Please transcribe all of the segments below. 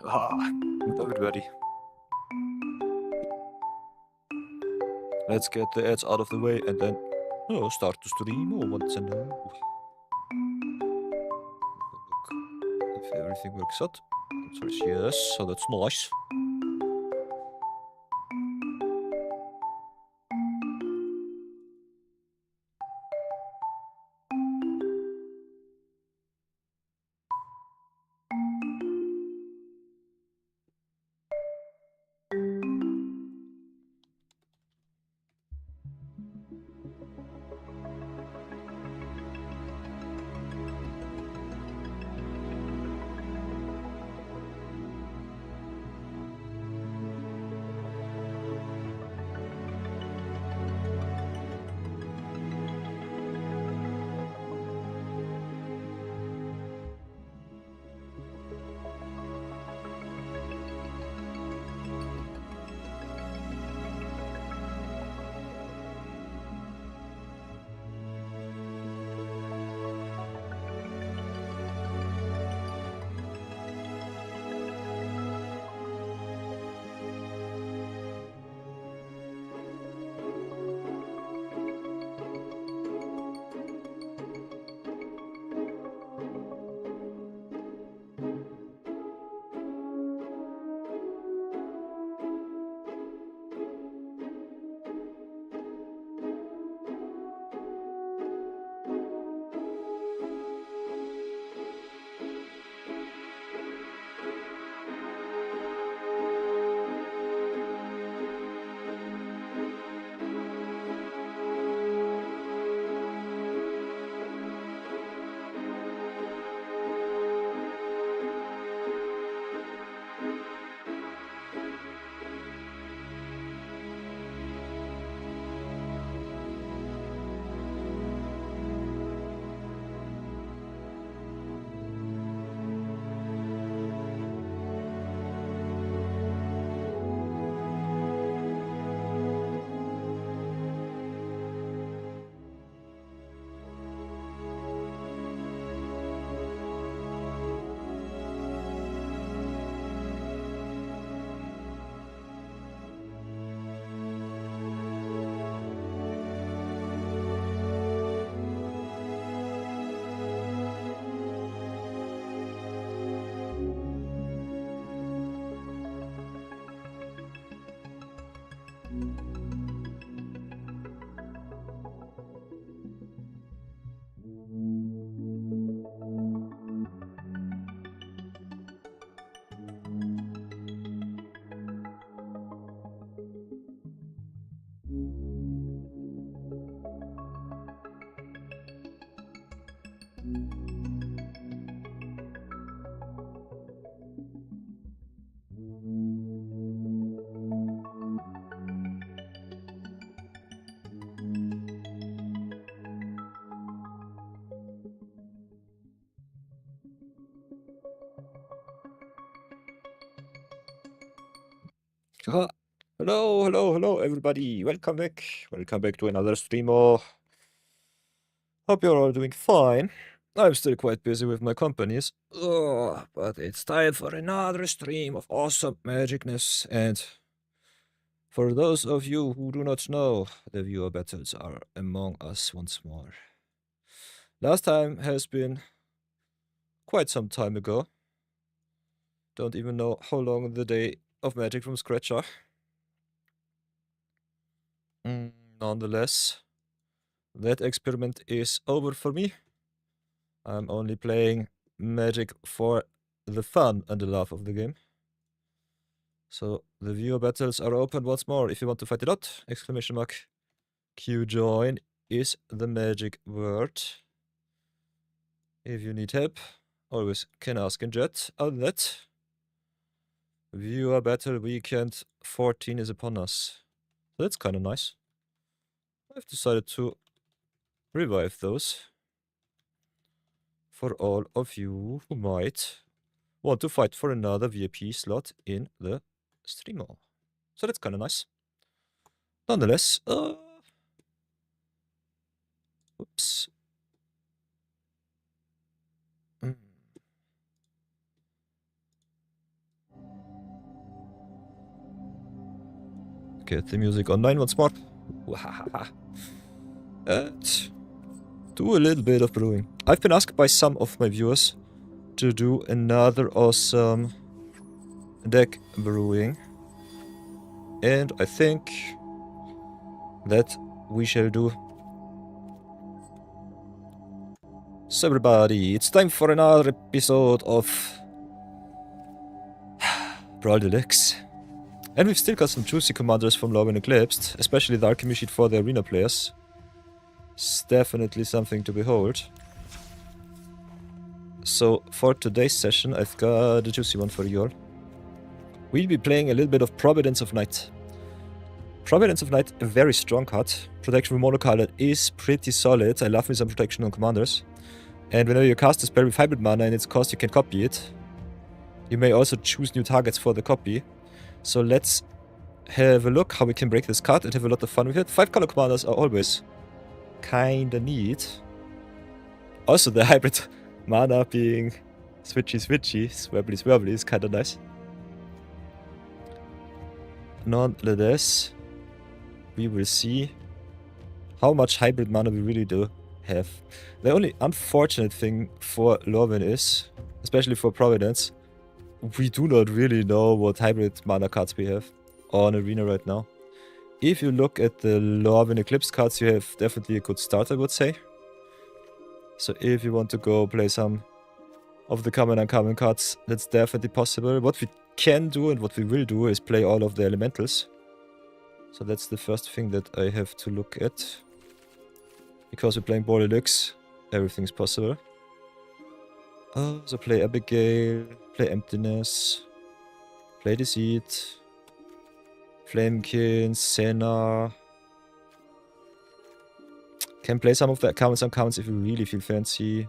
With everybody. Let's get the ads out of the way and then start to stream or want to know. Look if everything works out. Answer is yes, so that's nice. Hello, everybody. Welcome back. Welcome back to another streamer. Hope you're all doing fine. I'm still quite busy with my companies. But it's time for another stream of awesome magicness. And for those of you who do not know, the viewer battles are among us once more. Last time has been quite some time ago. Don't even know how long the day of magic from scratch are. Nonetheless, that experiment is over for me. I'm only playing Magic for the fun and the love of the game. So the viewer battles are open once more. If you want to fight it out, exclamation mark Q join is the magic word. If you need help, always can ask in chat. Other than that, viewer battle weekend 14 is upon us. So that's kind of nice. I've decided to revive those for all of you who might want to fight for another VIP slot in the streamer. So that's kind of nice. Nonetheless, oops. Get the music online once more. And do a little bit of brewing. I've been asked by some of my viewers to do another awesome deck brewing. And I think that we shall do. So everybody, it's time for another episode of Brawl Deluxe. And we've still got some juicy commanders from Love and Eclipsed, especially the alchemy sheet for the arena players. It's definitely something to behold. So for today's session, I've got a juicy one for you all. We'll be playing a little bit of Providence of Night. Providence of Night, a very strong card. Protection with monocolor is pretty solid. I love me some protection on commanders. And whenever you cast a spell with hybrid mana and its cost, you can copy it. You may also choose new targets for the copy. So let's have a look how we can break this card and have a lot of fun with it. 5-color commanders are always kinda neat. Also the hybrid mana being switchy, swirbly is kinda nice. Nonetheless, we will see how much hybrid mana we really do have. The only unfortunate thing for Lorwyn is, especially for Providence, we do not really know what hybrid mana cards we have on Arena right now. If you look at the Lorwyn Eclipse cards, you have definitely a good start, I would say. So if you want to go play some of the common and uncommon cards, that's definitely possible. What we can do and what we will do is play all of the elementals. So that's the first thing that I have to look at. Because we're playing Brawl Deluxe, everything's possible. So play Abigail, play Emptiness, play Deceit, Flamekin, Senna. Can play some of the uncommons if you really feel fancy.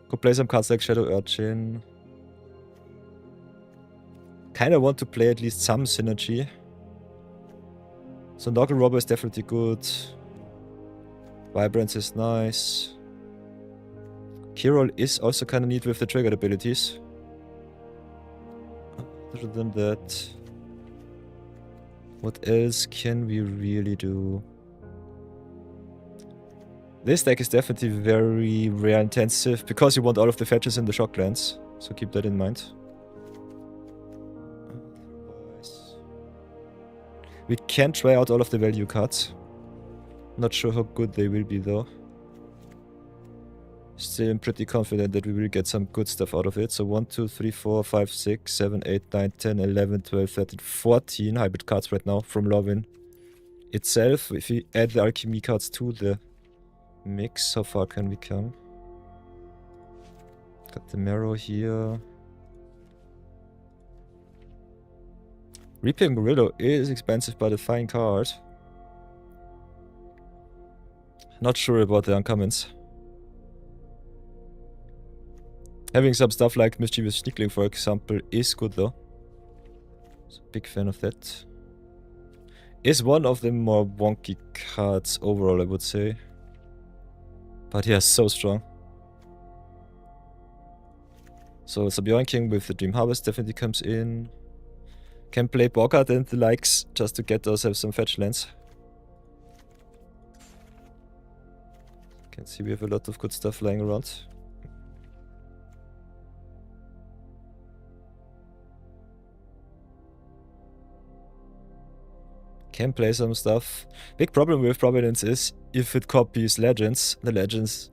Could play some cards like Shadow Urchin. Kinda want to play at least some synergy. So Knuckle Robber is definitely good. Vibrance is nice. Kirol is also kinda neat with the triggered abilities. Other than that, what else can we really do? This deck is definitely very rare intensive because you want all of the fetches in the Shocklands, so keep that in mind. Otherwise, we can try out all of the value cards. Not sure how good they will be though. Still I'm pretty confident that we will get some good stuff out of it. So 1, 2, 3, 4, 5, 6, 7, 8, 9, 10, 11, 12, 13, 14 hybrid cards right now from Lorwyn itself. If we add the alchemy cards to the mix, how far can we come? Got the Marrow here. Reaping Gorilla is expensive but a fine card. Not sure about the uncommons. Having some stuff like Mischievous Sneakling, for example, is good though. So big fan of that. Is one of the more wonky cards overall, I would say. But yeah, so strong. So Bjorn King with the Dream Harvest definitely comes in. Can play Bogart and the likes just to get ourselves some fetch lands. Can see we have a lot of good stuff lying around. Can play some stuff. Big problem with Providence is if it copies legends, the legends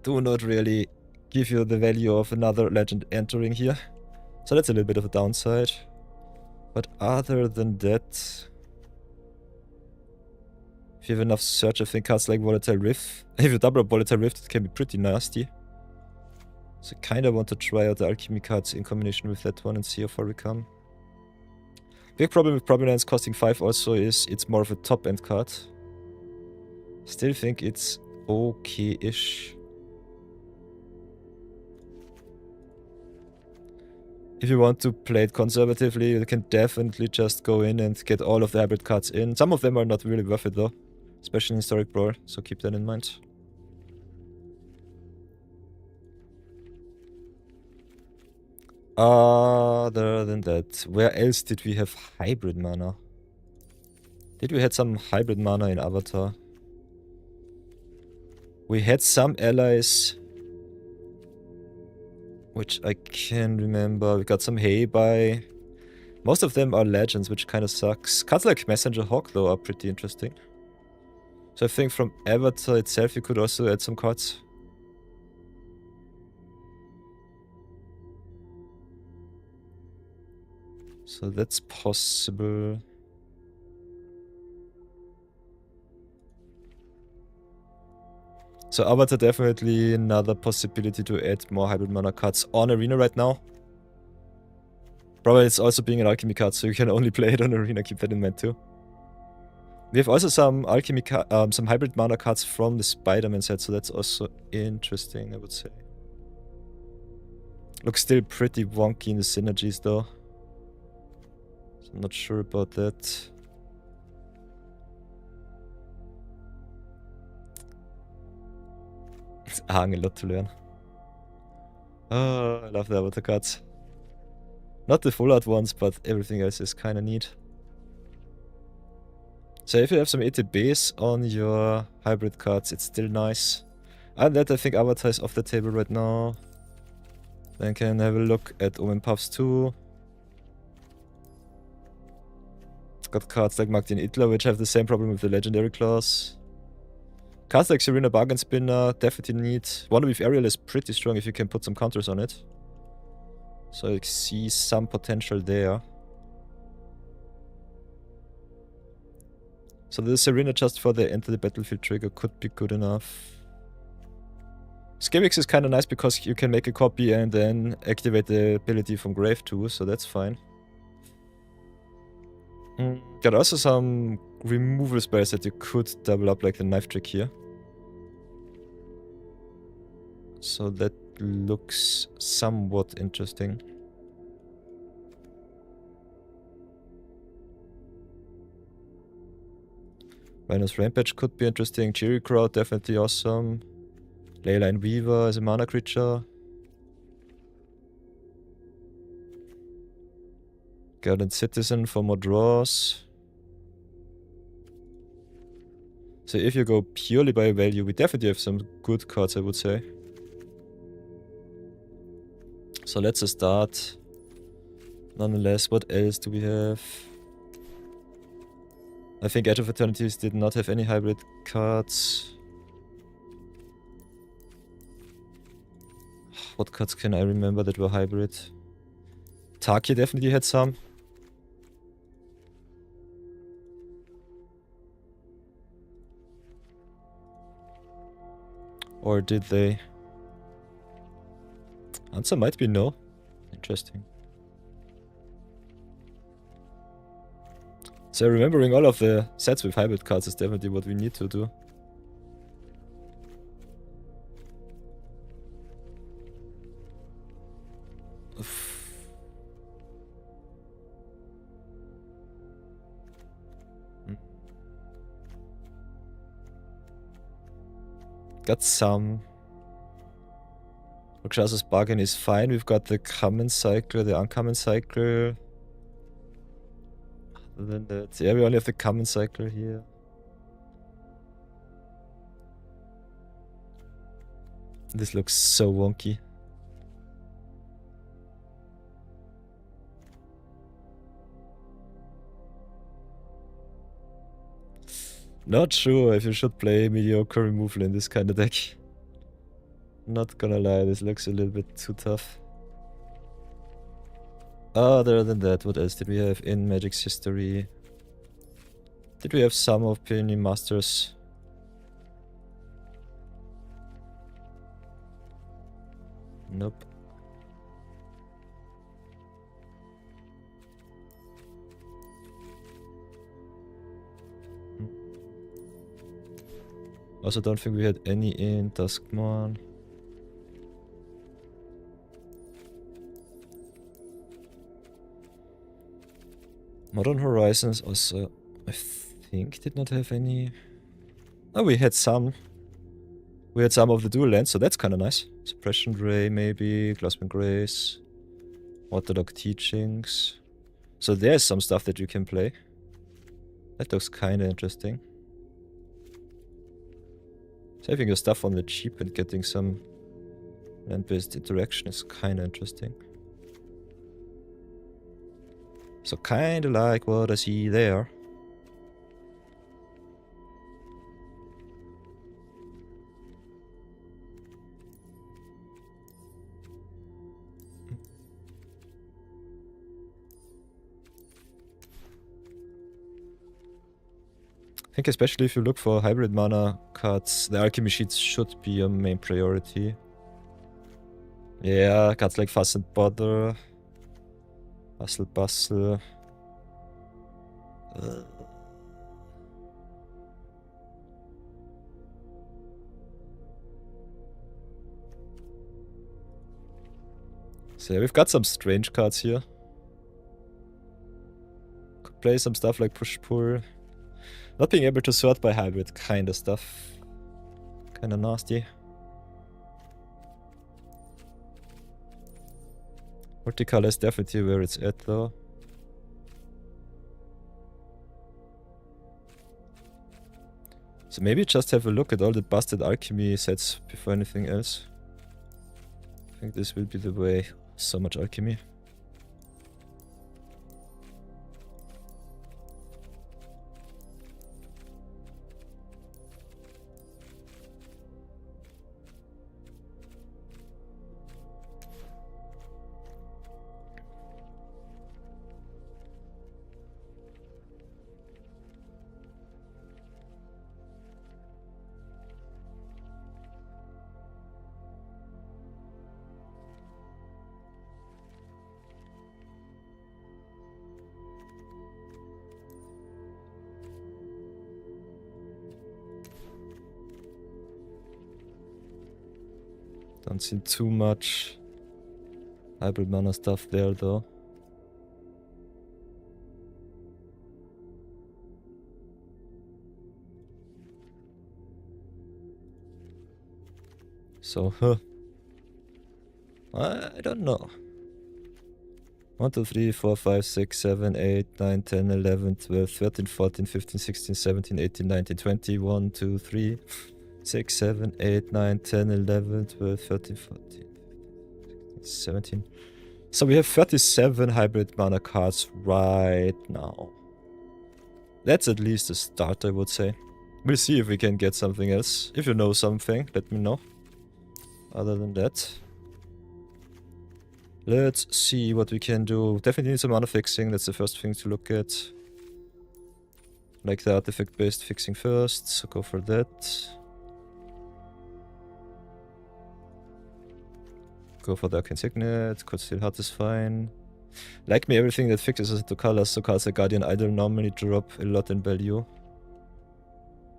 do not really give you the value of another legend entering here. So that's a little bit of a downside. But other than that, if you have enough search, I think cards like Volatile Rift. If you double up Volatile Rift, it can be pretty nasty. So I kinda want to try out the alchemy cards in combination with that one and see how far we come. Big problem with Providence costing 5 also is it's more of a top-end card. Still think it's okay-ish. If you want to play it conservatively, you can definitely just go in and get all of the hybrid cards in. Some of them are not really worth it though, especially in Historic Brawl, so keep that in mind. Other than that, where else did we have hybrid mana? Did we had some hybrid mana in Avatar? We had some allies, which I can remember. We got some Heibai. Most of them are legends, which kind of sucks. Cards like Messenger Hawk, though, are pretty interesting. So I think from Avatar itself, you could also add some cards. So that's possible. So Avatar definitely another possibility to add more hybrid mana cards on Arena right now. Probably it's also being an alchemy card, so you can only play it on Arena, keep that in mind too. We have also some alchemy some hybrid mana cards from the Spider-Man set, so that's also interesting, I would say. Looks still pretty wonky in the synergies though. So I'm not sure about that. It's a lot to learn. Oh, I love the Avatar cards. Not the full art ones, but everything else is kinda neat. So if you have some ETBs on your hybrid cards, it's still nice. And that I think Avatar is off the table right now. Then can have a look at Omen Puffs 2. It's got cards like Magdien Itler, which have the same problem with the legendary clause. Cards like Serena Bargain Spinner, definitely neat. Wonder if Ariel is pretty strong if you can put some counters on it. So I see some potential there. So the Serena just for the enter the battlefield trigger could be good enough. Skimix is kind of nice because you can make a copy and then activate the ability from Grave too, so that's fine. Got also some removal spells that you could double up, like the knife trick here. So that looks somewhat interesting. Rhinos Rampage could be interesting. Cherry Crowd, definitely awesome. Leyline Weaver as a mana creature. Garden Citizen for more draws. So if you go purely by value, we definitely have some good cards, I would say. So let's start. Nonetheless, what else do we have? I think Edge of Eternities did not have any hybrid cards. What cards can I remember that were hybrid? Taki definitely had some. Or did they? Answer might be no. Interesting. So remembering all of the sets with hybrid cards is definitely what we need to do. Got some. Rakshas's Bargain is fine. We've got the common cycle, the uncommon cycle. Other than that, yeah, we only have the common cycle here. This looks so wonky. Not sure if you should play mediocre removal in this kind of deck. Not gonna lie, this looks a little bit too tough. Other than that, what else did we have in Magic's history? Did we have some of Penny Masters? Nope. Also don't think we had any in Duskmourn. Modern Horizons also, I think, did not have any. Oh, we had some. We had some of the dual lands, so that's kind of nice. Suppression Ray, maybe. Glassman Grace. Waterlock Teachings. So there's some stuff that you can play. That looks kinda interesting. Saving your stuff on the cheap and getting some land-based interaction is kinda interesting. So kinda like what I see there. I think especially if you look for hybrid mana cards, the alchemy sheets should be your main priority. Yeah, cards like Fuss and Bother, Hustle Bustle. So yeah, we've got some strange cards here. Could play some stuff like Push-Pull. Not being able to sort by hybrid kind of stuff. Kinda nasty. Multicolor is definitely where it's at though. So maybe just have a look at all the busted alchemy sets before anything else. I think this will be the way. So much alchemy. Don't see too much hybrid mana stuff there though. So, I don't know. 1, 2, 3, 4, 5, 6, 7, 8, 9, 10, 11, 12, 13, 14, 15, 16, 17, 18, 19, 20. 1, 2, 3, 6, 7, 8, 9, 10, 11, 12, 13, 14, 17. So we have 37 hybrid mana cards right now. That's at least a start, I would say. We'll see if we can get something else. If you know something, let me know. Other than that, let's see what we can do. Definitely need some mana fixing, that's the first thing to look at. Like the artifact-based fixing first, so go for that. Go for Dark Insignet, Cold Steel Heart is fine. Like me, everything that fixes us into colors, so cards like Guardian Idol normally drop a lot in value.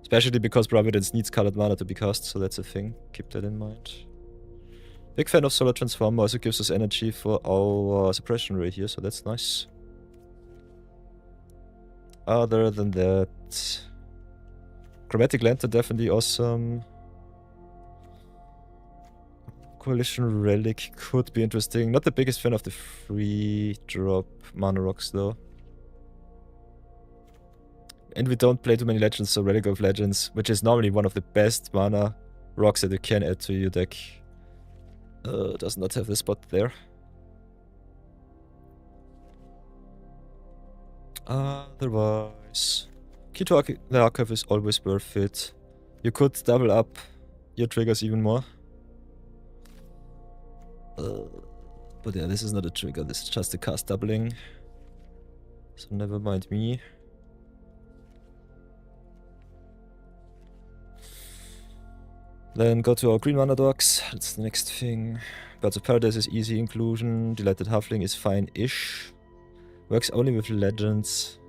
Especially because Providence needs colored mana to be cast, so that's a thing. Keep that in mind. Big fan of Solar Transformer, also gives us energy for our suppression ray here, so that's nice. Other than that, Chromatic Lantern definitely awesome. Coalition Relic could be interesting. Not the biggest fan of the free drop mana rocks though. And we don't play too many legends, so Relic of Legends, which is normally one of the best mana rocks that you can add to your deck, does not have the spot there. Otherwise, Key to the Archive is always worth it. You could double up your triggers even more. But yeah, this is not a trigger, this is just a cast doubling. So never mind me. Then go to our green mana dogs, that's the next thing. Birds of Paradise is easy inclusion, Delighted Halfling is fine-ish. Works only with legends,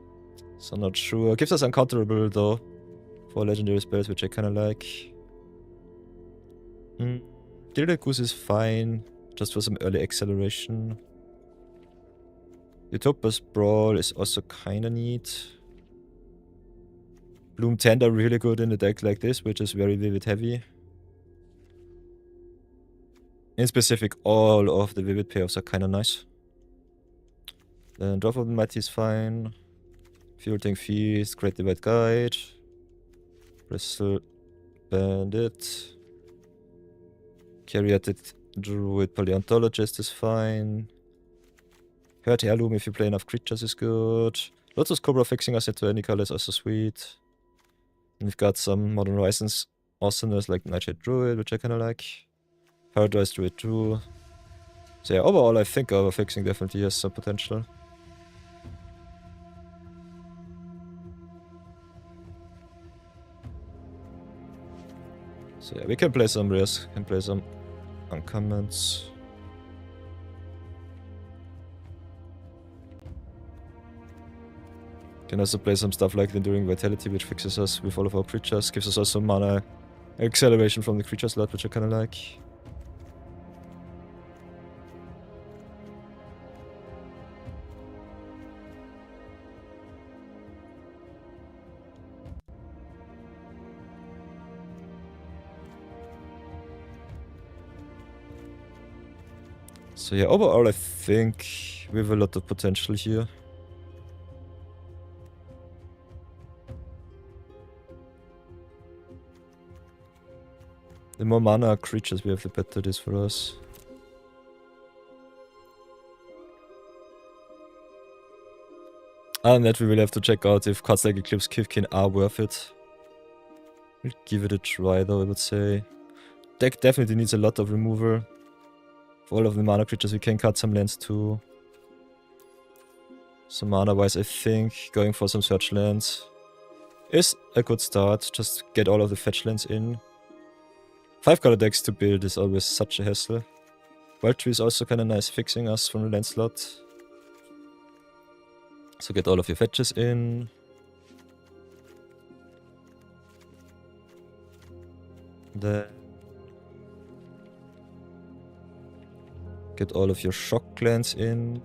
so not sure. Gives us uncounterable though, for legendary spells, which I kinda like. Gilded Goose is fine, just for some early acceleration. Utopia's Brawl is also kinda neat. Bloom Tender really good in a deck like this, which is very Vivid heavy. In specific, all of the Vivid payoffs are kinda nice. Then Drop of the Mighty is fine. Fuelting Feast, Great Divide Guide. Bristle Bandit. Caryatid Druid Paleontologist is fine. Hurt Heirloom if you play enough creatures is good. Lotus Cobra fixing us into any color is also sweet. And we've got some Modern Horizons awesomeness like Nightshade Druid, which I kinda like. Paradise Druid too. So yeah, overall I think our fixing definitely has some potential. So yeah, we can play some risk, can play some uncommons. Can also play some stuff like the Enduring Vitality, which fixes us with all of our creatures, gives us also mana acceleration from the creature slot, which I kinda like. So yeah, overall I think we have a lot of potential here. The more mana creatures we have, the better it is for us. And that we will have to check out if cards like Eclipse Kifkin are worth it. We'll give it a try though, I would say. Deck definitely needs a lot of removal. For all of the mana creatures we can cut some lands too. So mana wise I think going for some search lands is a good start. Just get all of the fetch lands in. 5-color decks to build is always such a hassle. Wild Tree is also kinda nice fixing us from the land slot. So get all of your fetches in. Then get all of your shock lands in.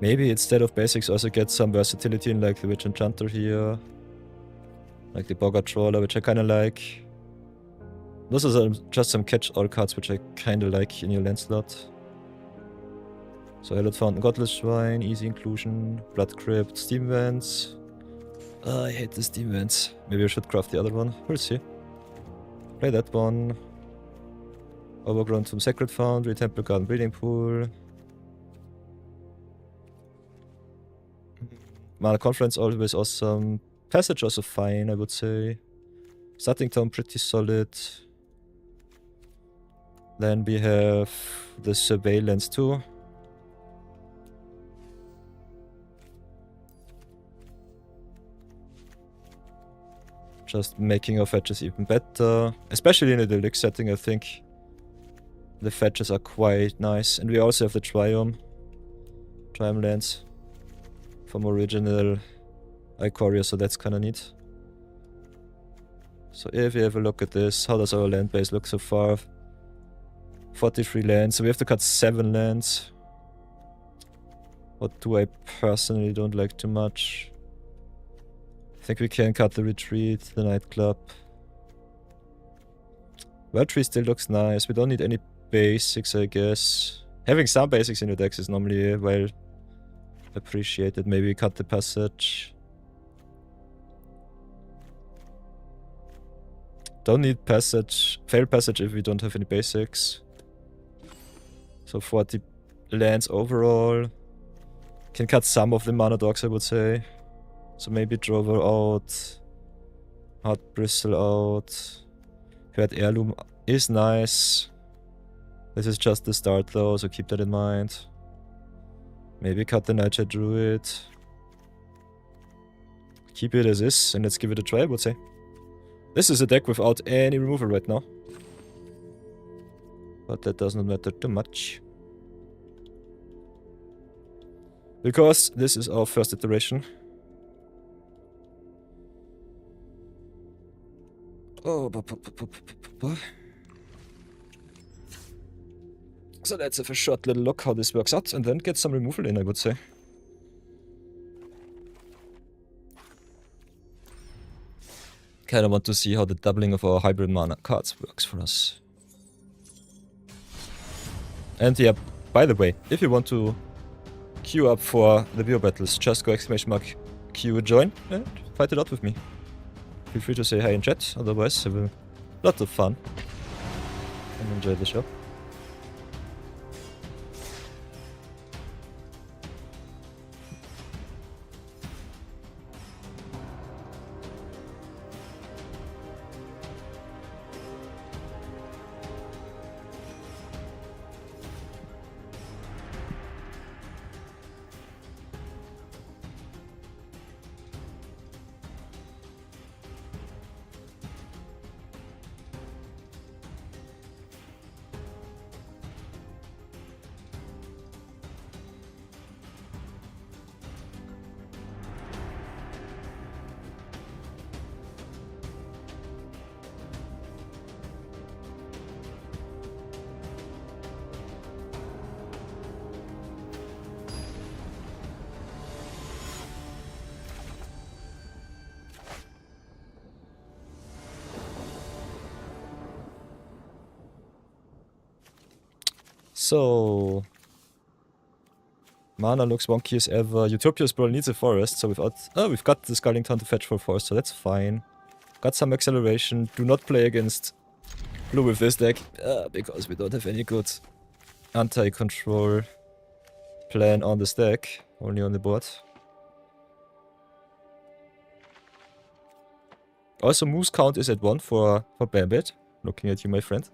Maybe instead of basics also get some versatility in like the Witch Enchanter here. Like the Boggart Trawler, which I kinda like. Those are just some catch-all cards which I kinda like in your land slot. So Hallowed Fountain, Godless Shrine, Easy Inclusion, Blood Crypt, Steam Vents. Oh, I hate the Steam Vents. Maybe I should craft the other one. We'll see. Play that one. Overgrown Tomb, Sacred Foundry, Temple Garden, Breeding Pool. Mana Conference always awesome. Passage also fine, I would say. Starting Town pretty solid. Then we have the Surveillance too. Just making our fetches even better. Especially in a deluxe setting, I think the fetches are quite nice. And we also have the Triumph lands from original Ikoria, so that's kinda neat. So if we have a look at this, how does our land base look so far? 43 lands, so we have to cut 7 lands. What do I personally don't like too much? I think we can cut the Retreat, the Nightclub. Wild Tree still looks nice, we don't need any basics I guess. Having some basics in your decks is normally well appreciated. Maybe cut the Passage. Don't need Passage. Fail Passage if we don't have any basics. So 40 lands overall. Can cut some of the mana dogs, I would say. So maybe Drover out. Hard Bristle out. Hurt Heirloom is nice. This is just the start though, so keep that in mind. Maybe cut the Nightshade Druid. Keep it as is, and let's give it a try, I would say. This is a deck without any removal right now. But that does not matter too much. Because this is our first iteration. Oh, so let's have a short little look how this works out and then get some removal in, I would say. Kinda want to see how the doubling of our hybrid mana cards works for us. And yeah, by the way, if you want to queue up for the Bio battles, just go !Q join and fight it out with me. Feel free to say hi in chat, otherwise have a lot of fun and enjoy the show. So, mana looks wonky as ever. Utopia's Brawl needs a forest, so we've got the Scarlington to fetch for forest, so that's fine. Got some acceleration. Do not play against blue with this deck, because we don't have any good anti-control plan on this deck, only on the board. Also, moose count is at 1 for Bambit. Looking at you, my friend.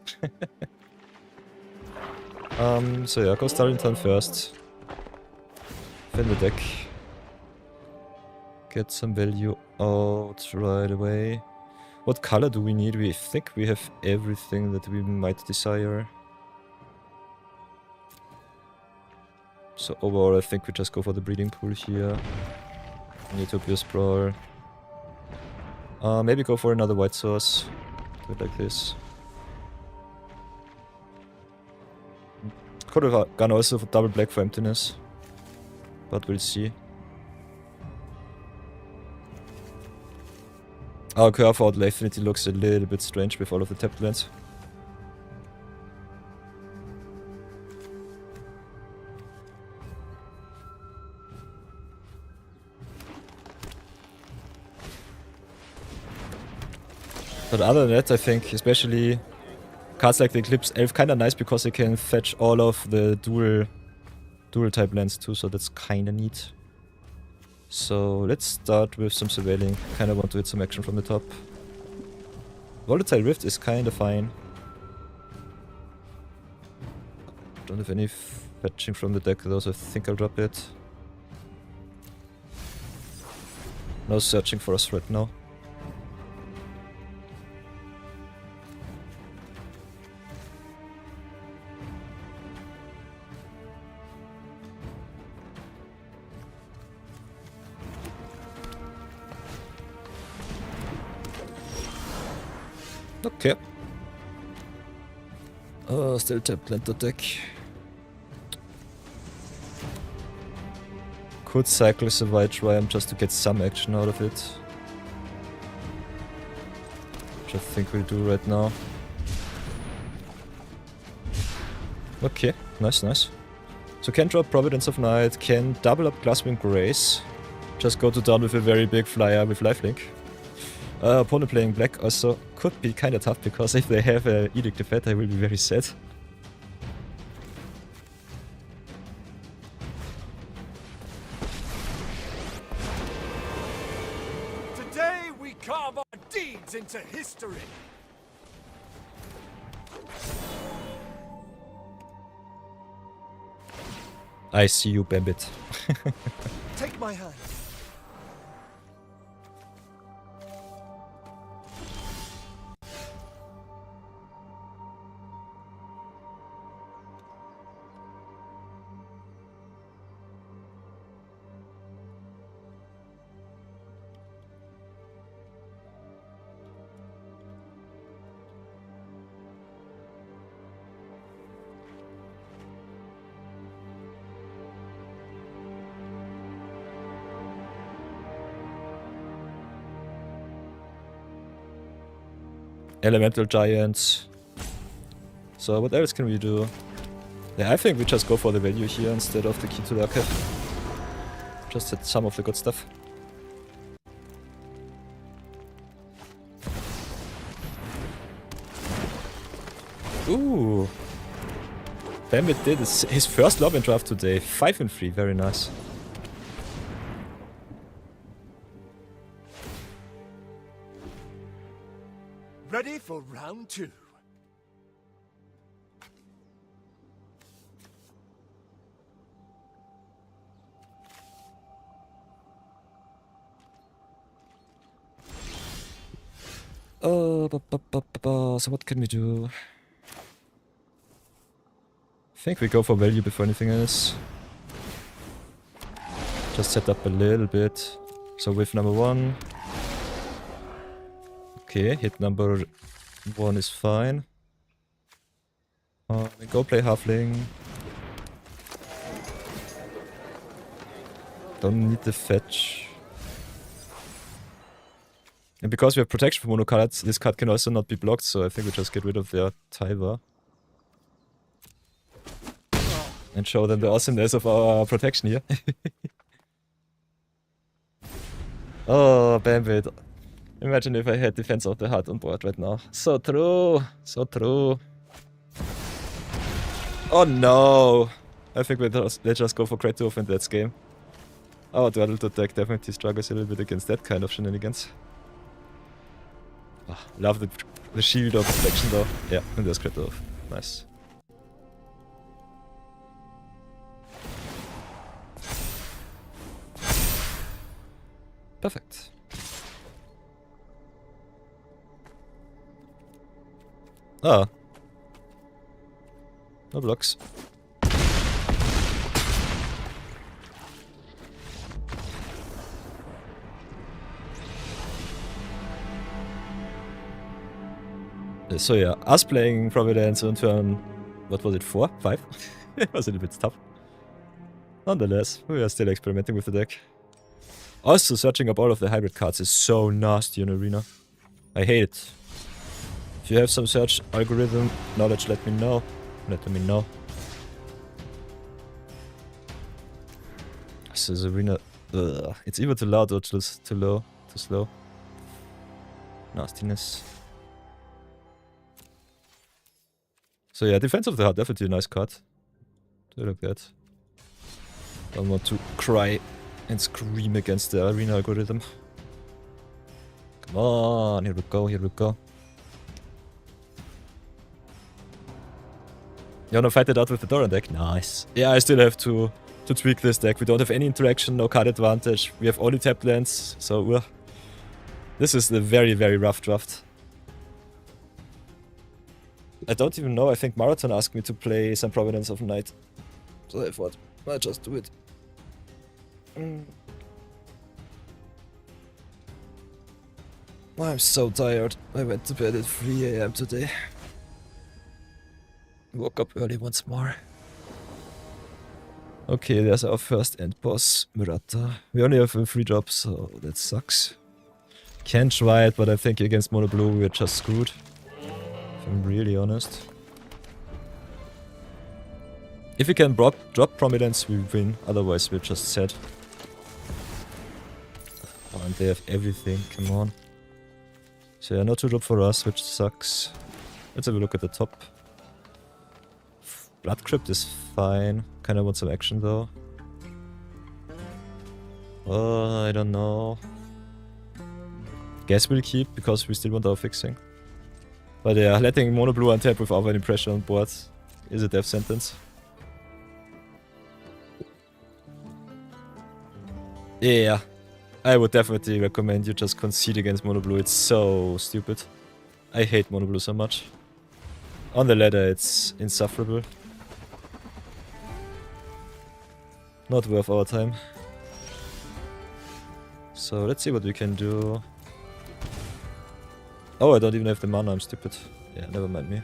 So yeah, go Starlington first. Fin the deck. Get some value out right away. What color do we need? We think we have everything that we might desire. So overall I think we just go for the breeding pool here. Utopia's Brawl. Maybe go for another white source. Do it like this. Could have gone also for double black for emptiness. But we'll see. Our curve out definitely looks a little bit strange with all of the tapped lands. But other than that, I think especially cards like the Eclipse Elf kinda nice because they can fetch all of the dual type lands too, so that's kinda neat. So let's start with some surveilling. Kinda want to hit some action from the top. Volatile Rift is kinda fine. Don't have any fetching from the deck though, so I think I'll drop it. No searching for us right now. Okay. Oh, still tapped land deck. Could cycle a White Triumph just to get some action out of it. Which I think we'll do right now. Okay, nice, nice. So can drop Providence of Night, can double up Glasswing Grace. Just go to down with a very big flyer with lifelink. Opponent playing black also could be kinda tough, because if they have a Edict of Fate, I will be very sad. Today we carve our deeds into history. I see you, Bambit. Take my hand. elemental giants. So what else can we do? Yeah, I think we just go for the value here instead of the key to the archive. Just hit some of the good stuff. Ooh. Bambit did his first lob and draft today. 5-3, very nice. Ready for round 2. So what can we do? I think we go for value before anything else. Just set up a little bit. So with number 1. Okay, hit number 1 is fine. We go play halfling. Don't need the fetch. And because we have protection for mono cards, this card can also not be blocked, so I think we just get rid of their Taiva. And show them the awesomeness of our protection here. Oh, Bambit. Imagine if I had Defense of the Heart on board right now. So true. So true. Oh no. I think let's just go for Great Dwarf in that game. Our Turtle deck definitely struggles a little bit against that kind of shenanigans. Oh, love the shield of protection though. Yeah, and there's Great Dwarf. Nice. Perfect. Ah. No blocks. So yeah, us playing Providence on turn, what was it, 4? 5? It was a little bit tough. Nonetheless, we are still experimenting with the deck. Also, searching up all of the hybrid cards is so nasty in Arena. I hate it. If you have some search algorithm knowledge, let me know. Let me know. This is Arena. Ugh. It's either too loud or too low. Too slow. Nastiness. So yeah, Defense of the Heart, definitely a nice card. Do like that. Don't want to cry and scream against the Arena algorithm. Come on, here we go, here we go. You wanna fight it out with the Doran deck? Nice. Yeah, I still have to tweak this deck. We don't have any interaction, no card advantage. We have only tapped lands, so this is a very, very rough draft. I don't even know, I think Marathon asked me to play some Providence of Night. So I thought, I'll just do it. I'm so tired. I went to bed at 3 AM today. Woke up early once more. Okay, there's our first end boss, Murata. We only have a 3 drop, so that sucks. Can try it, but I think against Mono Blue we're just screwed. If I'm really honest. If we can drop Providence, we win. Otherwise, we're just sad. Oh, and they have everything. Come on. So yeah, no 2 drop for us, which sucks. Let's have a look at the top. Blood Crypt is fine. Kinda want some action though. Oh, I don't know. Guess we'll keep because we still want our fixing. But yeah, letting Mono Blue untap without any pressure on board is a death sentence. Yeah, I would definitely recommend you just concede against Mono Blue. It's so stupid. I hate Mono Blue so much. On the ladder, it's insufferable. Not worth our time. So let's see what we can do. Oh, I don't even have the mana, I'm stupid. Yeah, never mind me.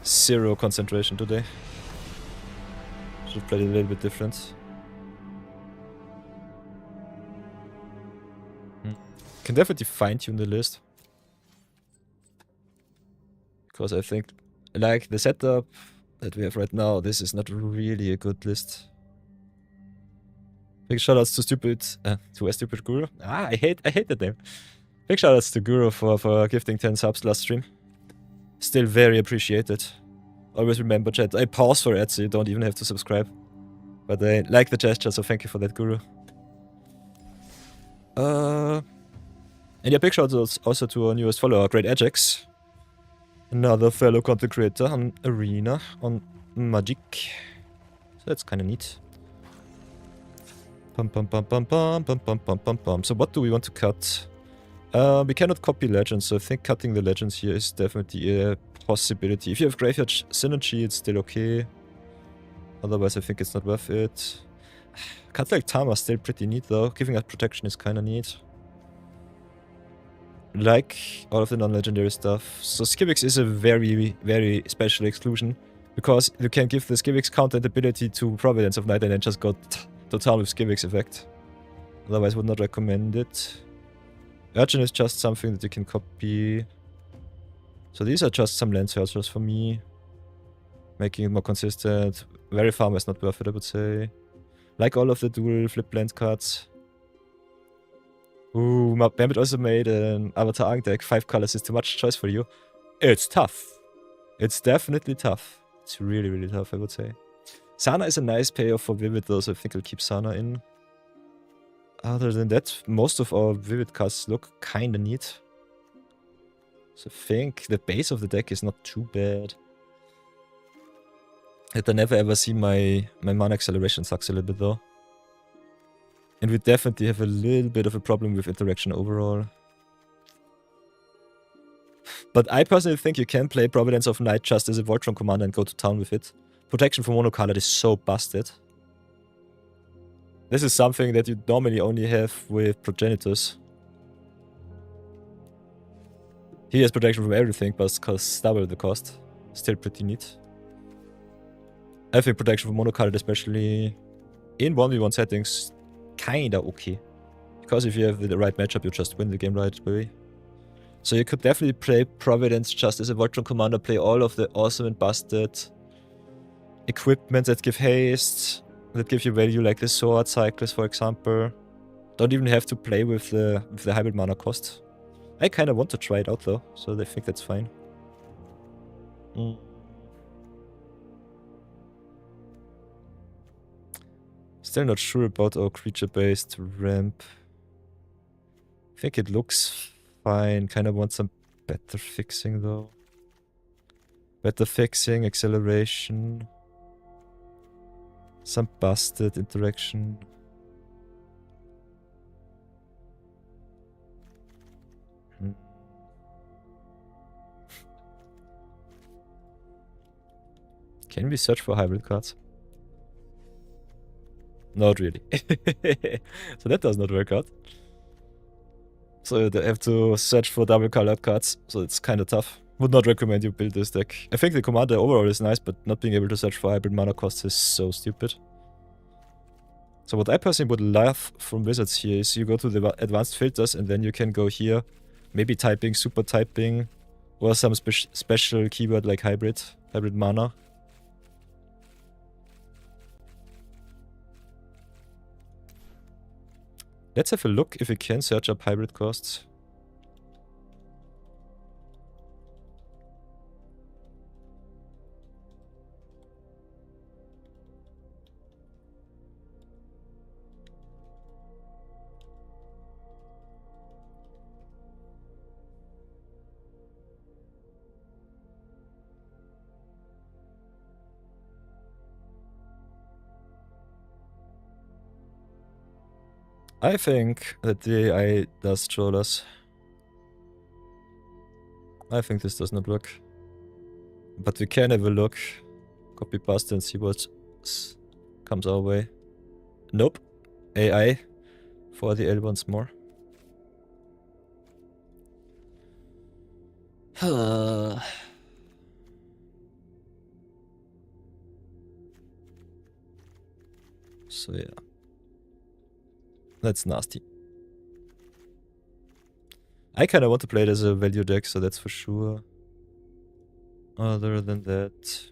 0 concentration today. Should play it a little bit different. Can definitely fine tune the list. Because I think, like, the setup that we have right now, this is not really a good list. Big shoutouts to a stupid Guru. I hate that name. Big shoutouts to Guru for gifting 10 subs last stream. Still very appreciated. Always remember, chat, I pause for ads, so you don't even have to subscribe. But I like the gesture, so thank you for that, Guru. And yeah, big shoutouts also to our newest follower, Great Ajax. Another fellow content creator on Arena, on Magic. So that's kinda neat. So what do we want to cut? We cannot copy legends, so I think cutting the legends here is definitely a possibility. If you have Graveyard Synergy, it's still okay. Otherwise, I think it's not worth it. Cut like Tama is still pretty neat though. Giving us protection is kinda neat. Like all of the non-legendary stuff. So Skivix is a very, very special exclusion. Because you can give the Skivix counter and ability to Providence of Night and then just go to town with Skivix effect. Otherwise, would not recommend it. Urchin is just something that you can copy. So these are just some land searchers for me. Making it more consistent. Very farm is not worth it, I would say. Like all of the dual flip land cards. Ooh, Bambit also made an Avatar Arc deck. 5 colors is too much choice for you. It's tough. It's definitely tough. It's really, really tough, I would say. Sana is a nice payoff for Vivid though, so I think I'll keep Sana in. Other than that, most of our Vivid cards look kinda neat. So I think the base of the deck is not too bad. That I never ever see my mana acceleration sucks a little bit though. And we definitely have a little bit of a problem with interaction overall. But I personally think you can play Providence of Night just as a Voltron commander and go to town with it. Protection from monocolored is so busted. This is something that you normally only have with Progenitors. He has protection from everything, but costs double the cost. Still pretty neat. I think protection from monocolored, especially in 1v1 settings, kinda okay. Because if you have the right matchup, you just win the game right away. So you could definitely play Providence just as a Voltron commander, play all of the awesome and busted equipment that give haste, that give you value like the sword cycles, for example. Don't even have to play with the hybrid mana cost. I kind of want to try it out though, so I think that's fine. Still not sure about our creature-based ramp. I think it looks fine. Kind of want some better fixing though. Better fixing, acceleration. Some busted interaction. Can we search for hybrid cards? Not really. So that does not work out. So they have to search for double colored cards, so it's kind of tough. Would not recommend you build this deck. I think the commander overall is nice, but not being able to search for hybrid mana costs is so stupid. So what I personally would love from Wizards here is you go to the advanced filters and then you can go here, maybe typing, super typing, or some special keyword like hybrid mana. Let's have a look if we can search up hybrid costs. I think that the AI does troll us. I think this does not work. But we can have a look. Copy pasta and see what comes our way. Nope. AI for the L once more. So yeah. That's nasty. I kinda want to play it as a value deck, so that's for sure. Other than that...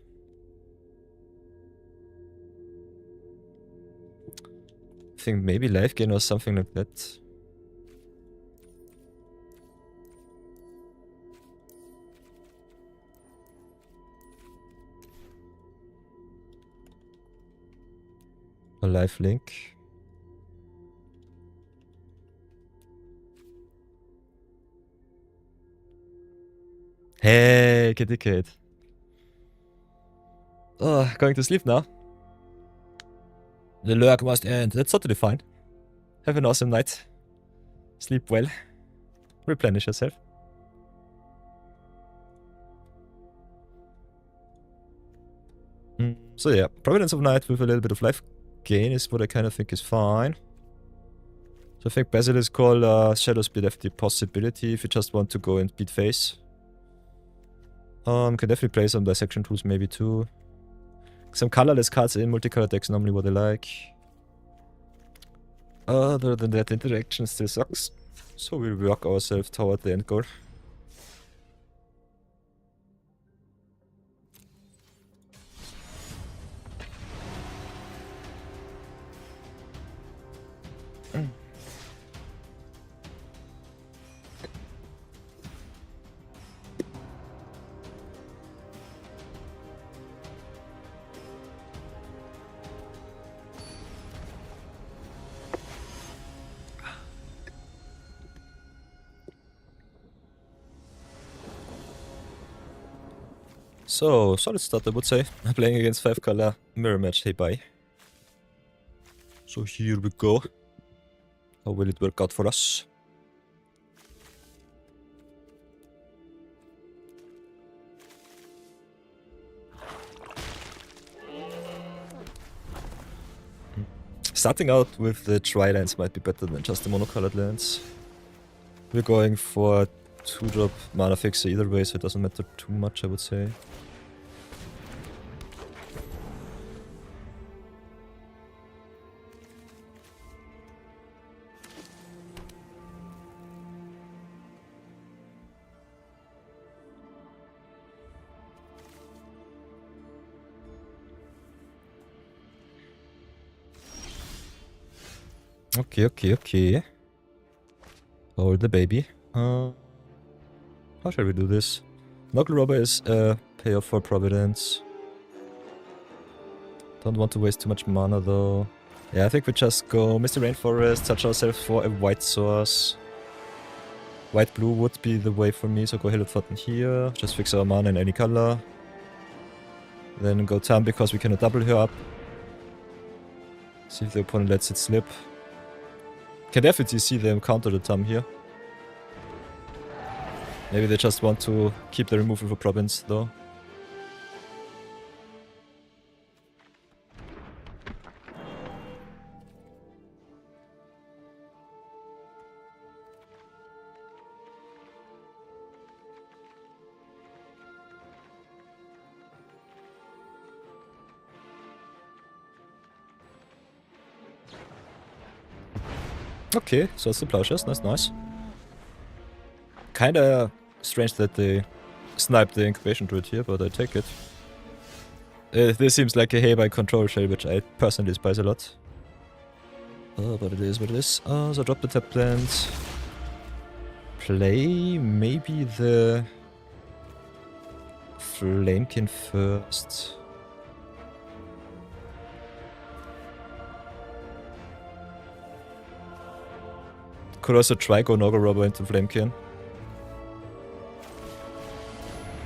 I think maybe life gain or something like that. A life link. Hey, kitty kid. Oh, going to sleep now. The lurk must end. That's totally fine. Have an awesome night. Sleep well. Replenish yourself. So yeah, Providence of Night with a little bit of life gain is what I kind of think is fine. So I think Basilisk Call, Shadow Speed have the possibility if you just want to go and beat face. Can definitely play some dissection tools maybe too. Some colorless cards in multicolor decks, normally what I like. Other than that, interaction still sucks. So we'll work ourselves toward the end goal. So, solid start I would say. Playing against 5 color mirror match, hey bye. So here we go. How will it work out for us? Starting out with the tri-lands might be better than just the monocolored lands. We're going for 2-drop mana fixer either way, so it doesn't matter too much I would say. Okay. Hold the baby. How shall we do this? Knuckle Robber is a payoff for Providence. Don't want to waste too much mana though. Yeah, I think we just go Misty Rainforest, touch ourselves for a white source. White-blue would be the way for me, so go Hillotfountain here. Just fix our mana in any color. Then go Tam because we cannot double her up. See if the opponent lets it slip. Can definitely see them counter the Tam here. Maybe they just want to keep the removal for Province though. Okay, so it's the Plowshares, nice. Kinda strange that they sniped the Incubation Druid here, but I take it. This seems like a Hey-by control shell, which I personally despise a lot. But it is what it is. So drop the tap land. Play maybe the Flamekin first. Could also try go Nogo Robber into Flamekin.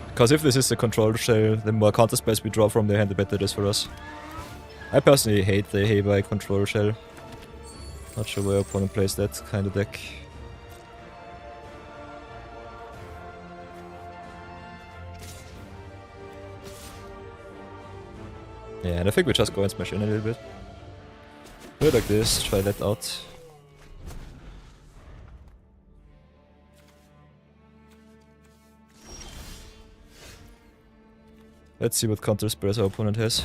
Because if this is the control shell, the more counter spells we draw from their hand, the better it is for us. I personally hate the Hey-by control shell. Not sure where opponent plays that kind of deck. Yeah, and I think we just go and smash in a little bit. Do it like this, try that out. Let's see what counter spells our opponent has.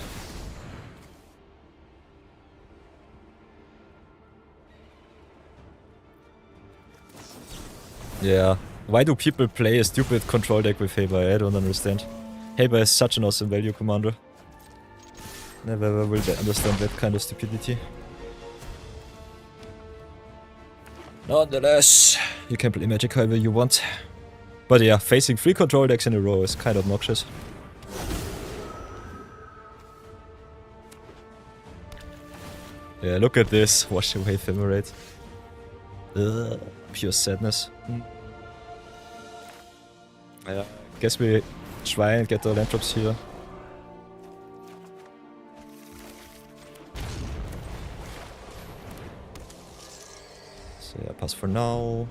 Yeah, why do people play a stupid control deck with Hey-by? I don't understand. Haber is such an awesome value commander. Never ever will understand that kind of stupidity. Nonetheless, you can play Magic however you want. But yeah, facing 3 control decks in a row is kind of obnoxious. Yeah, look at this. Wash away Ephemerate. Ugh, pure sadness. Yeah, guess we try and get the land drops here. So yeah, pass for now.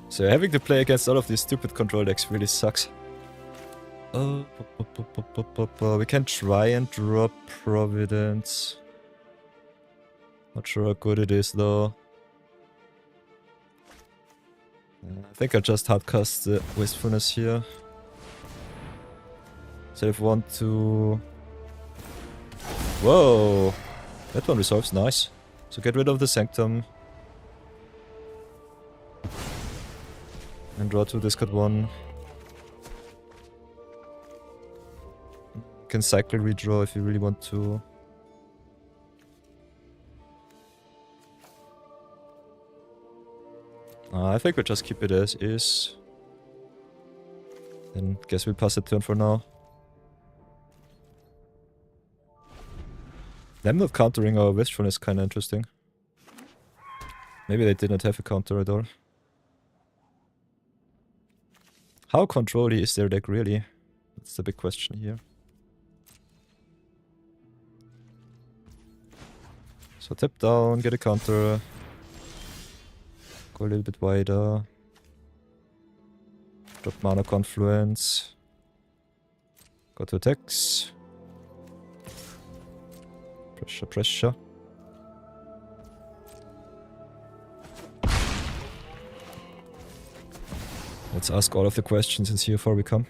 So having to play against all of these stupid control decks really sucks. We can try and drop Providence. Not sure how good it is though. I think I'll just hardcast the Wastefulness here. So if I want to... Whoa! That one resolves, nice. So get rid of the Sanctum. And draw 2, discard 1. Can cycle redraw if you really want to. I think we'll just keep it as is. Then guess we'll pass the turn for now. Them not countering our Westron is kinda interesting. Maybe they did not have a counter at all. How control-y is their deck really? That's the big question here. So tap down, get a counter. Go a little bit wider. Drop Mana Confluence. Go to attacks. Pressure, pressure. Let's ask all of the questions and see how far we come.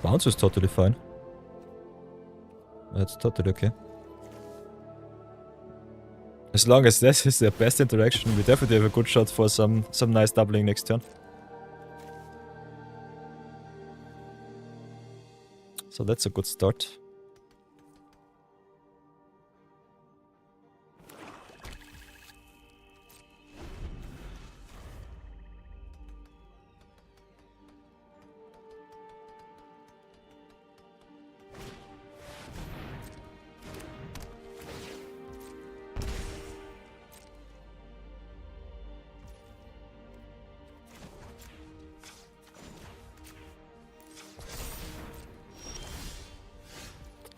Bounce is totally fine. That's totally okay. As long as this is their best interaction, we definitely have a good shot for some nice doubling next turn. So that's a good start.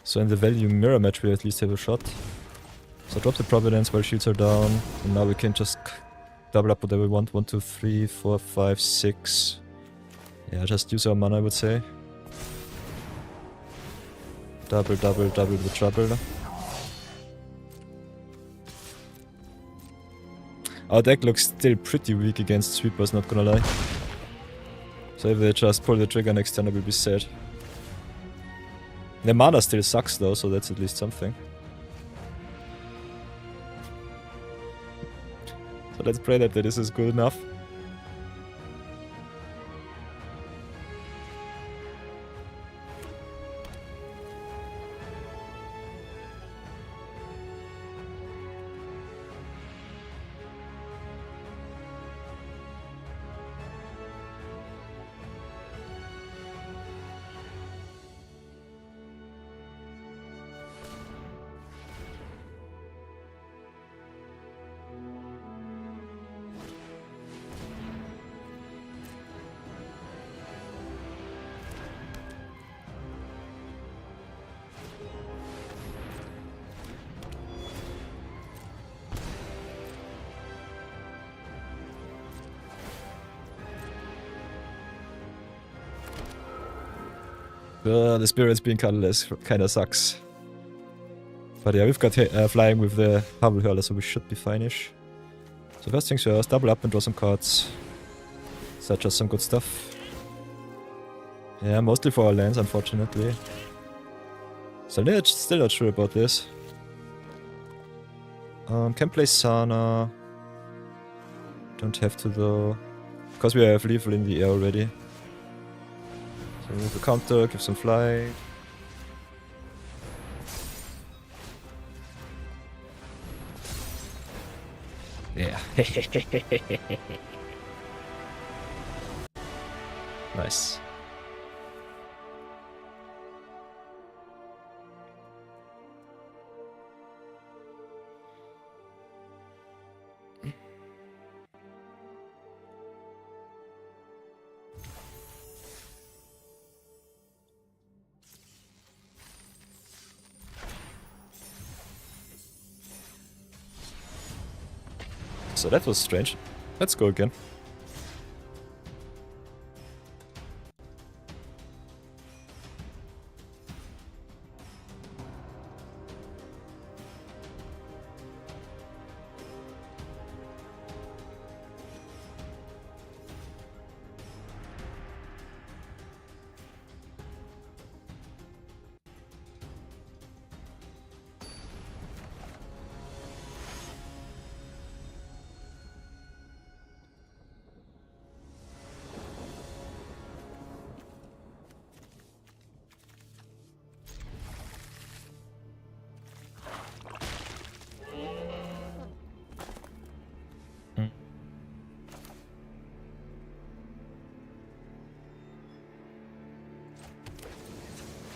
So in the value mirror match we at least have a shot. So drop the Providence while shields are down. And now we can just double up whatever we want. 1, 2, 3, 4, 5, 6. Yeah, just use our mana I would say. Double, double, double the trouble. Our deck looks still pretty weak against sweepers, not gonna lie. So if they just pull the trigger next turn I will be sad. The mana still sucks though, so that's at least something. So let's pray that this is good enough. The spirits being colorless kinda sucks. But yeah, we've got flying with the Hubble Hurler, so we should be fine-ish. So first things first, double up and draw some cards. Such as some good stuff. Yeah, mostly for our lands, unfortunately. So still not sure about this. Can play Sana. Don't have to though. Because we have Lethal in the air already. So move the counter, give some fly. Yeah. Nice. So that was strange. Let's go again.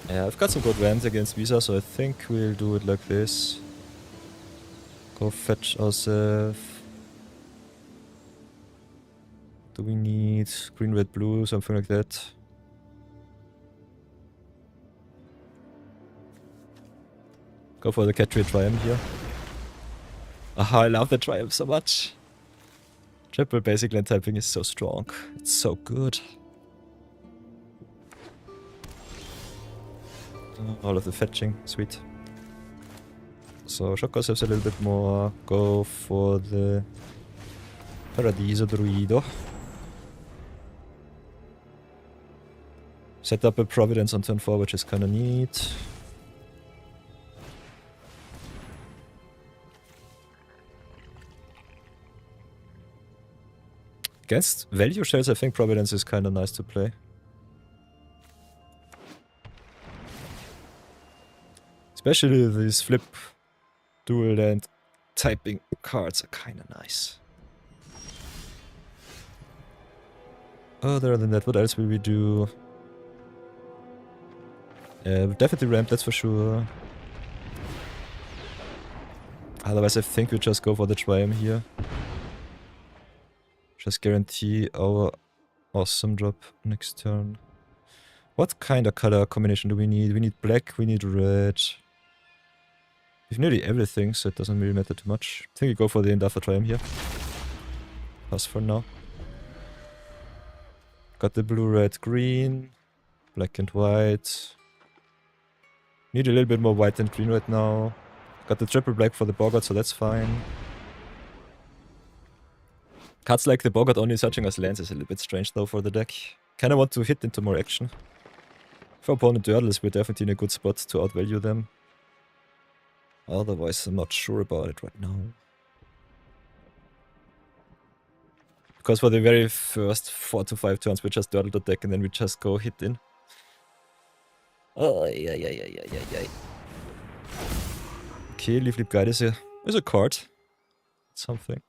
Yeah, I've got some good lands against Visa, so I think we'll do it like this. Go fetch ourselves. Do we need green, red, blue, something like that? Go for the Catry Triumph here. Ah, I love the Triumph so much. Triple basic land typing is so strong. It's so good. All of the fetching, sweet. So shock ourselves a little bit more. Go for the Paradiso Druido. Set up a Providence on turn 4, which is kinda neat. Against value shells, I think Providence is kinda nice to play. Especially these flip dual land typing cards are kinda nice. Other than that, what else will we do? Definitely ramp, that's for sure. Otherwise, I think we just go for the Triumph here. Just guarantee our awesome drop next turn. What kind of color combination do we need? We need black, we need red. We've nearly everything, so it doesn't really matter too much. I think we go for the Endeavor Triumph here. Pass for now. Got the blue, red, green. Black and white. Need a little bit more white and green right now. Got the triple black for the Boggart, so that's fine. Cards like the Boggart only searching us lands is a little bit strange though for the deck. Kinda want to hit into more action. For opponent turtles, we're definitely in a good spot to outvalue them. Otherwise, I'm not sure about it right now. Because for the very first 4 to 5 turns, we just turtle the deck and then we just go hit in. Oh, yeah. Okay, Leaf Leap Guide is a card. It's something.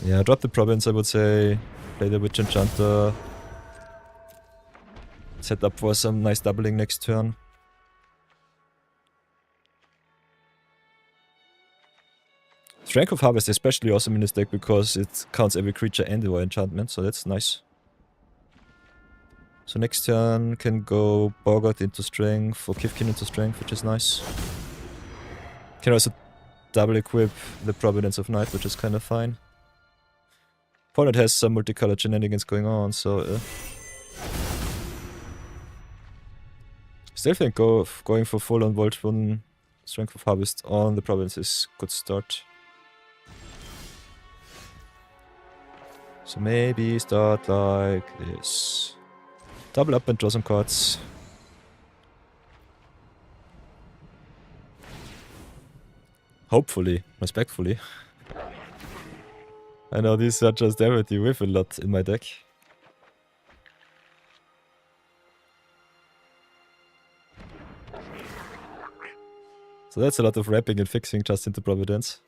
Yeah, drop the Province, I would say. Play the Witch Enchanter. Set up for some nice doubling next turn. Strength of Harvest is especially awesome in this deck because it counts every creature and or enchantment, so that's nice. So next turn can go Boggart into Strength or Kifkin into Strength, which is nice. Can also double equip the Providence of Night, which is kind of fine. Opponent has some multicolored shenanigans going on, so still think going for full on Volt 1 Strength of Harvest on the Providence is a good start. So maybe start like this. Double up and draw some cards. Hopefully, respectfully. I know these are just empty with a lot in my deck. So that's a lot of wrapping and fixing just into Providence.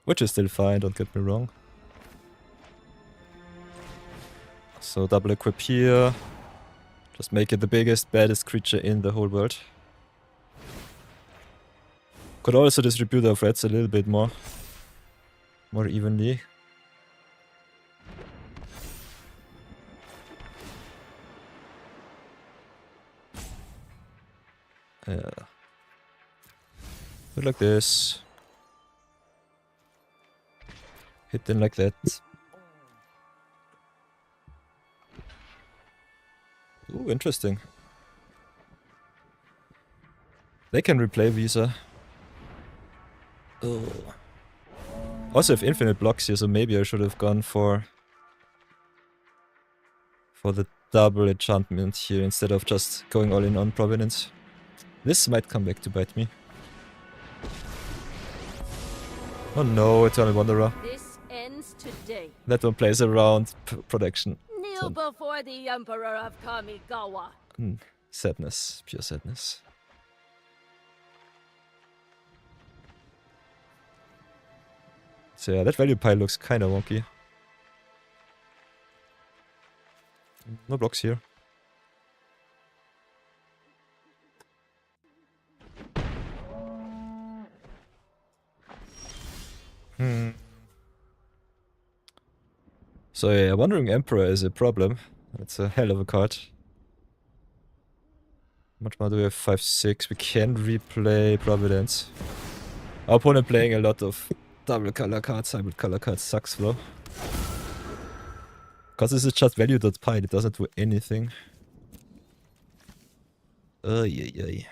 Which is still fine, don't get me wrong. So double equip here. Just make it the biggest, baddest creature in the whole world. Could also distribute our threats a little bit more evenly. Yeah. Put like this. Hit them like that. Ooh, interesting. They can replay Visa. Oh. Also have infinite blocks here, so maybe I should have gone for the double enchantment here instead of just going all in on Providence. This might come back to bite me. Oh no, Eternal Wanderer. This ends today. That one plays around protection. Kneel before the Emperor of Kamigawa. Sadness, pure sadness. So yeah, that value pile looks kinda wonky. No blocks here. So yeah, Wandering Emperor is a problem. It's a hell of a card. How much more do we have? 5-6. We can replay Providence. Our opponent playing a lot of double color cards. Hybrid color cards sucks though. Because this is just value.pile, it doesn't do anything. Yeah.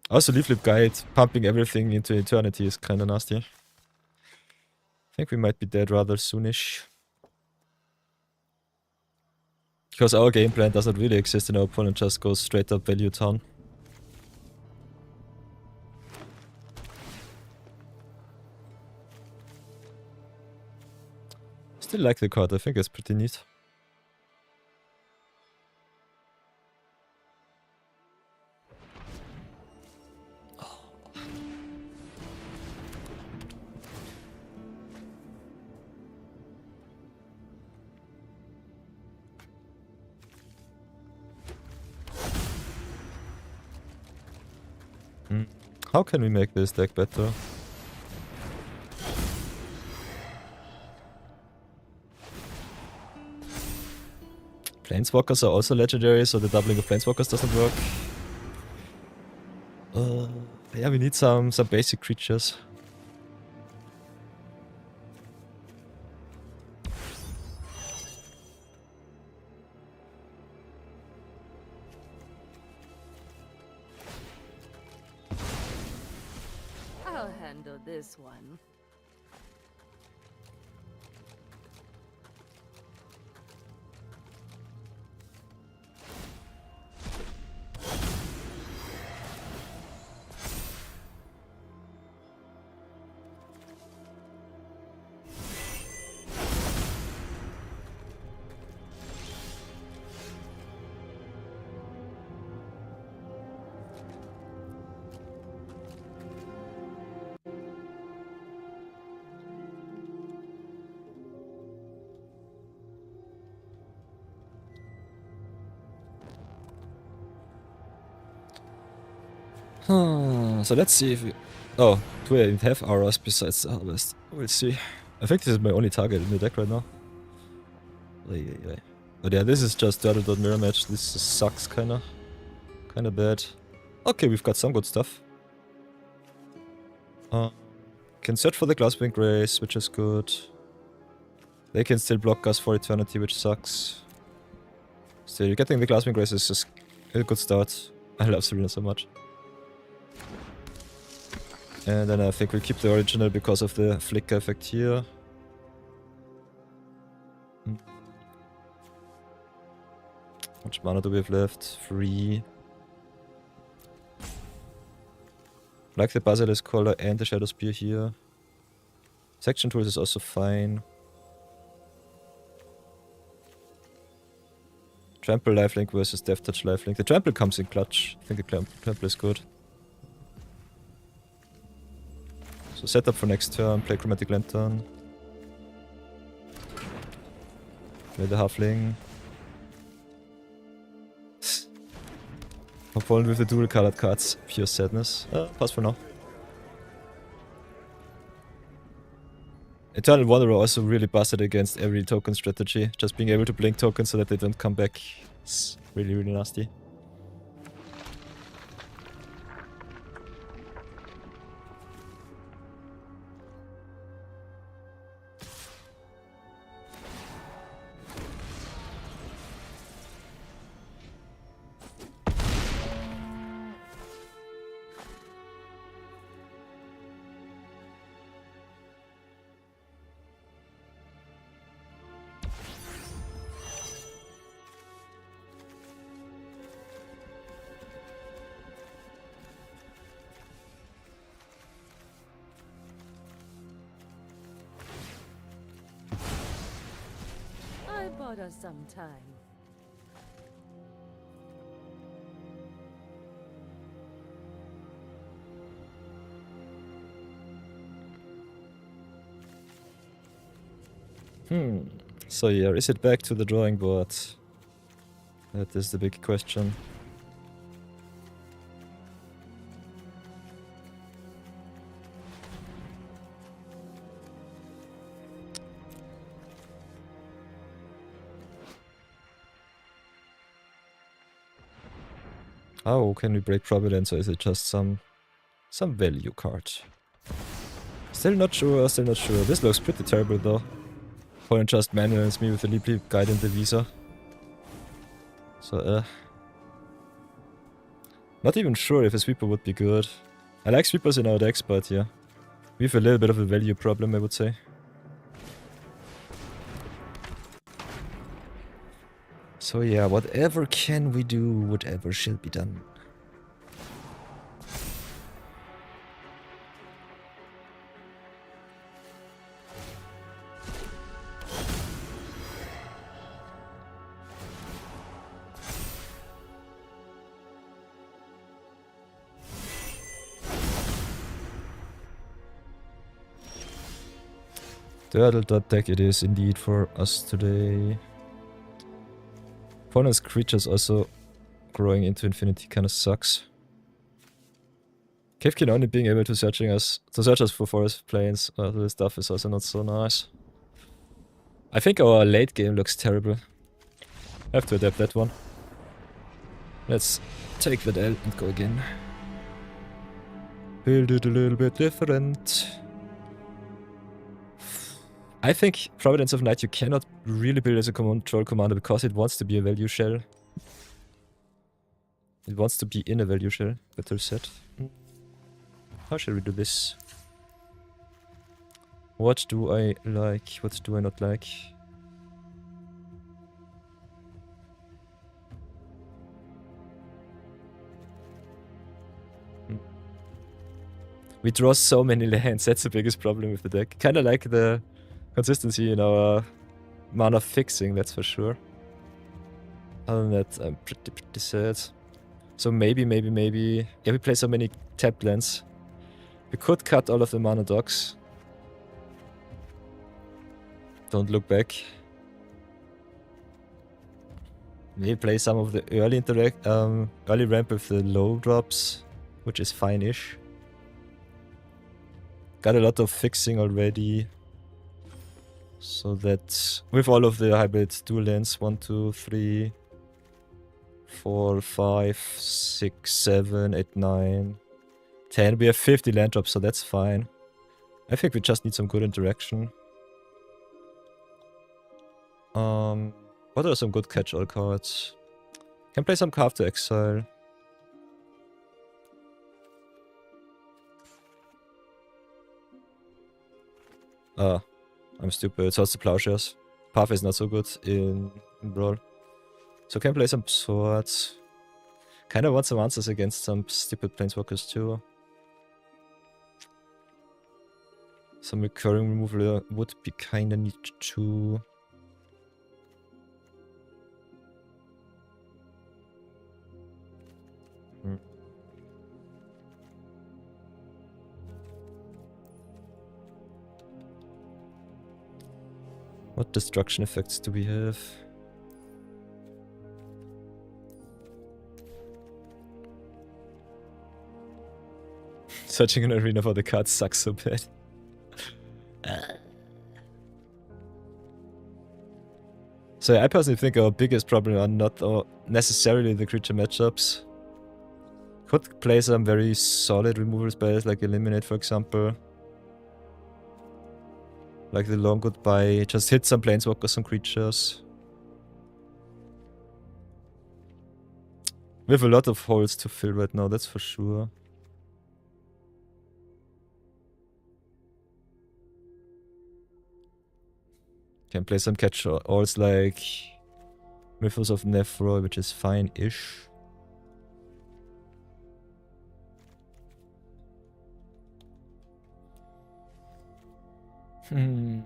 Also, Leaf Flip Guide pumping everything into eternity is kinda nasty. I think we might be dead rather soonish. Because our game plan doesn't really exist and our opponent just goes straight up value town. Still like the card, I think it's pretty neat. How can we make this deck better? Planeswalkers are also legendary, so the doubling of Planeswalkers doesn't work. Yeah, we need some basic creatures. I'll handle this one. So let's see if we... Oh, do I even have auras besides the Harvest? We'll see. I think this is my only target in the deck right now. But yeah, this is just the mirror match. This sucks kinda bad. Okay, we've got some good stuff. Can search for the Glasswing Grace, which is good. They can still block us for eternity, which sucks. Still, getting the Glasswing Grace is just a good start. I love Serena so much. And then I think we'll keep the original because of the flicker effect here. How much mana do we have left? 3. Like the Basilisk Collar and the Shadow Spear here. Section Tools is also fine. Trample Lifelink versus Death Touch Lifelink. The Trample comes in clutch. I think the Trample is good. So set up for next turn, play Chromatic Lantern. Play the Halfling. Opponent with the dual colored cards. Pure sadness. Pass for now. Eternal Wanderer also really busted against every token strategy. Just being able to blink tokens so that they don't come back is really, really nasty. I bought us some time. So yeah, is it back to the drawing board? That is the big question. How can we break Providence, or is it just some value card? Still not sure, still not sure. This looks pretty terrible though. Opponent just manuals me with the Leap Leap Guide and the Visa. So not even sure if a sweeper would be good. I like sweepers in our decks, but yeah. We have a little bit of a value problem, I would say. So yeah, whatever can we do, whatever shall be done. Turtle dot deck it is indeed for us today. Opponent's creatures also growing into infinity kinda sucks. Kevkin only being able to search us for forest plains, this stuff is also not so nice. I think our late game looks terrible. I have to adapt that one. Let's take that L and go again. Build it a little bit different. I think Providence of Night you cannot really build as a control commander because it wants to be a value shell. It wants to be in a value shell, better said. How shall we do this? What do I like? What do I not like? We draw so many lands, that's the biggest problem with the deck. Kinda like the consistency in our mana fixing, that's for sure. Other than that, I'm pretty sad. So maybe... Yeah, we play so many tapped lands. We could cut all of the mana dogs. Don't look back. Maybe play some of the early ramp with the low drops, which is fine-ish. Got a lot of fixing already. So that with all of the hybrid dual lands, 1, 2, 3, 4, 5, 6, 7, 8, 9, 10. We have 50 land drops, so that's fine. I think we just need some good interaction. What are some good catch-all cards? Can play some Carve to Exile. Ah, I'm stupid. So it's the Plowshares. Path is not so good in Brawl. So can play some Swords. Kinda want some answers against some stupid Planeswalkers too. Some recurring removal would be kinda neat too. What destruction effects do we have? Searching an arena for the cards sucks so bad. So I personally think our biggest problem are not necessarily the creature matchups. Could play some very solid removal spells like Eliminate, for example. Like the Long Goodbye, just hit some Planeswalkers, some creatures. We have a lot of holes to fill right now, that's for sure. Can play some catch-alls like Mythos of Nephro, which is fine-ish. I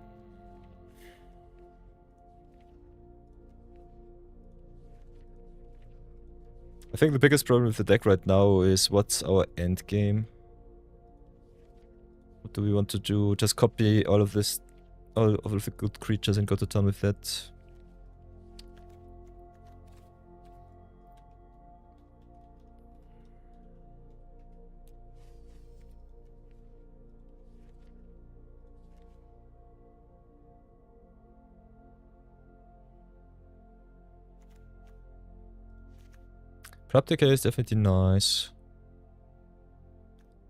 think the biggest problem with the deck right now is what's our end game. What do we want to do? Just copy all of this, all of the good creatures and go to town with that. Prop decay is definitely nice.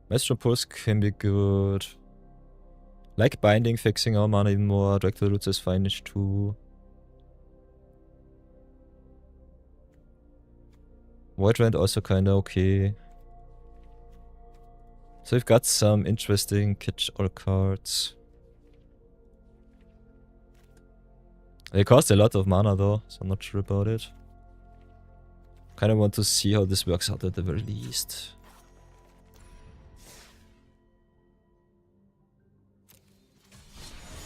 Maestro Pulse can be good. Like Binding, fixing our mana even more. Drag to the Roots is fine-ish too. Void Rend also kinda okay. So we've got some interesting catch-all cards. They cost a lot of mana though, so I'm not sure about it. Kinda want to see how this works out at the very least.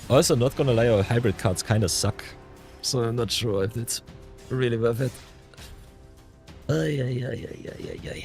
Also, not gonna lie, our hybrid cards kinda suck. So I'm not sure if it's really worth it. Ay, ay, ay, ay, ay, ay, ay.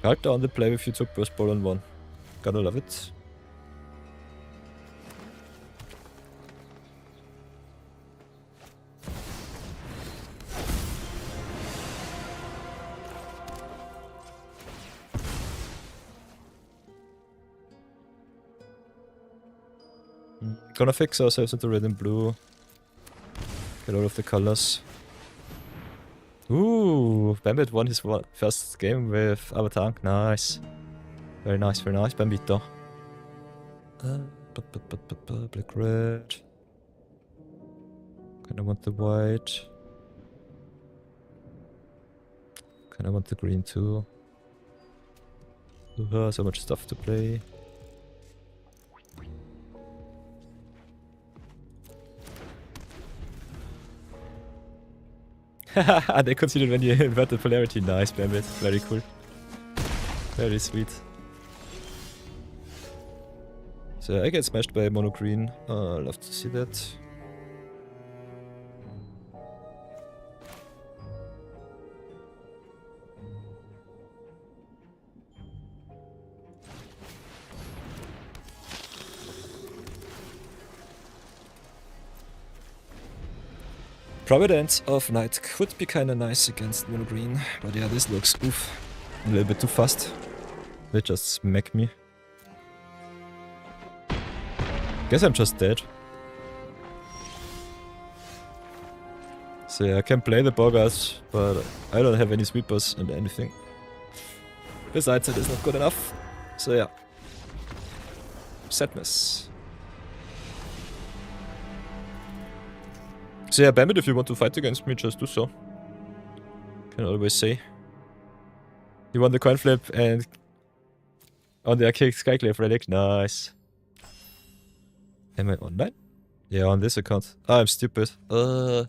Right down the play if you took Burst Ball and won. Gotta love it. Gonna fix ourselves into red and blue. Get all of the colors. Ooh, Bambit won his first game with Avatar. Nice. Very nice, Bambito. Black, red. Kinda want the white. Kinda want the green too. So much stuff to play. They considered when you invert the polarity. Nice, Bambit. Very cool. Very sweet. So I get smashed by mono green. I'd love to see that. Providence of Night could be kinda nice against mono green, but yeah, this looks oof. A little bit too fast. They just smack me. Guess I'm just dead. So yeah, I can play the Boggart, but I don't have any sweepers and anything. Besides, it is not good enough. So yeah. Sadness. So yeah, Bambit, if you want to fight against me, just do so. Can always say. You won the coin flip and on the arcade Skyclave relic. Nice. Am I online? Yeah, on this account. Oh, I'm stupid. Oh,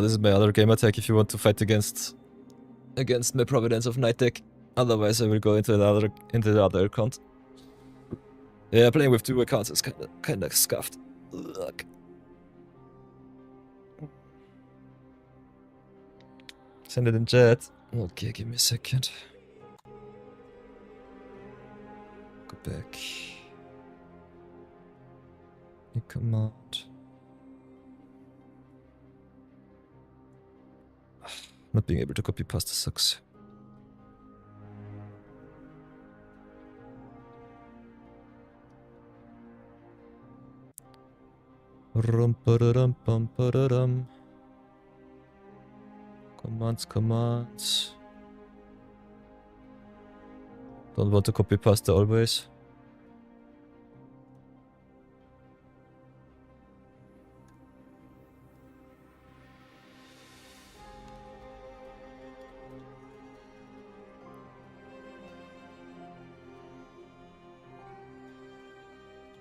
this is my other game attack if you want to fight against my Providence of Night deck. Otherwise I will go into the other account. Yeah, playing with two accounts is kinda scuffed. Ugh. Send it in chat. Okay, give me a second. Go back. New command. Not being able to copy pasta sucks. Rum. Commands. Don't want to copy pasta always.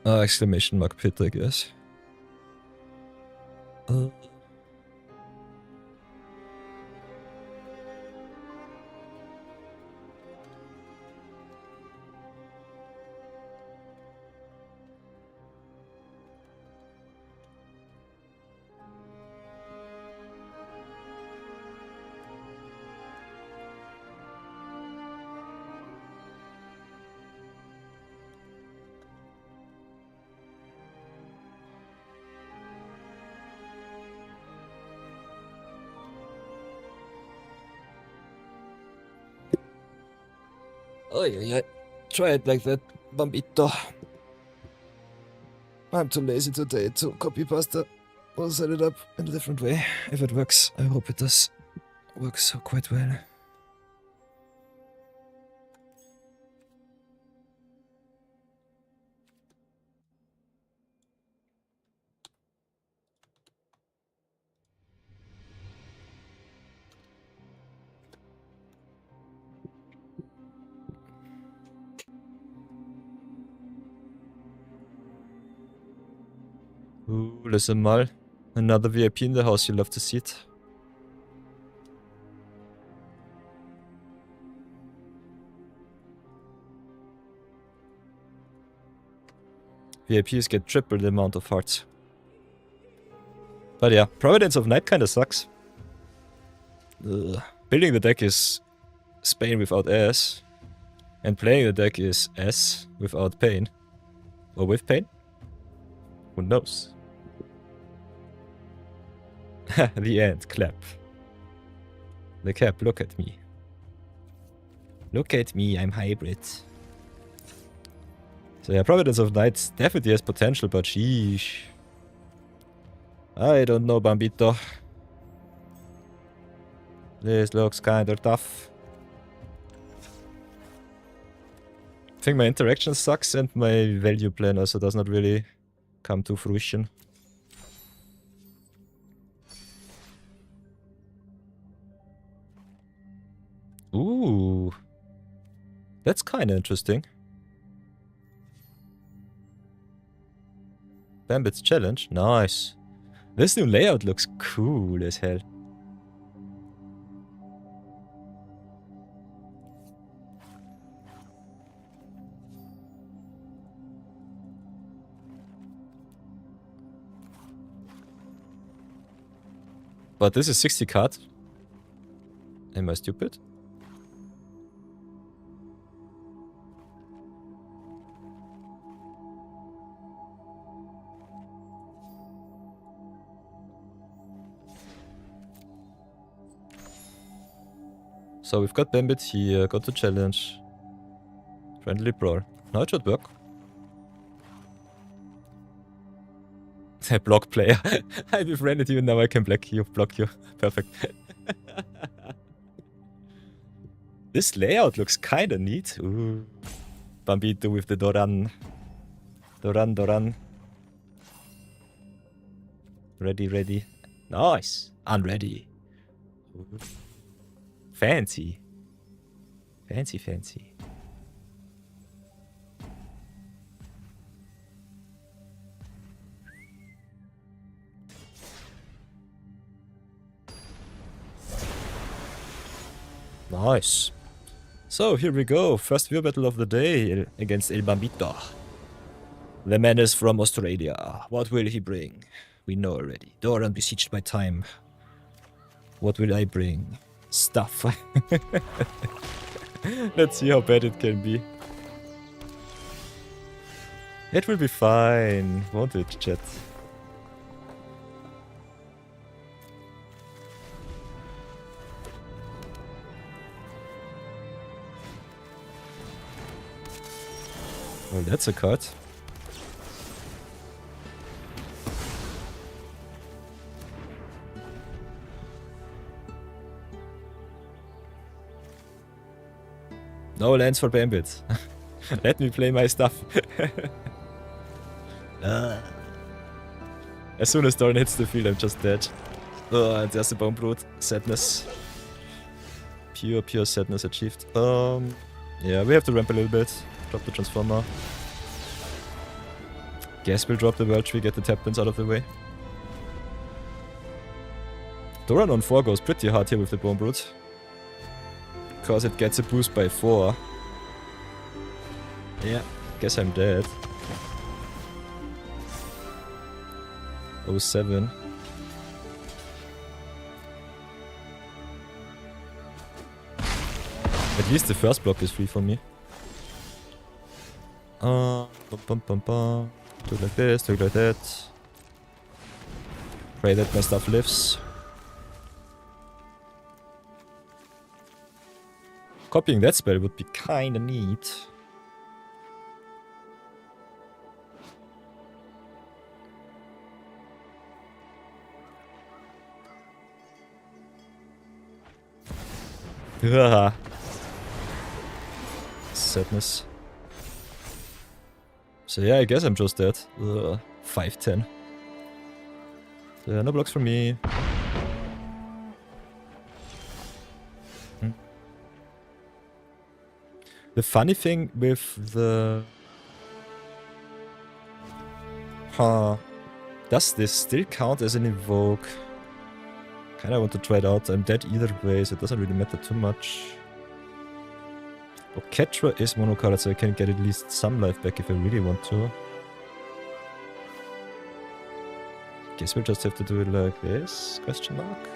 Exclamation mark pit, I guess. Oh yeah. Try it like that, Bambito. I'm too lazy today to copy pasta. We'll set it up in a different way. If it works, I hope it does. Works quite well. Ooh, listen mal. Another VIP in the house, you love to see it. VIPs get triple the amount of hearts. But yeah, Providence of Night kinda sucks. Ugh. Building the deck is Spain without S. And playing the deck is S without pain. Or with pain? Who knows? The end. Clap. The cap, look at me. Look at me, I'm hybrid. So yeah, Providence of Knights definitely has potential, but sheesh. I don't know, Bambito. This looks kinda tough. I think my interaction sucks and my value plan also does not really come to fruition. Ooh. That's kinda interesting. Bambit's challenge? Nice. This new layout looks cool as hell. But this is 60 card. Am I stupid? So we've got Bambit here, got the challenge. Friendly brawl. Now it should work. Block player. I befriended you, now I can block you. Perfect. This layout looks kinda neat. Ooh. Bambito with the Doran. Doran. Ready. Nice. Unready. Ooh. Fancy. Nice. So here we go. First view battle of the day against El Bambito. The man is from Australia. What will he bring? We know already. Doran besieged by time. What will I bring? Stuff. Let's see how bad it can be. It will be fine, won't it, chat? Well, that's a card. No lands for Bambit. Let me play my stuff. As soon as Doran hits the field, I'm just dead. And there's the Bone Brute. Sadness. Pure sadness achieved. Yeah, we have to ramp a little bit. Drop the Transformer. Guess we'll drop the World Tree, get the Taplins out of the way. Doran on 4 goes pretty hard here with the Bone Brute. Because it gets a boost by 4. Yeah, guess I'm dead. 07. At least the first block is free for me. Do it like this, do it like that. Pray that my stuff lives. Copying that spell would be kinda neat. Sadness. So yeah, I guess I'm just dead. 5-10. So no blocks from me. The funny thing with the... Does this still count as an evoke? Kinda want to try it out. I'm dead either way, so it doesn't really matter too much. Oketra is monocolored, so I can get at least some life back if I really want to. Guess we'll just have to do it like this? Question mark?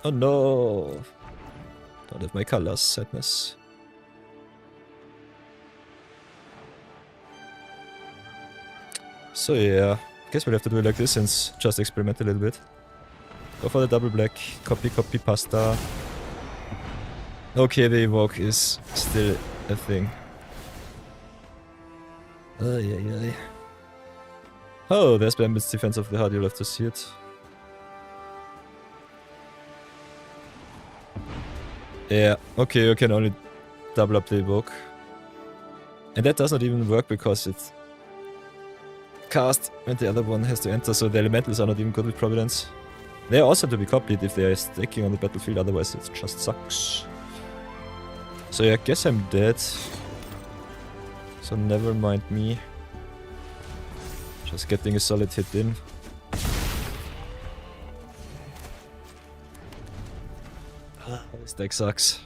Oh no! Don't have my colors, sadness. So yeah, Guess we'll have to do it like this and just experiment a little bit. Go for the double black. Copy, copy, pasta. Okay, the evoke is still a thing. Yeah. Oh, there's Bambit's Defense of the Heart. You'll have to see it. Yeah, okay, you can only double up the evoke. And that does not even work because it's cast and the other one has to enter, so the elementals are not even good with Providence. They are also to be copied if they are stacking on the battlefield, otherwise it just sucks. So yeah, I guess I'm dead. So never mind me. Just getting a solid hit in. This deck sucks.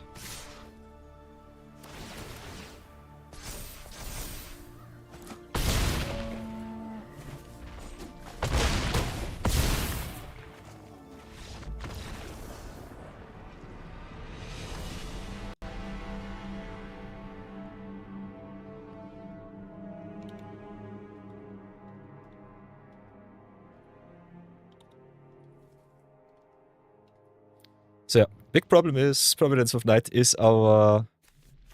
So yeah, big problem is Providence of Night is our...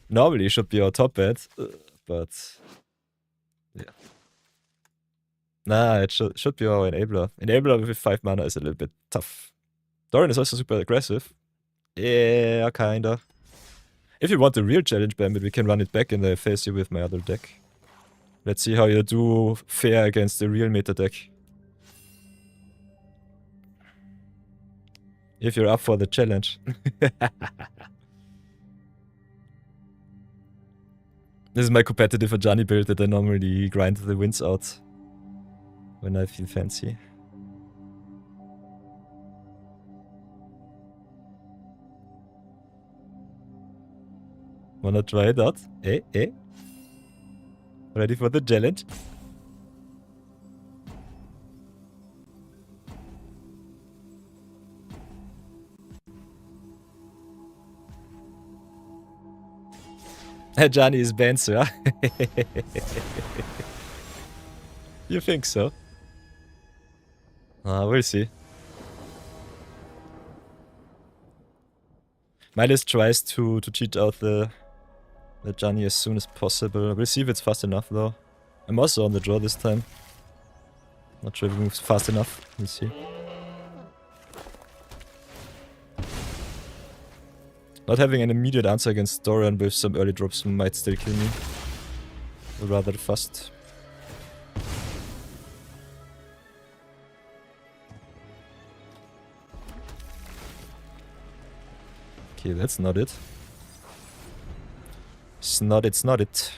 normally should be our top bet, but... yeah. Nah, it should be our enabler. Enabler with 5 mana is a little bit tough. Dorian is also super aggressive. Yeah, kinda. If you want a real challenge Bambit, we can run it back and I face you with my other deck. Let's see how you do fair against the real meta deck. If you're up for the challenge. This is my competitive Ajani build that I normally grind the wins out when I feel fancy. Wanna try it out? Eh? Ready for the challenge? Johnny is banned, sir. You think so? We'll see. Miles tries to cheat out the Johnny as soon as possible. We'll see if it's fast enough though. I'm also on the draw this time. Not sure if it moves fast enough. We'll see. Not having an immediate answer against Dorian with some early drops might still kill me. Rather fast. Okay, that's not it. It's not it.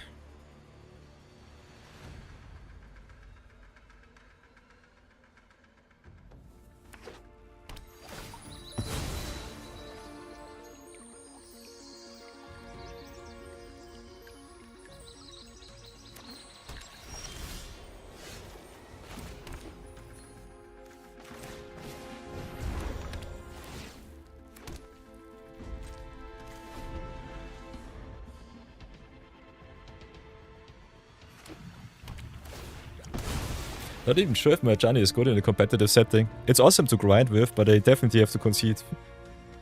Not even sure if my Johnny is good in a competitive setting. It's awesome to grind with, but I definitely have to concede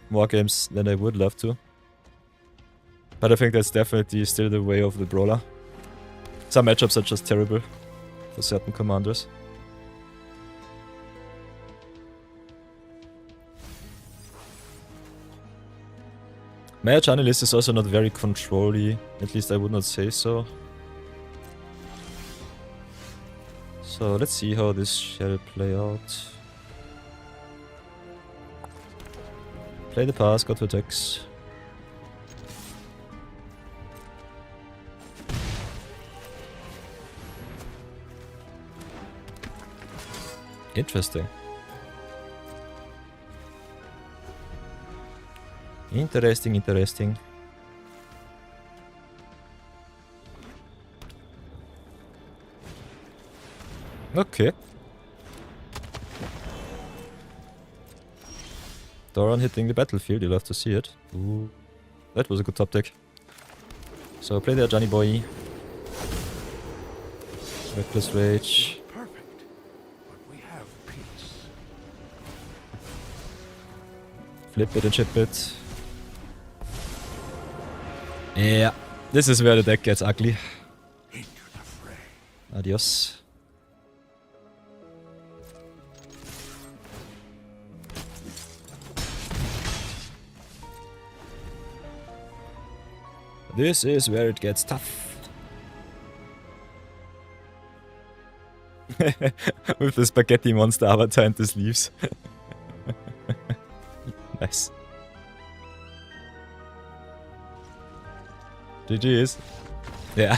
more games than I would love to. But I think that's definitely still the way of the brawler. Some matchups are just terrible for certain commanders. My Johnny list is also not very control-y, at least I would not say so. So let's see how this shall play out. Play the pass, go to attacks. Interesting. Interesting. Okay. Doran hitting the battlefield, you'll have to see it. Ooh. That was a good top deck. So play there, Johnny boy. Reckless Rage. Perfect. Flip it and chip it. Yeah, this is where the deck gets ugly. Adios. This is where it gets tough. With the spaghetti monster avatar and the sleeves. Nice. GG's. Yeah.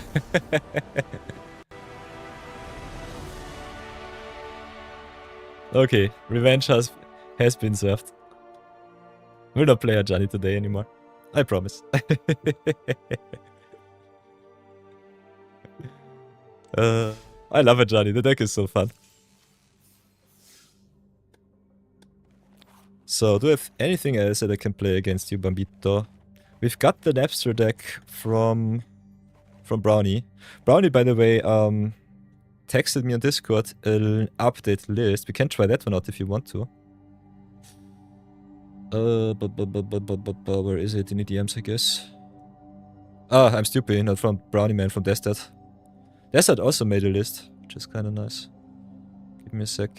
Okay, revenge has been served. Will not play a Johnny today anymore. I promise. I love a Johnny. The deck is so fun. So, do I have anything else that I can play against you, Bambito? We've got the Napster deck from Brownie. Brownie, by the way, texted me on Discord an update list. We can try that one out if you want to. Where is it? In the DMs, I guess. Ah, I'm stupid. Not from Brownie Man, from Destat. Destat also made a list, which is kind of nice. Give me a sec.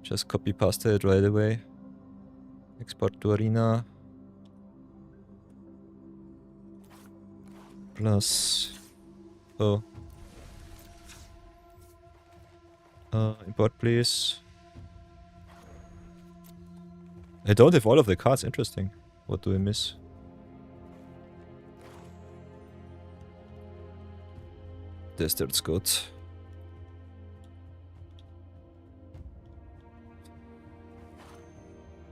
Just copy pasta it right away. Export to Arena. Plus. Oh. Import please. I don't have all of the cards, interesting. What do I miss? Desert's good.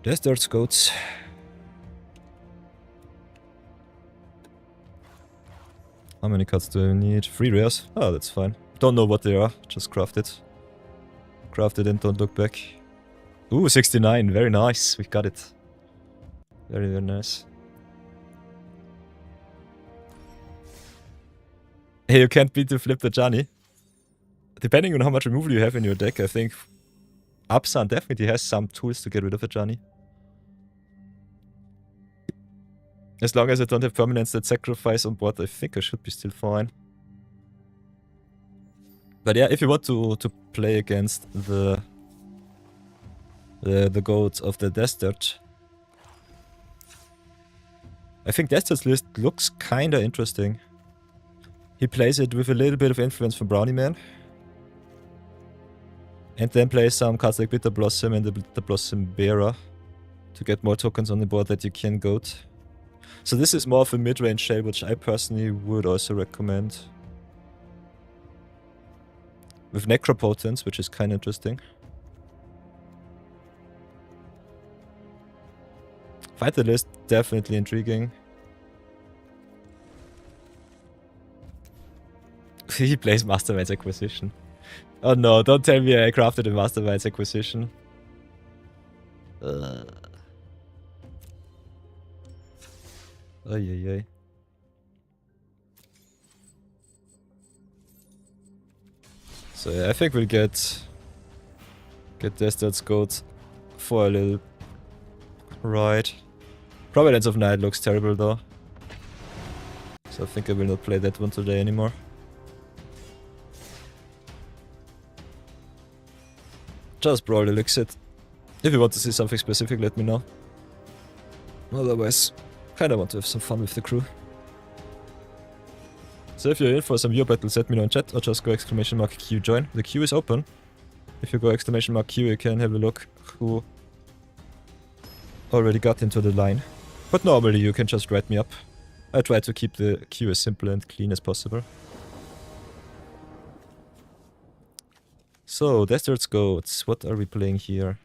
Desert's goats. How many cards do I need? 3 rares? Oh, that's fine. Don't know what they are, just craft it. Craft it and don't look back. Ooh, 69, very nice, we got it. Very, very nice. Hey, you can't beat the flip the Johnny. Depending on how much removal you have in your deck, I think Absan definitely has some tools to get rid of a Johnny. As long as I don't have permanents that sacrifice on board, I think I should be still fine. But yeah, if you want to play against the goats of the desert, I think Desert's list looks kinda interesting. He plays it with a little bit of influence from Brownie Man. And then plays some cards like Bitter Blossom and the Bitter Blossom Bearer to get more tokens on the board that you can goat. So this is more of a mid-range shell, which I personally would also recommend. With Necropotence, which is kinda interesting. Fight the list, definitely intriguing. He plays Mastermind's Acquisition. Oh no, don't tell me I crafted a Mastermind's Acquisition. Ay. So yeah, I think we'll get Desert's goat for a little ride. Providence of Night looks terrible though. So I think I will not play that one today anymore. Just Brawl Deluxe it. If you want to see something specific, let me know. Otherwise, kinda want to have some fun with the crew. So if you're in for some viewer battles, let me know in chat or just go !Q join. The queue is open. If you go !Q, you can have a look who already got into the line. But normally you can just write me up. I try to keep the queue as simple and clean as possible. So, Desert's Goats, what are we playing here?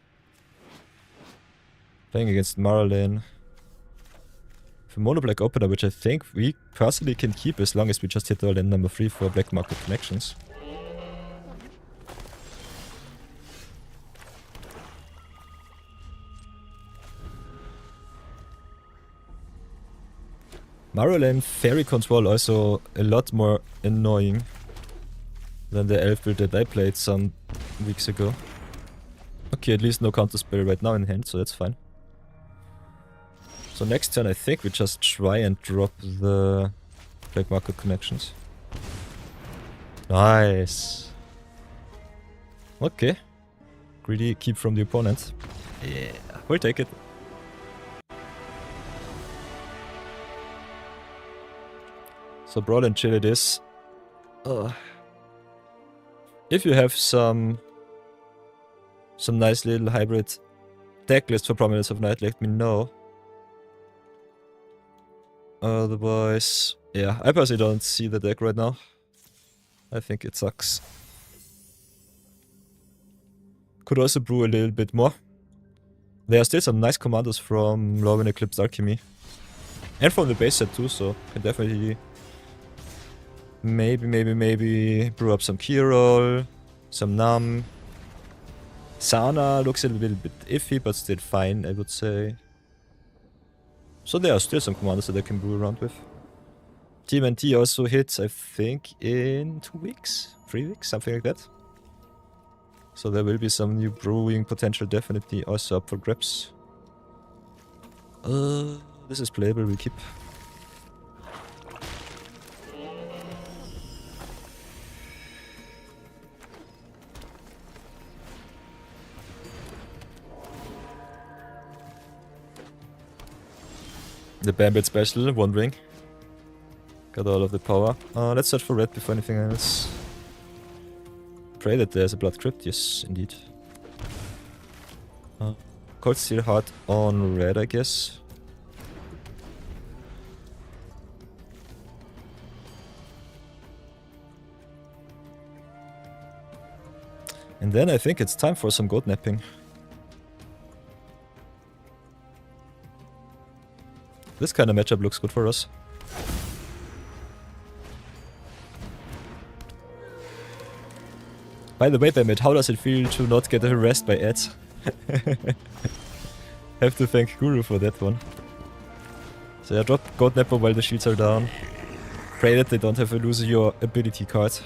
Playing against Marlin. For Mono Black Opener, which I think we personally can keep as long as we just hit our land number 3 for Black Market Connections. Marlin Fairy Control also a lot more annoying than the elf build that I played some weeks ago. Okay, at least no counterspell right now in hand, so that's fine. So next turn I think we just try and drop the black market connections. Nice. Okay. Greedy keep from the opponent. Yeah, we'll take it. So Brawl and chill it is. If you have some nice little hybrid deck list for Providence of Night, let me know. Otherwise, yeah, I personally don't see the deck right now. I think it sucks. Could also brew a little bit more. There are still some nice commandos from Law and Eclipse Alchemy. And from the base set too, so can definitely maybe brew up some Kirol, some Nam. Sana looks a little bit iffy, but still fine, I would say. So there are still some commandos that I can brew around with. TMNT also hits, I think, in 2 weeks? 3 weeks? Something like that. So there will be some new brewing potential definitely also up for grabs. This is playable, we keep. The Bambit special, one ring. Got all of the power. Let's search for red before anything else. Pray that there's a blood crypt, yes, indeed. Cold Steel Heart on red, I guess. And then I think it's time for some goat napping. This kind of matchup looks good for us. By the way, Bamit, how does it feel to not get harassed by ads? Have to thank Guru for that one. So yeah, drop God Napper while the shields are down. Pray that they don't have a lose your ability card.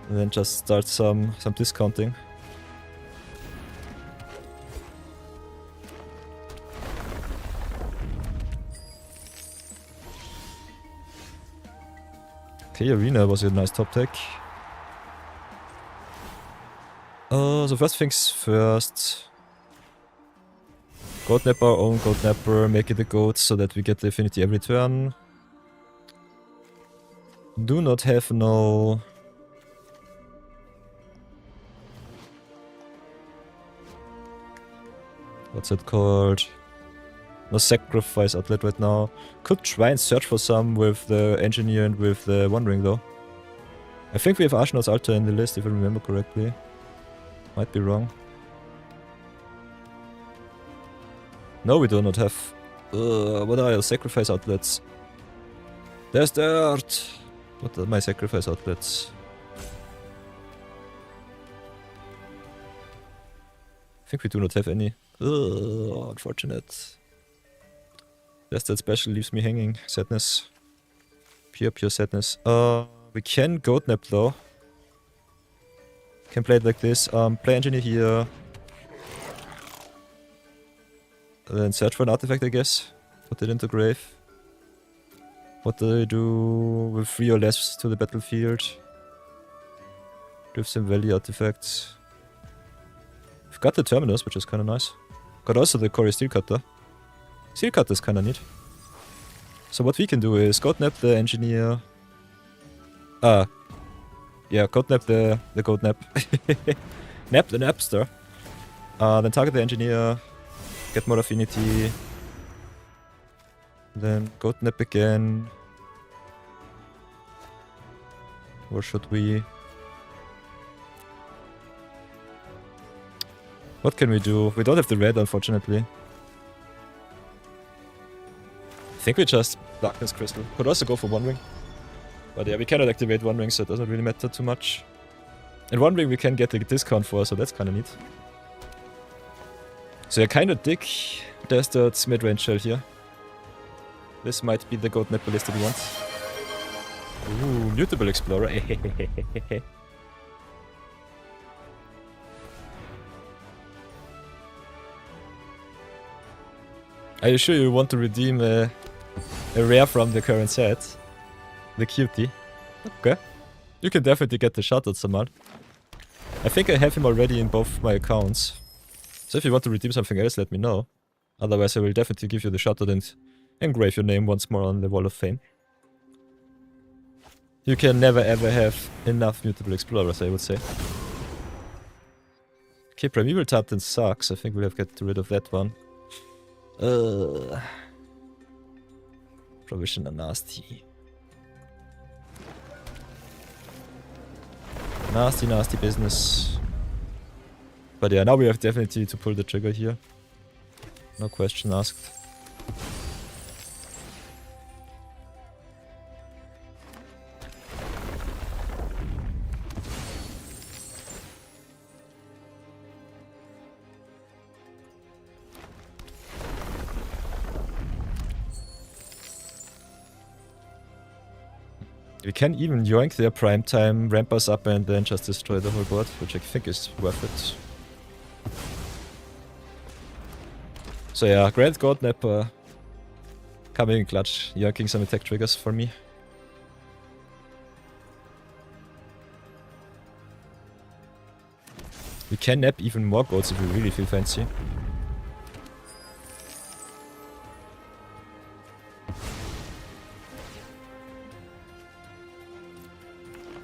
And then just start some discounting. Okay, Arena was a nice top tech. So first things first. Goat Napper, own Goat Napper, make it a goat so that we get the affinity every turn. Do not have no... What's it called? No sacrifice outlet right now. Could try and search for some with the engineer and with the one ring though. I think we have Arsenal's Altar in the list if I remember correctly. Might be wrong. No, we do not have... what are your sacrifice outlets? There's dirt! What are my sacrifice outlets? I think we do not have any. Unfortunate. Yes, that special leaves me hanging. Sadness. Pure sadness. We can goat nap though. Can play it like this. Play engineer here. Then search for an artifact, I guess. Put it into grave. What do I do with 3 or less to the battlefield? Drifts and Valley artifacts. I've got the Terminus, which is kinda nice. Got also the Cory Steel Cutter. Steel Cutter is kinda neat. So what we can do is goat nap the engineer. Yeah, goat nap the goat nap. Nap the napster. Then target the engineer. Get more affinity. Then goat nap again. Or should we? What can we do? We don't have the red, unfortunately. I think we just Darkness Crystal. Could also go for one ring. But yeah, we cannot activate one ring, so it doesn't really matter too much. And one ring we can get a discount for, so that's kinda neat. So I kinda dig Destart's mid-range shell here. This might be the goat nap ballistic we want. Ooh, Mutable Explorer. Are you sure you want to redeem a rare from the current set? The cutie? Okay. You can definitely get the shot at someone. I think I have him already in both my accounts. So if you want to redeem something else, let me know. Otherwise I will definitely give you the shot and engrave your name once more on the Wall of Fame. You can never ever have enough mutable explorers, I would say. Okay, Primeval Titan sucks. I think we'll have to get rid of that one. Provision are nasty. Nasty business. But yeah, now we have definitely to pull the trigger here. No question asked. We can even yoink their prime time, ramp us up and then just destroy the whole board, which I think is worth it. So yeah, Grand God Napper coming in clutch, yoinking some attack triggers for me. We can nap even more goats if we really feel fancy.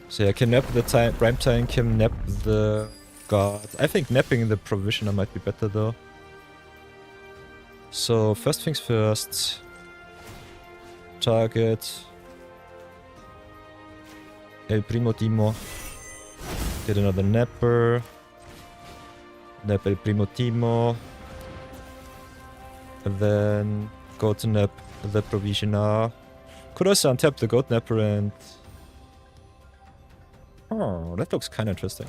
So yeah, I can nap the prime time, can nap the god. I think napping the provisioner might be better though. So first things first. Target. El Primo Timo. Get another napper. Nap El Primo Timo. And then go to nap the provisioner. Could also untap the goat napper and... Oh, that looks kind of interesting.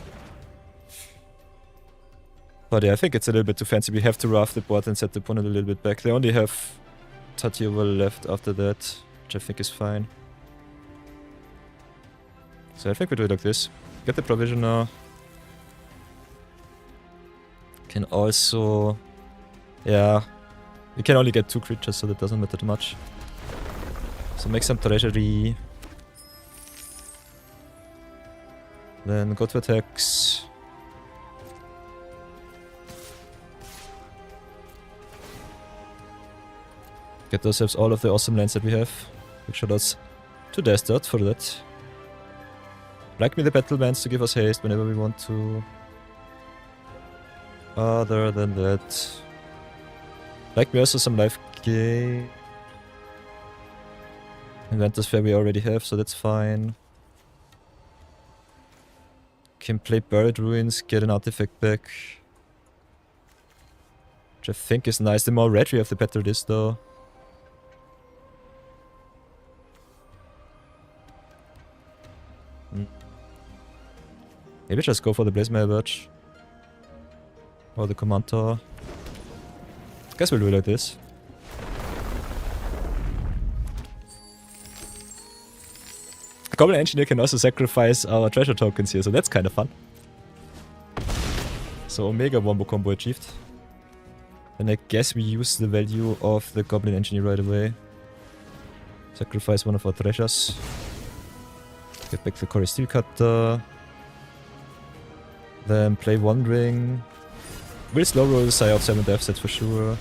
But yeah, I think it's a little bit too fancy. We have to rough the board and set the opponent a little bit back. They only have Tatiova left after that, which I think is fine. So I think we do it like this. Get the provisioner. Can also... Yeah. We can only get 2 creatures, so that doesn't matter too much. So make some treasury. Then go to attacks. Get ourselves all of the awesome lands that we have. Big shoutouts to Desert for that. Like me the battle bands to give us haste whenever we want to. Other than that... Like me also some life gain. Inventors Fair we already have, so that's fine. Can play Buried Ruins, get an artifact back. Which I think is nice. The more red we have, the better it is though. Maybe just go for the Blazemare Verge. Or the Command Tower. Guess we'll do it like this. Goblin Engineer can also sacrifice our treasure tokens here, so that's kind of fun. So Omega Wombo combo achieved. Then I guess we use the value of the Goblin Engineer right away. Sacrifice one of our treasures. Get back the Core Steel Cutter. Then play Wandering. We'll slow roll the Sire of 7 Death set for sure.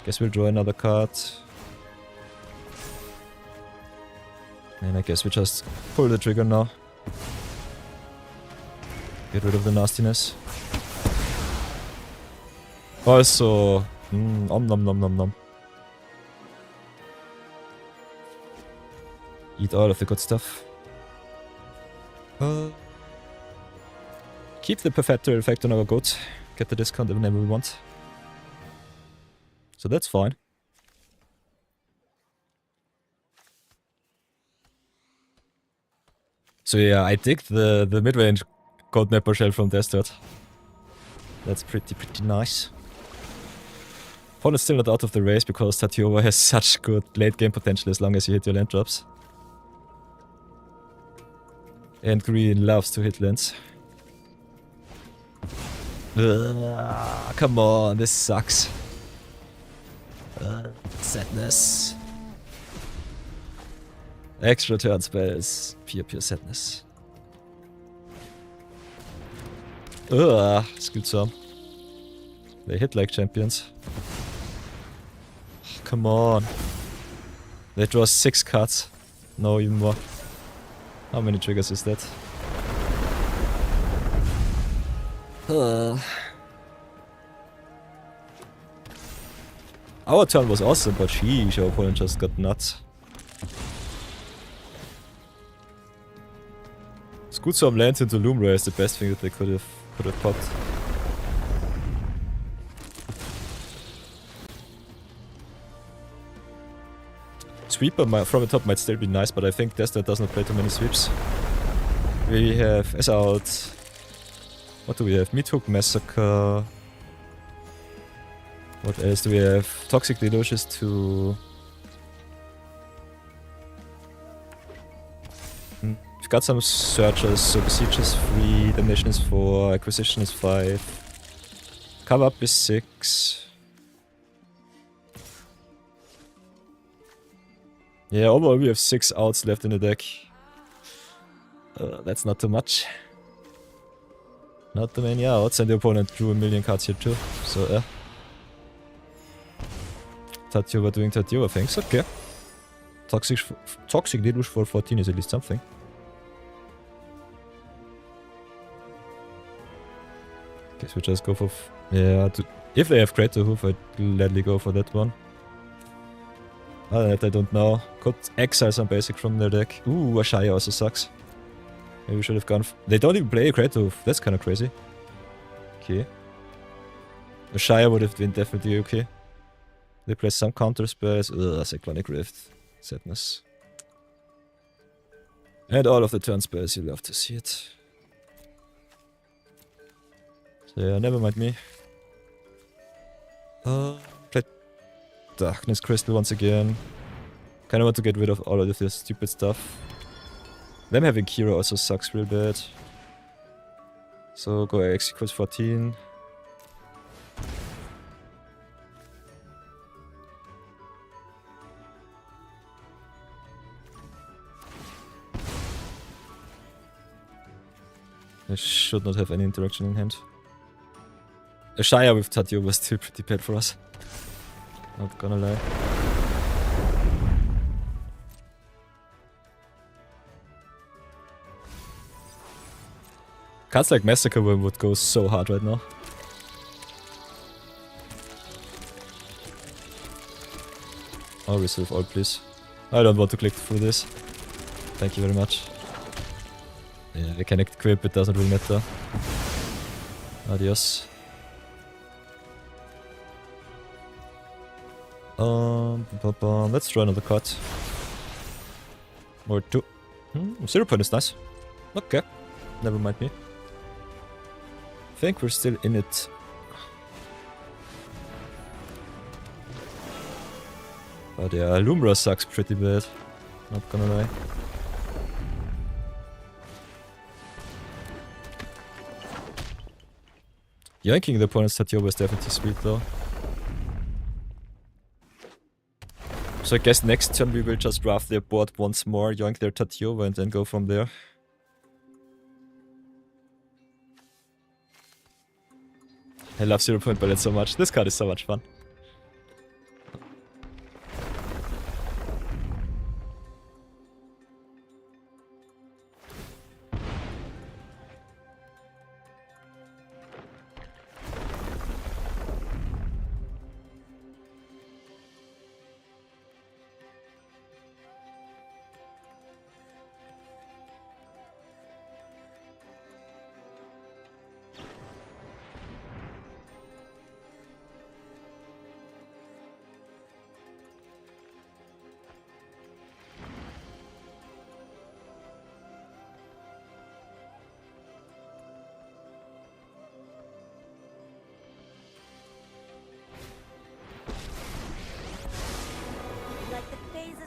Guess we'll draw another card. And I guess we just pull the trigger now. Get rid of the nastiness. Also... nom nom nom nom nom. Eat all of the good stuff. Keep the Perfector effect on our goat. Get the discount whenever we want. So that's fine. So yeah, I dig the mid-range Gold Napper shell from Desert. That's pretty nice. Opponent's still not out of the race because Tatiova has such good late game potential as long as you hit your land drops. And green loves to hit lands. Ugh, come on, this sucks. Sadness. Extra turn spells. Pure sadness. Ugh, it's good some. They hit like champions. Come on. They draw 6 cards. No, even more. How many triggers is that? Our turn was awesome, but sheesh, our opponent just got nuts. Scootstorm lands into Lumbra is the best thing that they could have popped. Sweeper from the top might still be nice, but I think Desta does not play too many sweeps. We have S out. What do we have? Meat Hook Massacre. What else do we have? Toxic Deluxe to... We've got some searches, so Besiege is 3, Damnation is 4, Acquisition is 5. Cover up is 6. Yeah, overall we have 6 outs left in the deck. That's not too much. Not too many outs, and the opponent drew a million cards here too, so Tatjova doing Tatjova things, okay. Toxic Deluxe for 14 is at least something. Guess we just go for... yeah, if they have Greater Hoof, I'd gladly go for that one. Other than that, I don't know. Could exile some basic from their deck. Ooh, Ashaya also sucks. Maybe we should have gone... they don't even play a Greater Hoof. That's kind of crazy. Okay. Ashaya would have been definitely okay. They play some counter spells. Ugh, Cyclonic Rift. Sadness. And all of the turn spells, you love to see it. So yeah, never mind me. Play Darkness Crystal once again. Kinda want to get rid of all of this stupid stuff. Them having Kira also sucks real bad. So go X equals 14. I should not have any interaction in hand. A Shire with Tatio was still pretty bad for us. Not gonna lie. Cards like Massacre Worm would go so hard right now. Oh, reserve all, please. I don't want to click through this. Thank you very much. Yeah, I can equip, it doesn't really matter. Adios. Let's draw another card. Or 2. 0 point is nice. Okay. Never mind me. I think we're still in it. But yeah, Lumbra sucks pretty bad. Not gonna lie. Yanking the opponent's Tatioba is definitely sweet though. So I guess next turn we will just draft their board once more, yoink their Tatioba and then go from there. I love 0 point balance so much. This card is so much fun.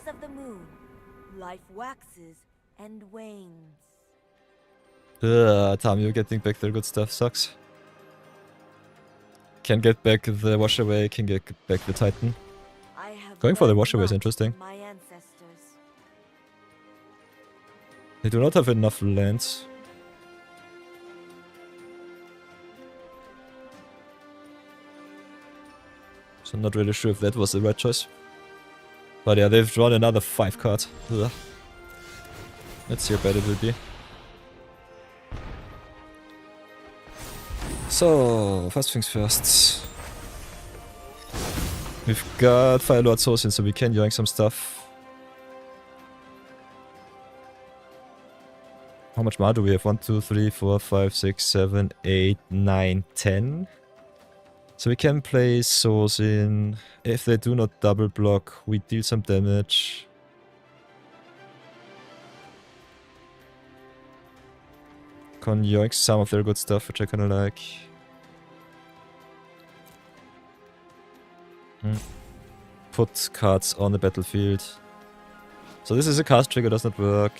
Of the moon, life waxes and wanes. Tamio getting back their good stuff sucks. Can get back the Wash Away, can get back the Titan. Going for the Learn washer is much interesting. from my ancestors. They do not have enough lands. So I'm not really sure if that was the right choice. But yeah, they've drawn another 5 card. Ugh. Let's see how bad it will be. So, first things first. We've got Fire Lord Sourcing, so we can yoink some stuff. How much mana do we have? 1, 2, 3, 4, 5, 6, 7, 8, 9, 10. So we can play Souls in. If they do not double block, we deal some damage. Can yoink some of their good stuff, which I kinda like. Put cards on the battlefield. So this is a cast trigger, does not work.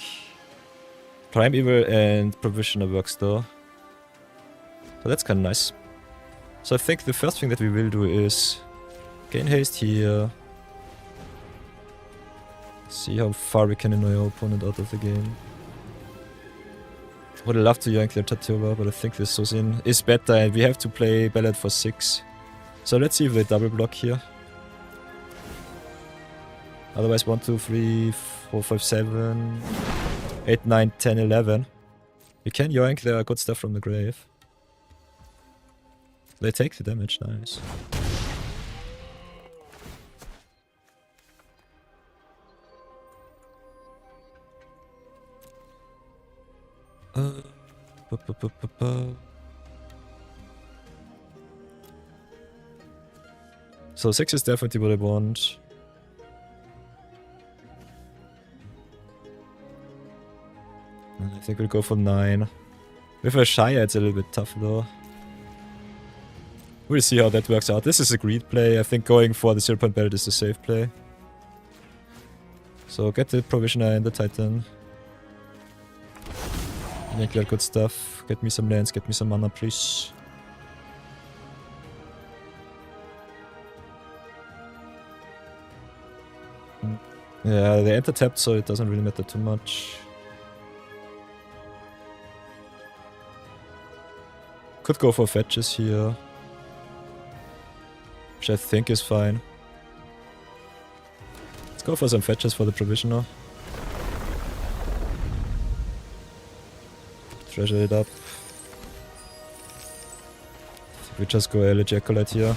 Prime Evil and Provisioner works though. So that's kinda nice. So I think the first thing that we will do is gain haste here. See how far we can annoy our opponent out of the game. Would love to yank their Tatiova, but I think this Sosin is better and we have to play Ballad for 6. So let's see if they double block here. Otherwise 1, 2, 3, 4, 5, 7, 8, 9, 10, 11. We can yoink their good stuff from the grave. They take the damage, nice. So 6 is definitely what I want. I think we'll go for 9. With a Shia it's a little bit tough though. We'll see how that works out. This is a greed play. I think going for the 0-point belt is a safe play. So get the Provisioner and the Titan. Make that good stuff. Get me some lands, get me some mana, please. Yeah, they enter tapped, so it doesn't really matter too much. Could go for fetches here. Which I think is fine. Let's go for some fetches for the Provisioner. Treasure it up. We just go Elegy Acolyte here.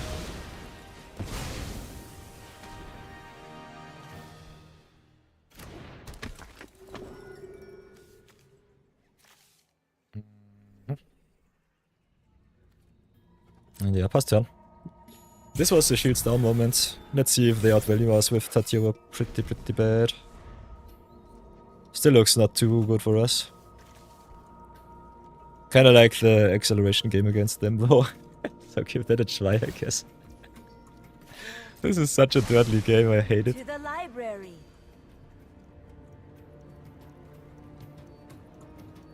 And yeah, pass turn. This was the shields down moment. Let's see if they outvalue us with Tatiova pretty bad. Still looks not too good for us. Kinda like the acceleration game against them though. So give that a try, I guess. This is such a dirty game, I hate it. To the library.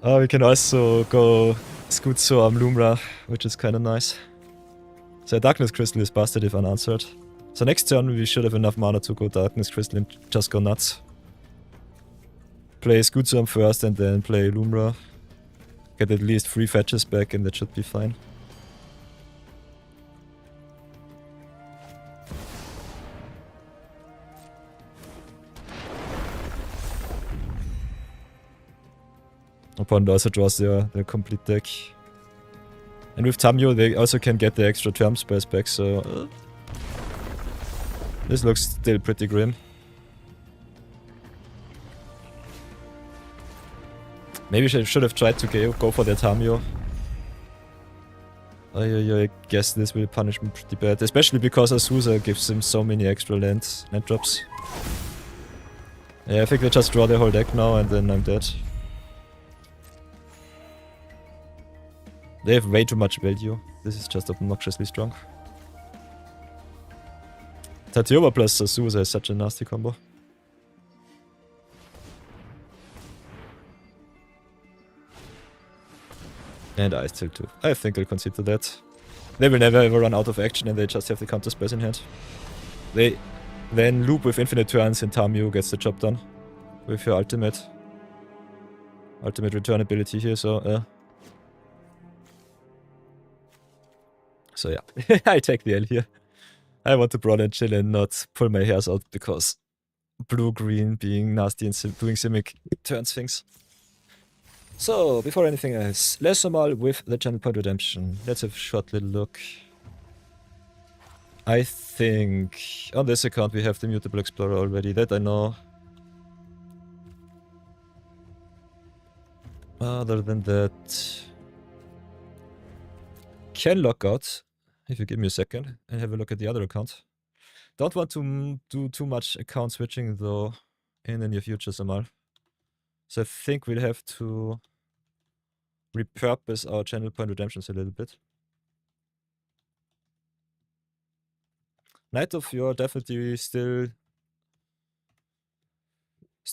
Oh, we can also go Skutsu on Lumra, which is kinda nice. So Darkness Crystal is busted if unanswered. So next turn we should have enough mana to go Darkness Crystal and just go nuts. Play Skutsu first and then play Lumra. Get at least 3 fetches back and that should be fine. Opponent also draws their complete deck. And with Tamio they also can get the extra term space back, so... this looks still pretty grim. Maybe I should have tried to go for the Tamio. I guess this will punish me pretty bad, especially because Azusa gives him so many extra land drops. Yeah, I think they just draw the whole deck now and then I'm dead. They have way too much value. This is just obnoxiously strong. Tatiova plus Azusa is such a nasty combo. And I still too. I think I'll concede to that. They will never ever run out of action and they just have the counter space in hand. They then loop with infinite turns and Tamu gets the job done with your ultimate return ability here, so yeah. I take the L here. I want to brawl and chill and not pull my hairs out because blue-green being nasty and doing Simic turns things. So, before anything else, let's all with the channel point redemption. Let's have a short little look. I think on this account we have the Mutable Explorer already, that I know. Other than that, can log out, if you give me a second, and have a look at the other account. Don't want to do too much account switching though in the near future, Samal. So I think we'll have to repurpose our channel point redemptions a little bit. Night of Yore definitely still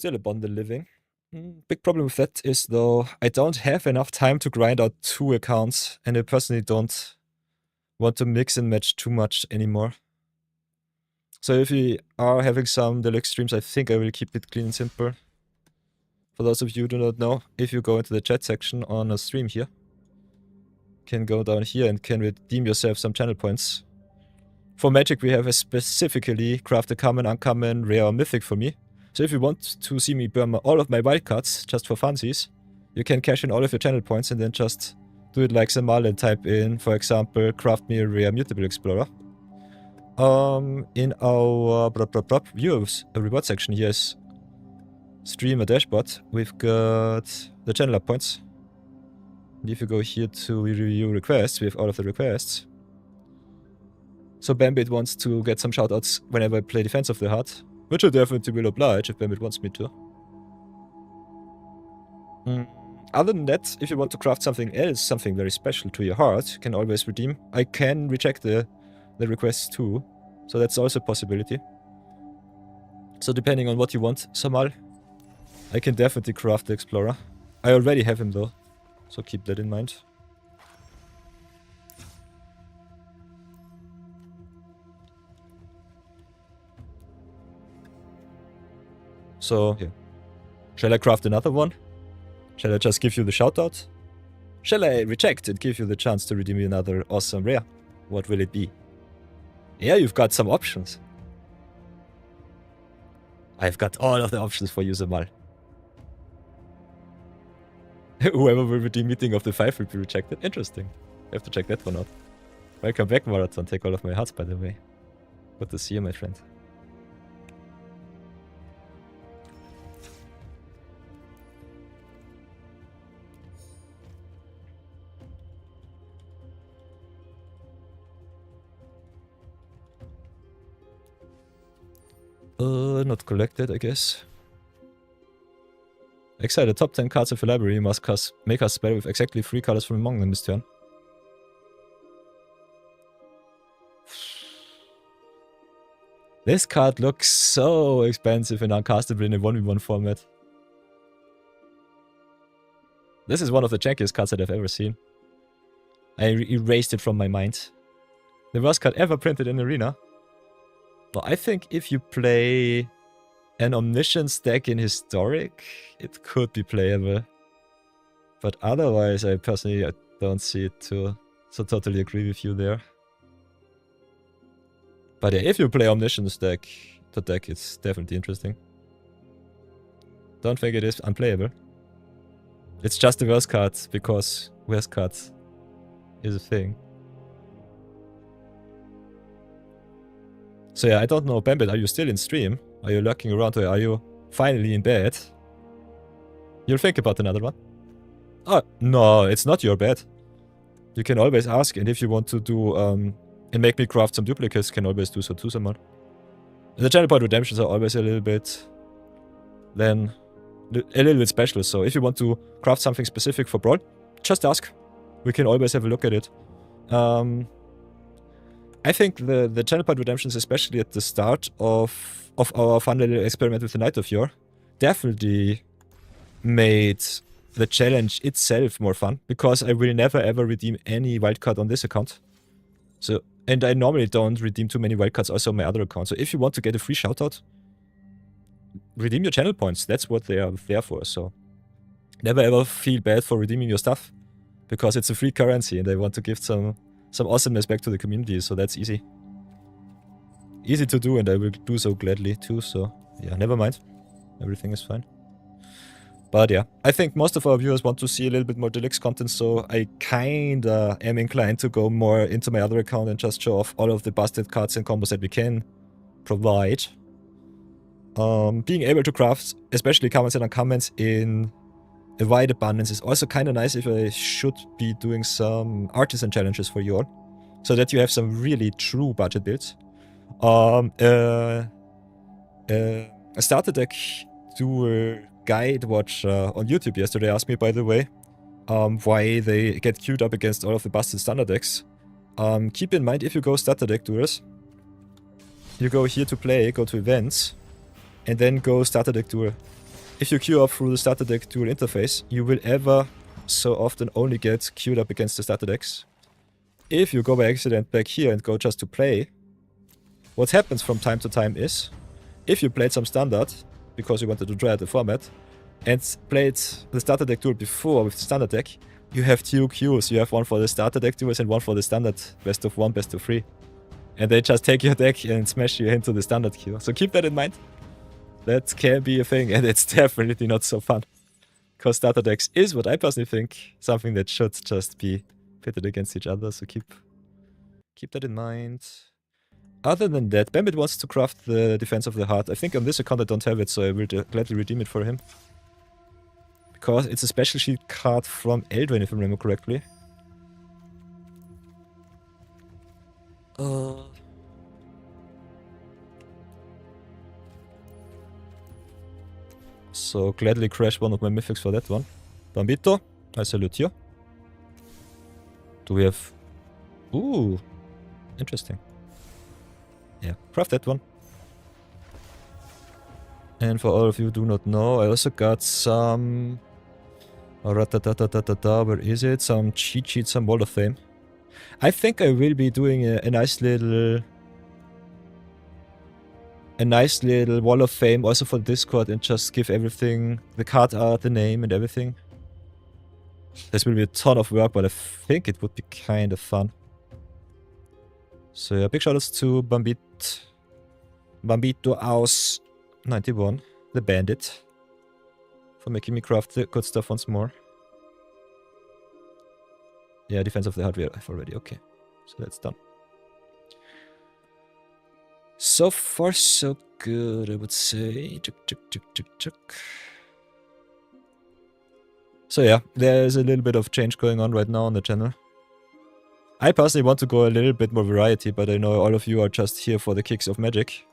a bundle living. Big problem with that is though I don't have enough time to grind out 2 accounts, and I personally don't want to mix and match too much anymore. So if we are having some deluxe streams, I think I will keep it clean and simple. For those of you who do not know, if you go into the chat section on a stream here, can go down here and can redeem yourself some channel points. For Magic we have a specifically crafted common, uncommon, rare or mythic for me. So if you want to see me burn all of my wildcards just for funsies, you can cash in all of your channel points and then just do it like Samal and type in, for example, craft me a rare Mutable Explorer. In our views reward section here is streamer dashboard. We've got the channel up points. And if you go here to review requests, we have all of the requests. So Bambit wants to get some shoutouts whenever I play Defense of the Heart, which I definitely will oblige if Bambit wants me to. Other than that, if you want to craft something else, something very special to your heart, you can always redeem. I can reject the requests too, so that's also a possibility. So depending on what you want, Samal, I can definitely craft the Explorer. I already have him though, so keep that in mind. So, yeah. Shall I craft another one? Shall I just give you the shoutout? Shall I reject and give you the chance to redeem another awesome rare? What will it be? Yeah, you've got some options. I've got all of the options for you, Samal. Whoever will redeem Meeting of the Five will be rejected. Interesting. I have to check that one out. Welcome back, Marathon. Take all of my hearts, by the way. Good to see you, my friend. Not collected, I guess. Excited, top 10 cards of the library must make us spell with exactly 3 colors from among them this turn. This card looks so expensive and uncastable in a 1v1 format. This is one of the jankiest cards that I've ever seen. I erased it from my mind. The worst card ever printed in Arena. Well, I think if you play an Omniscience deck in Historic, it could be playable. But otherwise, I personally don't see it too. So totally agree with you there. But yeah, if you play Omniscience deck, the deck is definitely interesting. Don't think it is unplayable. It's just the worst card, because worst cards is a thing. So yeah, I don't know, Bambit, are you still in stream? Are you lurking around or are you finally in bed? You'll think about another one? Oh, no, it's not your bed. You can always ask, and if you want to do, and make me craft some duplicates, can always do so too, someone. The channel point redemptions are always a little bit, special, so if you want to craft something specific for Brawl, just ask. We can always have a look at it. I think the channel point redemptions, especially at the start of our fun little experiment with the Night of Yore, definitely made the challenge itself more fun, because I will never ever redeem any wildcard on this account. So And I normally don't redeem too many wildcards also on my other account. So if you want to get a free shoutout, redeem your channel points. That's what they are there for. So never ever feel bad for redeeming your stuff, because it's a free currency and they want to give some awesomeness back to the community. So that's easy. Easy to do, and I will do so gladly too. So yeah, never mind. Everything is fine. But yeah, I think most of our viewers want to see a little bit more deluxe content, so I kinda am inclined to go more into my other account and just show off all of the busted cards and combos that we can provide. Being able to craft, especially comments and uncommons, in a wide abundance is also kinda nice if I should be doing some artisan challenges for you all, so that you have some really true budget builds. A starter deck duel guide watcher on YouTube yesterday asked me, by the way, why they get queued up against all of the busted standard decks. Keep in mind, if you go starter deck duels, you go here to play, go to events, and then go starter deck duel. If you queue up through the starter deck duel interface, you will ever so often only get queued up against the starter decks. If you go by accident back here and go just to play, what happens from time to time is, if you played some standard, because you wanted to try out the format, and played the starter deck duel before with the standard deck, you have two queues. You have one for the starter deck duels and one for the standard best of 1, best of 3. And they just take your deck and smash you into the standard queue. So keep that in mind. That can be a thing, and it's definitely not so fun. Because starter decks is, what I personally think, something that should just be pitted against each other, so keep that in mind. Other than that, Bambit wants to craft the Defense of the Heart. I think on this account I don't have it, so I will gladly redeem it for him. Because it's a special shield card from Eldraine, if I remember correctly. So gladly crash one of my mythics for that one. Bambito, I salute you. Do we have... Ooh, interesting. Yeah, craft that one. And for all of you who do not know, I also got some... Where is it? Some cheat sheet, some Wall of Fame. I think I will be doing a nice little Wall of Fame also for Discord, and just give everything, the card art, the name and everything. This will be a ton of work, but I think it would be kind of fun. So yeah, big shoutouts to Bambito aus 91, the bandit, for making me craft the good stuff once more. Yeah, Defense of the Heart we have already, okay. So that's done. So far so good, I would say. So yeah, there's a little bit of change going on right now on the channel. I personally want to go a little bit more variety, but I know all of you are just here for the kicks of magic.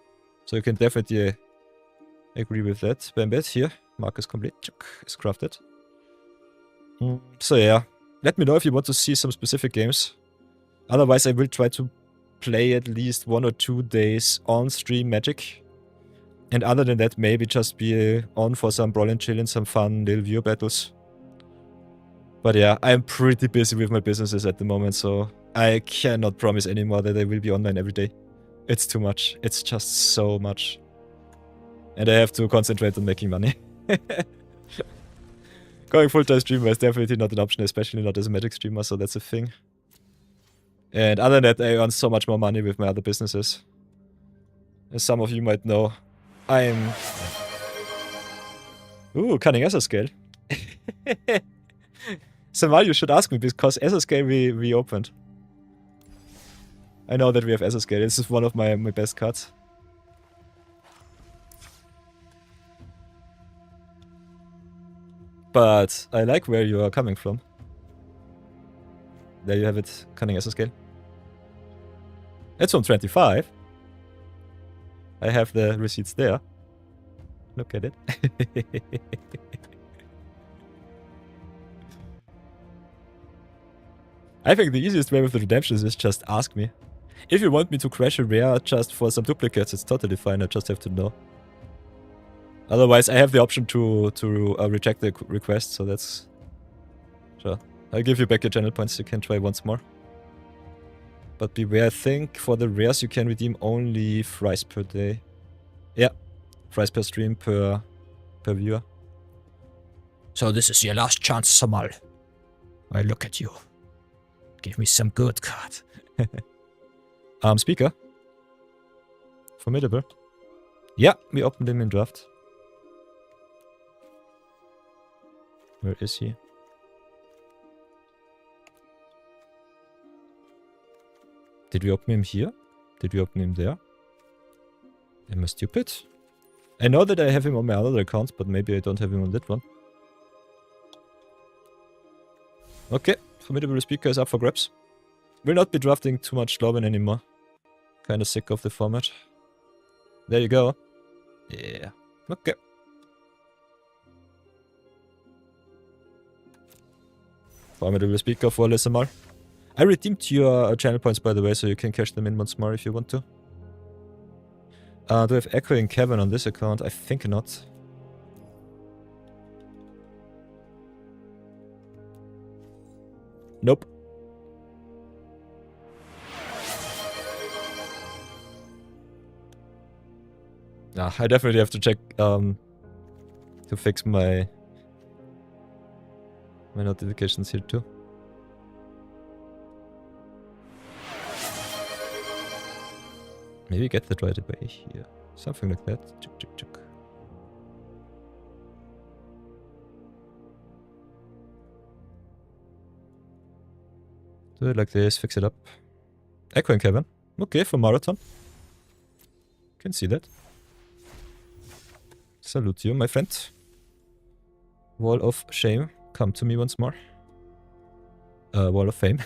So you can definitely agree with that. Bambit here, mark is complete, is crafted. So yeah, let me know if you want to see some specific games. Otherwise I will try to play at least 1 or 2 days on stream Magic. And other than that, maybe just be on for some brawl and chill and some fun little viewer battles. But yeah, I'm pretty busy with my businesses at the moment, so I cannot promise anymore that I will be online every day. It's too much. It's just so much. And I have to concentrate on making money. Going full-time streamer is definitely not an option, especially not as a Magic streamer, so that's a thing. And other than that, I earn so much more money with my other businesses. As some of you might know, I'm... Ooh, cunning Ether Scale. Samal, you should ask me, because Ether Scale we opened. I know that we have Ether Scale, this is one of my best cards. But I like where you are coming from. There you have it, cunning Ether Scale. It's on 25. I have the receipts there. Look at it. I think the easiest way with the redemptions is just ask me. If you want me to crash a rare just for some duplicates, it's totally fine, I just have to know. Otherwise, I have the option to reject the request, so that's... Sure. I'll give you back your channel points, you can try once more. But beware, I think for the rares you can redeem only fries per day. Yeah, fries per stream per viewer. So this is your last chance, Samal. I look at you. Give me some good card. Speaker. Formidable. Yeah, we opened him in draft. Where is he? Did we open him here? Did we open him there? Am I stupid? I know that I have him on my other account, but maybe I don't have him on that one. Okay, Formidable Speaker is up for grabs. Will not be drafting too much Globin anymore. Kinda sick of the format. There you go. Yeah. Okay. Formidable Speaker for Lissamar. I redeemed your channel points, by the way, so you can cash them in once more if you want to. Do I have Echoing Cavern on this account? I think not. Nope. Nah, I definitely have to check to fix my notifications here too. Maybe get that right away here. Something like that. Chuk, chuk, chuk. Do it like this, fix it up. Echo and Kevin. Okay, for Marathon. Can see that. Salute you, my friend. Wall of Shame. Come to me once more. Wall of Fame.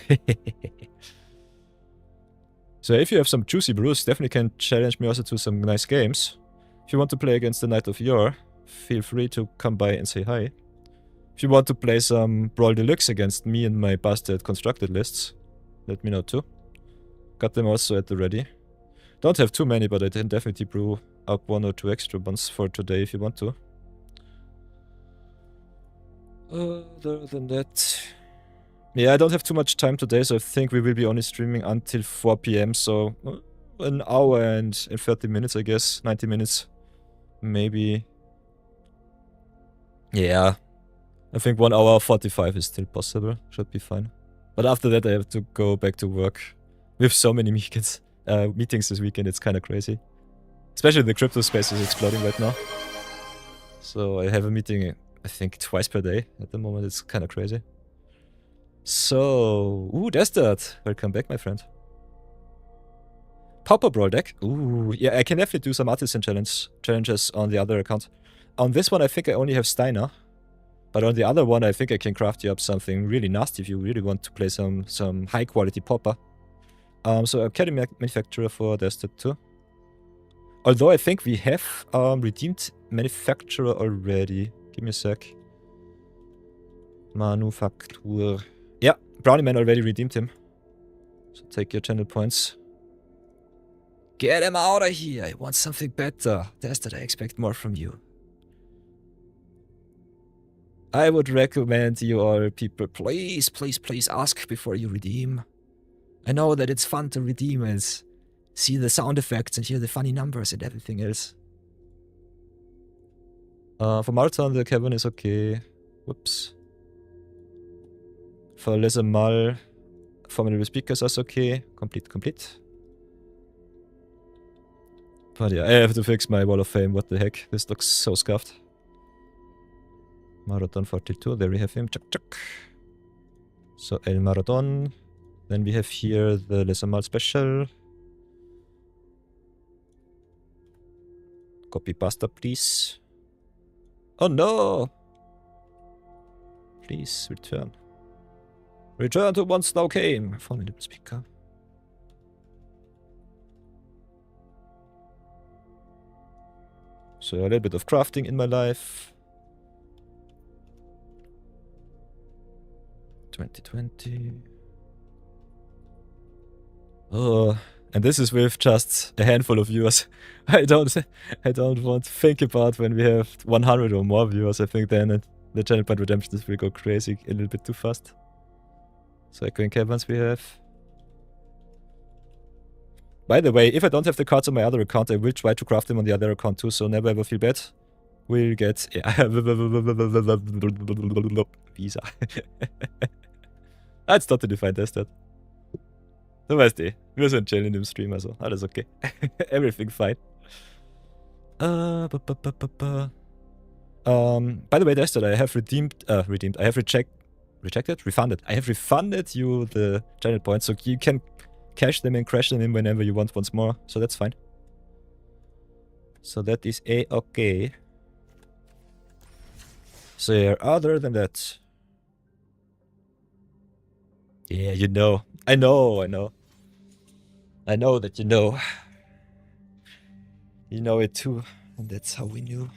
So if you have some juicy brews, definitely can challenge me also to some nice games. If you want to play against the Knight of Yore, feel free to come by and say hi. If you want to play some Brawl Deluxe against me and my busted constructed lists, let me know too. Got them also at the ready. Don't have too many, but I can definitely brew up 1 or 2 extra ones for today if you want to. Other than that... Yeah, I don't have too much time today, so I think we will be only streaming until 4 PM, so an hour and 30 minutes, I guess. 90 minutes, maybe. Yeah, I think 1 hour 45 is still possible. Should be fine. But after that, I have to go back to work. We have so many meetings this weekend, it's kind of crazy. Especially the crypto space is exploding right now. So I have a meeting, I think, twice per day at the moment. It's kind of crazy. So, ooh, there's that. Welcome back, my friend. Pauper Brawl deck. Ooh, yeah, I can definitely do some artisan challenges on the other account. On this one, I think I only have Steiner. But on the other one, I think I can craft you up something really nasty if you really want to play some high-quality Pauper. So Academy Manufacturer for Desktop too. Although I think we have redeemed Manufacturer already. Give me a sec. Manufacturer. Yeah, Brownie Man already redeemed him. So take your channel points. Get him out of here. I want something better. That's that I expect more from you. I would recommend you all people, please, please, please ask before you redeem. I know that it's fun to redeem and see the sound effects and hear the funny numbers and everything else. For Marathon, the Kevin is okay. Whoops. For Lesser Mal, Formidable Speakers is okay. Complete. But yeah, I have to fix my Wall of Fame. What the heck? This looks so scuffed. Marathon 42, there we have him. Chuck. So El Marathon. Then we have here the Lesser Mal special. Copy pasta, please. Oh no! Please return. Return to once thou came. Formidable Speaker. So a little bit of crafting in my life. 2020. Oh, and this is with just a handful of viewers. I don't want to think about when we have 100 or more viewers. I think then the channel point redemptions will go crazy a little bit too fast. So echoing caverns we have. By the way, if I don't have the cards on my other account, I will try to craft them on the other account too, so never ever feel bad. We'll get... Visa. It's totally fine, that's that. Du weißt eh, wir sind chillen im Stream, also alles okay. Everything fine. By the way, that's that I have I have refunded. I have refunded you the channel points, so you can cash them and crash them in whenever you want once more, so that's fine. So that is a-okay. So yeah, other than that... Yeah, you know. I know. I know that you know. You know it too, and that's how we knew.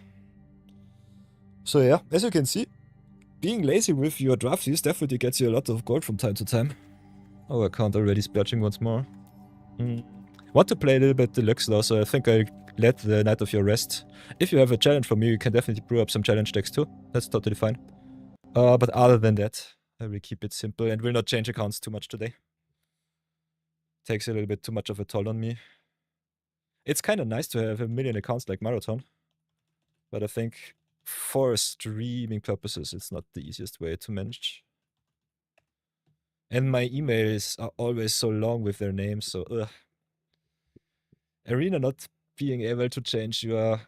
So yeah, as you can see, being lazy with your drafties definitely gets you a lot of gold from time to time. Our account already splurging once more. Want to play a little bit deluxe though, so I think I let the Night of Your Rest. If you have a challenge for me, you can definitely brew up some challenge decks too. That's totally fine. But other than that, I will keep it simple and will not change accounts too much today. Takes a little bit too much of a toll on me. It's kind of nice to have a million accounts like Marathon, but I think for streaming purposes, it's not the easiest way to manage. And my emails are always so long with their names, so ugh. Arena not being able to change your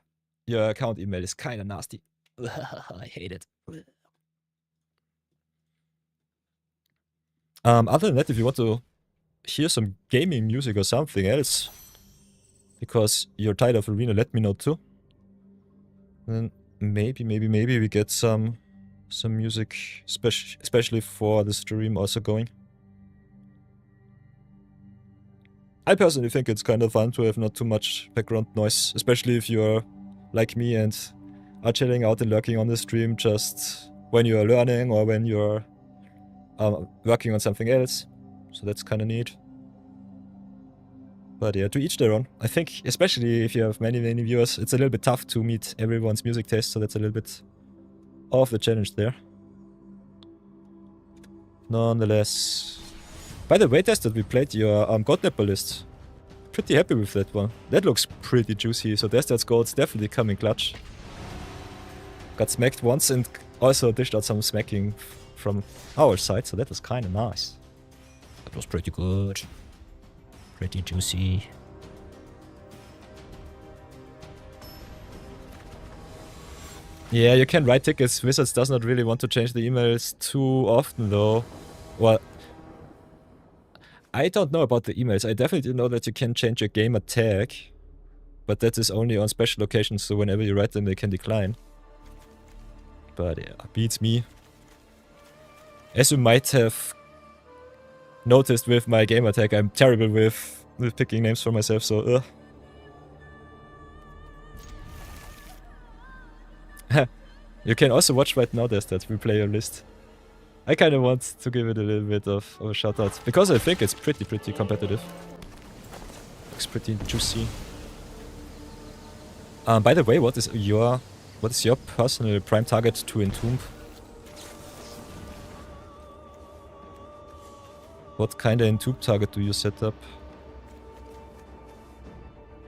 account email is kind of nasty. I hate it. Other than that, if you want to hear some gaming music or something else, because you're tired of Arena, let me know too. Then maybe we get some music, especially for the stream also going. I personally think it's kind of fun to have not too much background noise, especially if you're like me and are chilling out and lurking on the stream just when you're learning or when you're working on something else. So that's kind of neat. But yeah, to each their own. I think, especially if you have many viewers, it's a little bit tough to meet everyone's music taste, so that's a little bit of the challenge there. Nonetheless. By the way, Test, that we played your God Nipple list. Pretty happy with that one. That looks pretty juicy, so Test's gold's definitely coming clutch. Got smacked once and also dished out some smacking from our side, so that was kind of nice. That was pretty good. Pretty juicy. Yeah, you can write tickets. Wizards does not really want to change the emails too often though. Well, I don't know about the emails. I definitely know that you can change your gamer tag, but that is only on special occasions, so whenever you write them they can decline. But yeah, beats me. As you might have noticed with my gamer tag, I'm terrible with picking names for myself, so You can also watch right now, there's that, we play your list. I kind of want to give it a little bit of a shout out, because I think it's pretty competitive. Looks pretty juicy. By the way, what is your personal prime target to entomb? What kind of entomb target do you set up?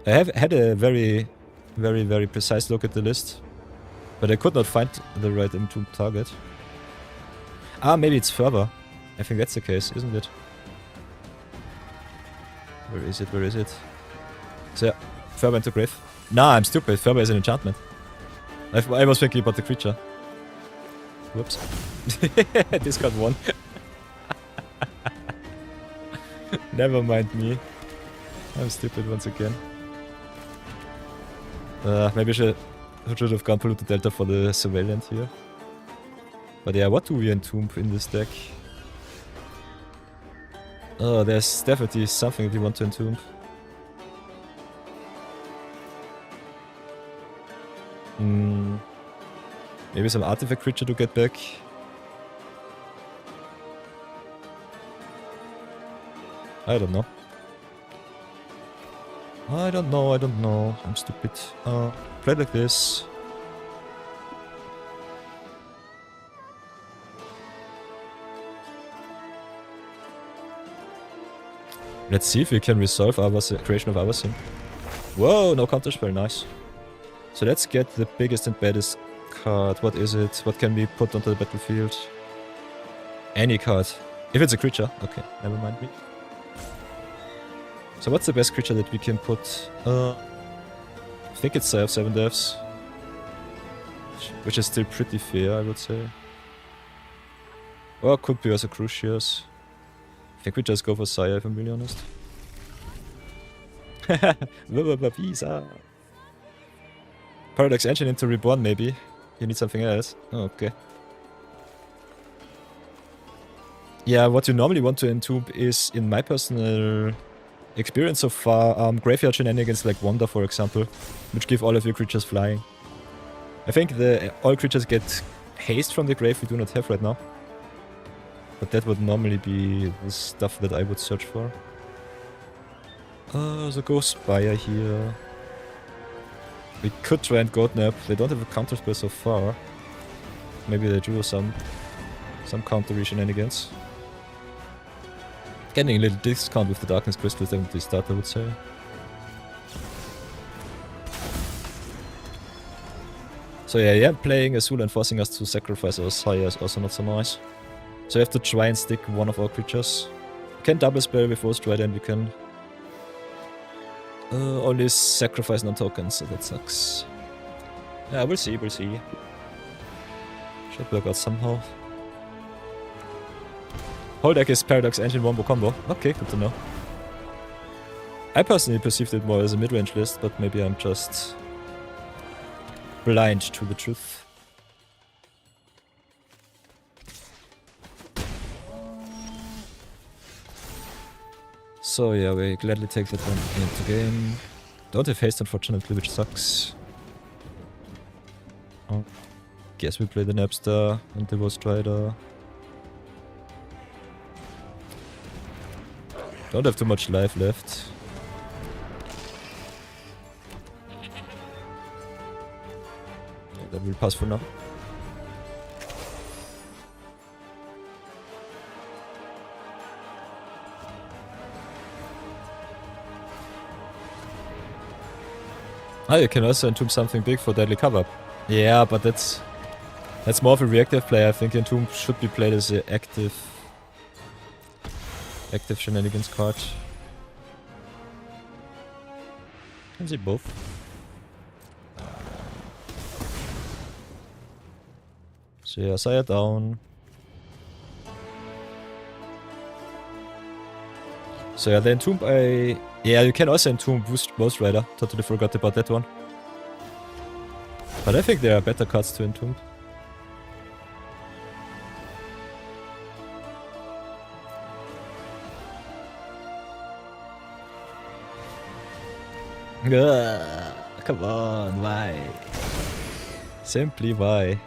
I have had a very precise look at the list, but I could not find the right entomb target. Ah, maybe it's Fervor. I think that's the case, isn't it? Where is it? So yeah, Fervor into Grave. Nah, I'm stupid. Fervor is an enchantment. I was thinking about the creature. Whoops. Discard 1. Never mind me. I'm stupid once again. Maybe I should have gone Polluted Delta for the Surveillant here. But yeah, what do we entomb in this deck? Oh, there's definitely something we want to entomb. Maybe some artifact creature to get back. I don't know. I don't know. I'm stupid. Play like this. Let's see if we can resolve our creation of our sim. Whoa, no counterspell, nice. So let's get the biggest and baddest card. What is it? What can we put onto the battlefield? Any card. If it's a creature. Okay, never mind me. So what's the best creature that we can put? I think it's 7 deaths. Which is still pretty fair, I would say. Or could be also Crucius. I think we just go for Saya, if I'm really honest. Visa. Paradox Engine into Reborn, maybe. You need something else. Oh, okay. Yeah, what you normally want to entomb is, in my personal experience so far, graveyard shenanigans like Wonder, for example, which give all of your creatures flying. I think all creatures get haste from the grave we do not have right now. But that would normally be the stuff that I would search for. So go Spire here. We could try and Goat Nap. They don't have a counterspell so far. Maybe they do some counter shenanigans. Getting a little discount with the Darkness Crystal is definitely a start, I would say. So yeah, playing Azul and forcing us to sacrifice our Sire is also not so nice. So we have to try and stick one of our creatures. We can double spell with Rose Strider and we can only sacrifice non-tokens, so that sucks. Yeah, we'll see, we'll see. Should work out somehow. Whole deck is Paradox Engine Wombo combo. Okay, good to know. I personally perceived it more as a mid-range list, but maybe I'm just blind to the truth. So yeah, we gladly take that one into game. Don't have haste unfortunately, which sucks. Oh. Guess we play the Napster and the Ghost Rider. Don't have too much life left. Yeah, that will pass for now. Ah, you can also entomb something big for deadly cover. Yeah, but that's more of a reactive play. I think Entomb should be played as an active shenanigans card. Can see both. So yeah, Saya down. So yeah, the Entomb yeah, you can also entomb Ghost Rider. Totally forgot about that one. But I think there are better cards to entomb. Come on, why? Simply why?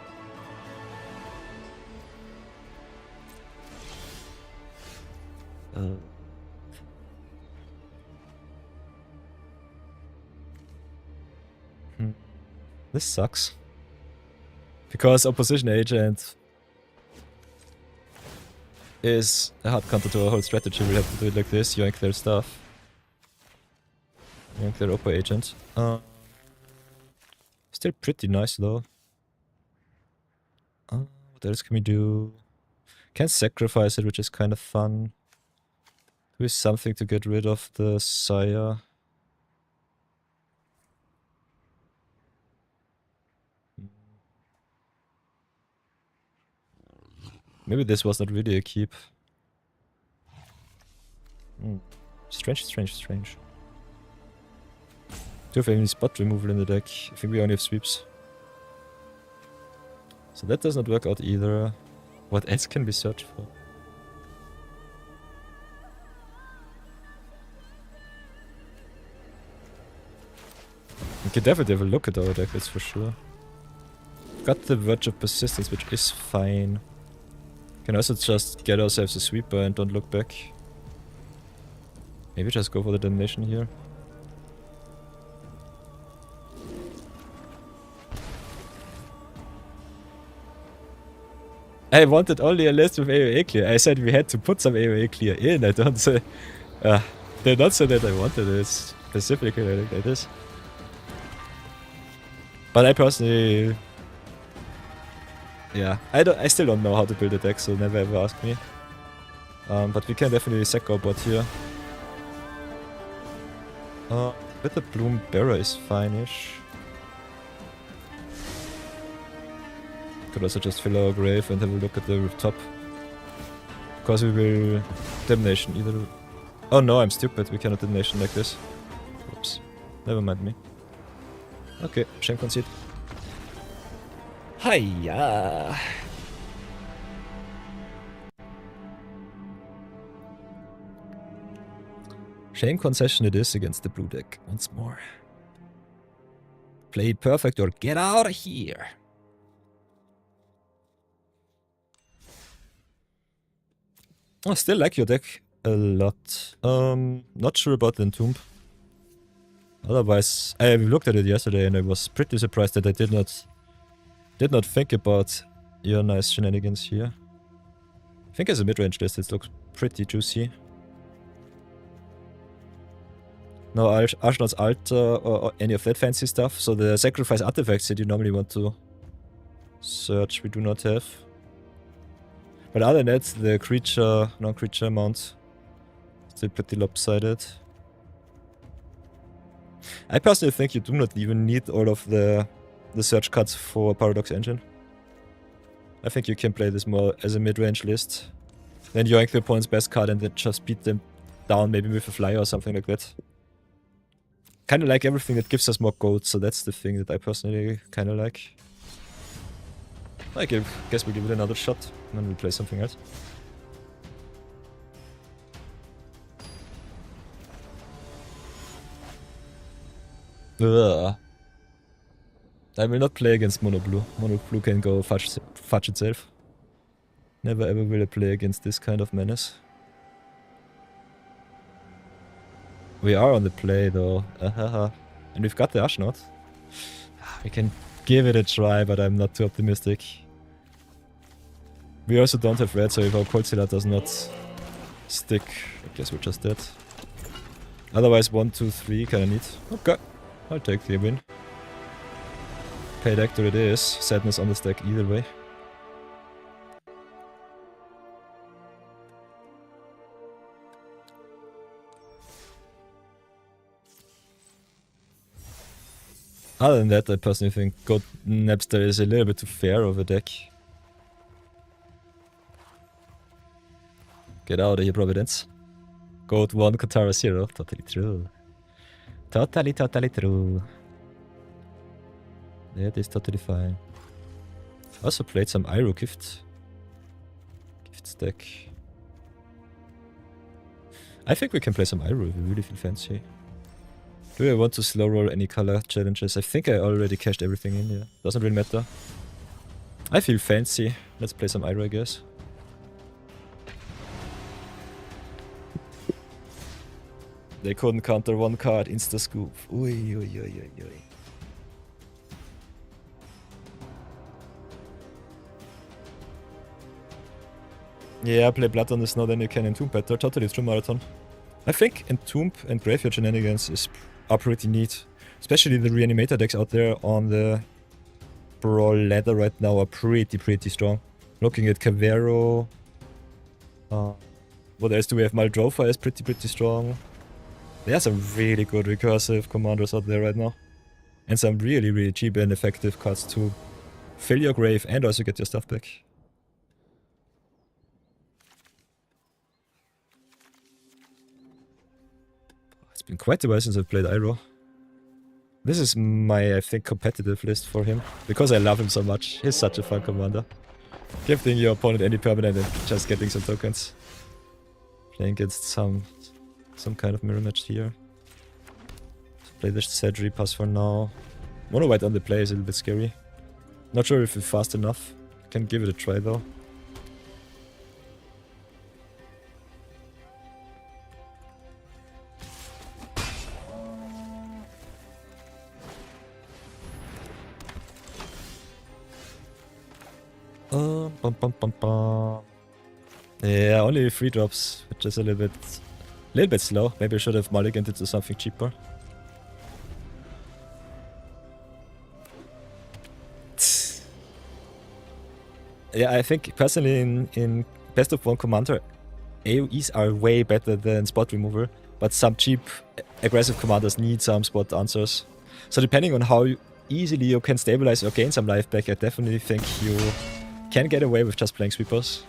This sucks. Because Opposition Agent is a hard counter to our whole strategy. We have to do it like this, yoink their stuff. Yoink their Oppo Agent. Still pretty nice though. What else can we do? Can sacrifice it, which is kind of fun. Do something to get rid of the Sire. Maybe this was not really a keep. Strange. Do have any spot removal in the deck? I think we only have sweeps. So that does not work out either. What else can we search for? We can definitely have a look at our deck, that's for sure. Got the Verge of Persistence, which is fine. Can also just get ourselves a sweeper and don't look back. Maybe just go for the damnation here. I wanted only a list with AoE clear. I said we had to put some AoE clear in. I don't say... They're not so that I wanted it specifically like this. But I personally... Yeah, I still don't know how to build a deck, so never ever ask me. But we can definitely sack our bot here. With the Bloom Bearer is fine-ish. Could also just fill our grave and have a look at the top. Because we will Damnation either. Oh no, I'm stupid, we cannot Damnation like this. Oops. Never mind me. Okay, shame concede. Hiya! Shame concession it is against the blue deck once more. Play perfect or get out of here! I still like your deck a lot. Not sure about the Entomb. Otherwise, I looked at it yesterday and I was pretty surprised that I did not think about your nice shenanigans here. I think as a mid-range list it looks pretty juicy. No Arsenal's Altar or any of that fancy stuff, so the sacrifice artifacts that you normally want to search we do not have. But other than that, the creature, non-creature mount still pretty lopsided. I personally think you do not even need all of the search cards for Paradox Engine. I think you can play this more as a mid-range list. Then yoink the opponent's best card and then just beat them down maybe with a flyer or something like that. Kinda like everything that gives us more gold, so that's the thing that I personally kinda like. I guess we'll give it another shot, and then we'll play something else. Ugh. I will not play against Mono Blue. Mono Blue can go fudge itself. Never ever will I play against this kind of menace. We are on the play though. And we've got the Ashnot. We can give it a try, but I'm not too optimistic. We also don't have red, so if our Coldzilla does not stick, I guess we're just dead. Otherwise 1, 2, 3 kinda neat. Okay, I'll take the win. Paid actor it is. Sadness on the stack either way. Other than that, I personally think God Napster is a little bit too fair of a deck. Get out of here, Providence. Goat 1, Katara 0. Totally true. Totally true. That is totally fine. Also played some Iroh gift stack. I think we can play some Iroh if we really feel fancy. Do I want to slow roll any color challenges? I think I already cashed everything in, yeah. Doesn't really matter. I feel fancy. Let's play some Iroh, I guess. They couldn't counter one card, insta scoop. Ui, ui, ui, ui, ui. Yeah, play Blood on the Snow, then you can Entomb better. Totally true, Marathon. I think Entomb and Graveyard Shenanigans are pretty neat. Especially the Reanimator decks out there on the Brawl ladder right now are pretty strong. Looking at Cavero. What else do we have? Maldrofa is pretty strong. There are some really good recursive commanders out there right now. And some really cheap and effective cards to fill your grave and also get your stuff back. It's been quite a while since I've played Iroh. This is my, I think, competitive list for him. Because I love him so much. He's such a fun commander. Gifting your opponent any permanent and just getting some tokens. Playing against some kind of mirror match here. Play the Sedri pass for now. Mono white on the play is a little bit scary. Not sure if it's fast enough. Can give it a try though. Yeah, only 3 drops, which is a little little bit slow. Maybe I should have mulliganed it to something cheaper. Yeah, I think personally in Best of 1 Commander, AoEs are way better than spot removal, but some cheap aggressive commanders need some spot answers. So depending on how easily you can stabilize or gain some life back, I definitely think you can get away with just playing sweepers.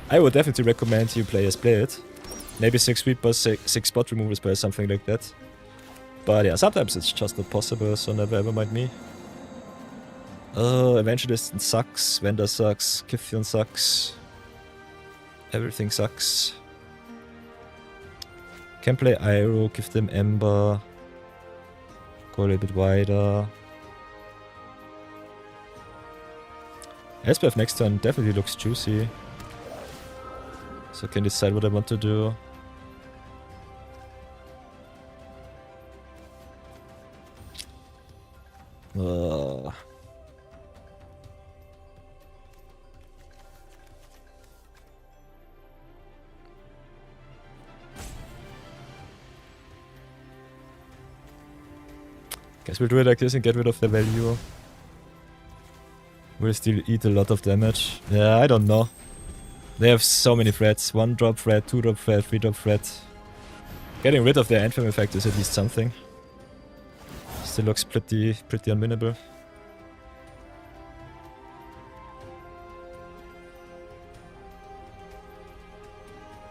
I would definitely recommend you players play it. Maybe 6 sweepers, 6 spot removals per something like that. But yeah, sometimes it's just not possible, so never ever mind me. Evangelist sucks, Vendor sucks, Kithion sucks. Everything sucks. Can play Iroh, give them Ember. Go a little bit wider. Elspeth next turn definitely looks juicy. So I can decide what I want to do. Guess we'll do it like this and get rid of the value. We'll still eat a lot of damage. Yeah, I don't know. They have so many threats. 1-drop threat, 2-drop threat, 3-drop threat. Getting rid of their Anthem effect is at least something. Still looks pretty unwinnable.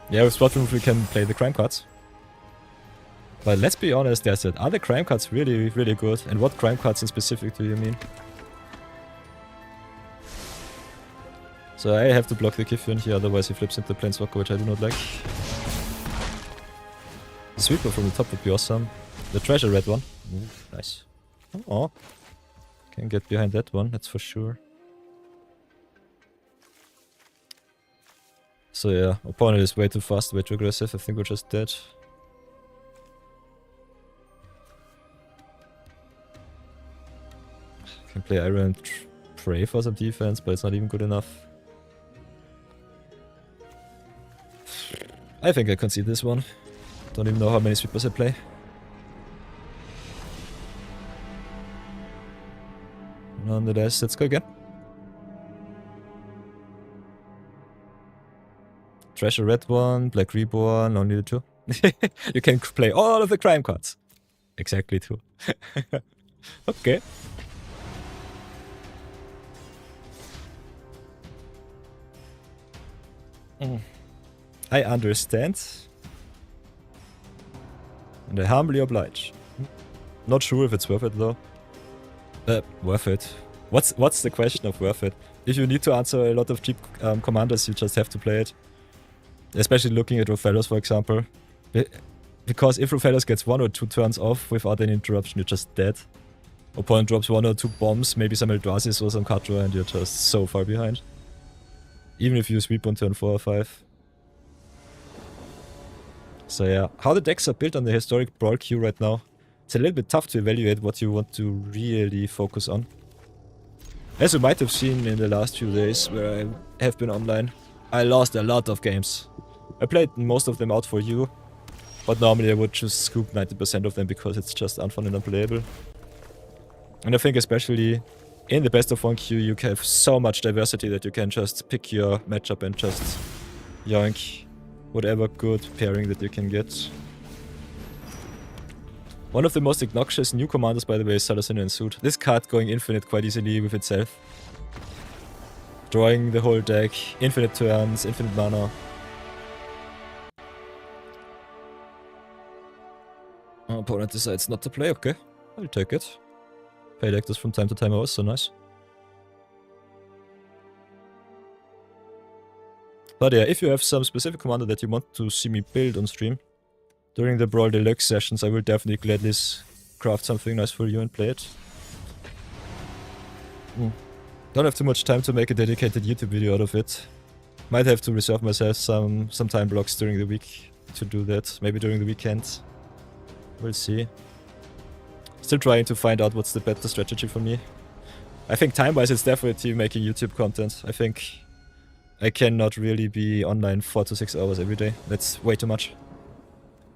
Yeah, with Spot Remove we can play the crime cards. But let's be honest, there's that. Are the crime cards really good? And what crime cards in specific do you mean? So I have to block the Kithion here, otherwise he flips into Planeswalker, which I do not like. The sweeper from the top would be awesome. The treasure red one. Ooh, nice. Oh, can get behind that one, that's for sure. So yeah, opponent is way too fast, way too aggressive. I think we're just dead. Can play Iron and pray for some defense, but it's not even good enough. I think I concede this one. Don't even know how many sweepers I play. Nonetheless, let's go again. Treasure red one, Black Reborn, only the 2. You can play all of the crime cards. Exactly 2. Okay. I understand. And I humbly oblige. Not sure if it's worth it though. Worth it. What's the question of worth it? If you need to answer a lot of cheap commanders, you just have to play it. Especially looking at Rofellos, for example. Because if Rofellos gets 1 or 2 turns off without any interruption, you're just dead. Opponent drops 1 or 2 bombs, maybe some Eldrazi's or some card draw, and you're just so far behind. Even if you sweep on turn 4 or 5. So yeah, how the decks are built on the historic Brawl queue right now. It's a little bit tough to evaluate what you want to really focus on. As you might have seen in the last few days where I have been online, I lost a lot of games. I played most of them out for you, but normally I would just scoop 90% of them because it's just unfun and unplayable. And I think especially in the best of 1 queue you have so much diversity that you can just pick your matchup and just yoink whatever good pairing that you can get. One of the most obnoxious new commanders, by the way, is Saracen Suit. This card going infinite quite easily with itself. Drawing the whole deck, infinite turns, infinite mana. Opponent decides not to play, okay. I'll take it. Play like this from time to time also, nice. But yeah, if you have some specific commander that you want to see me build on stream, during the Brawl Deluxe sessions I will definitely gladly craft something nice for you and play it. Don't have too much time to make a dedicated YouTube video out of it. Might have to reserve myself some time blocks during the week to do that, maybe during the weekend. We'll see. Still trying to find out what's the better strategy for me. I think time-wise it's definitely making YouTube content. I think I cannot really be online 4 to 6 hours every day. That's way too much.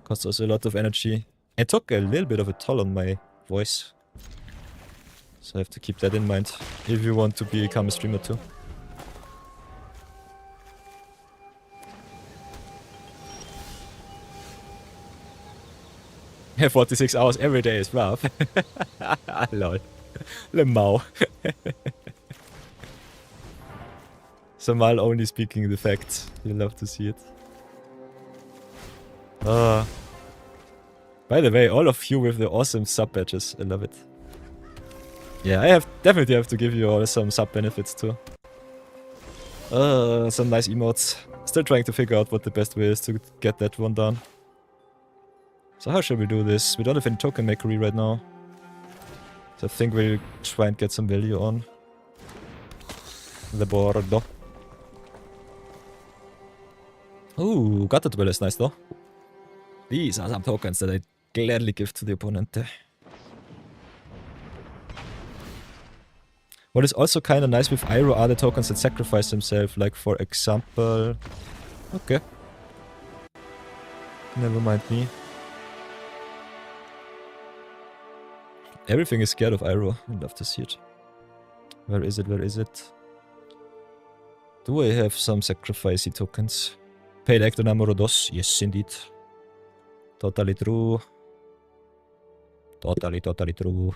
Costs us a lot of energy. It took a little bit of a toll on my voice. So I have to keep that in mind if you want to become a streamer too. Yeah, 46 hours every day is rough. Lol. Lemau. Samal only speaking the facts. You love to see it. By the way, all of you with the awesome sub badges. I love it. Yeah, I definitely have to give you all some sub benefits too. Some nice emotes. Still trying to figure out what the best way is to get that one done. So how should we do this? We don't have any token makery right now. So I think we'll try and get some value on the board. Ooh, got the duel is nice though. These are some tokens that I gladly give to the opponent. What is also kind of nice with Iroh are the tokens that sacrifice themselves, like for example... Okay. Never mind me. Everything is scared of Iroh. I'd love to see it. Where is it? Where is it? Do I have some sacrificey tokens? Paid actor numero dos. Yes, indeed. Totally true. Totally true.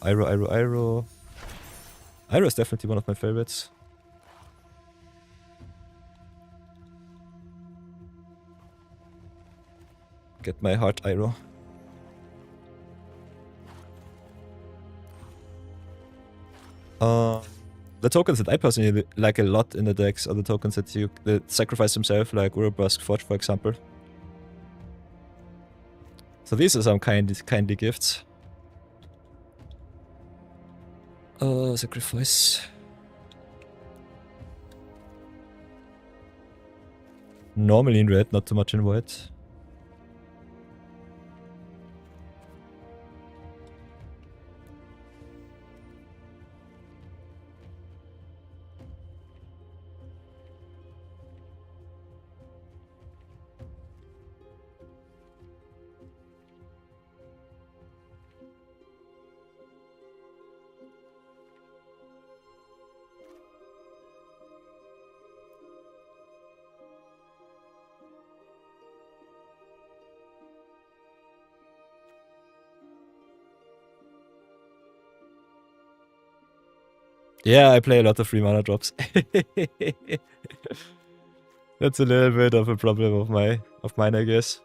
Iroh. Iroh is definitely one of my favorites. Get my heart, Iroh. The tokens that I personally like a lot in the decks are the tokens that sacrifice themselves, like Urobusk Forge, for example. So these are some kindly gifts. Sacrifice. Normally in red, not too much in white. Yeah, I play a lot of free mana drops. That's a little bit of a problem of mine, I guess.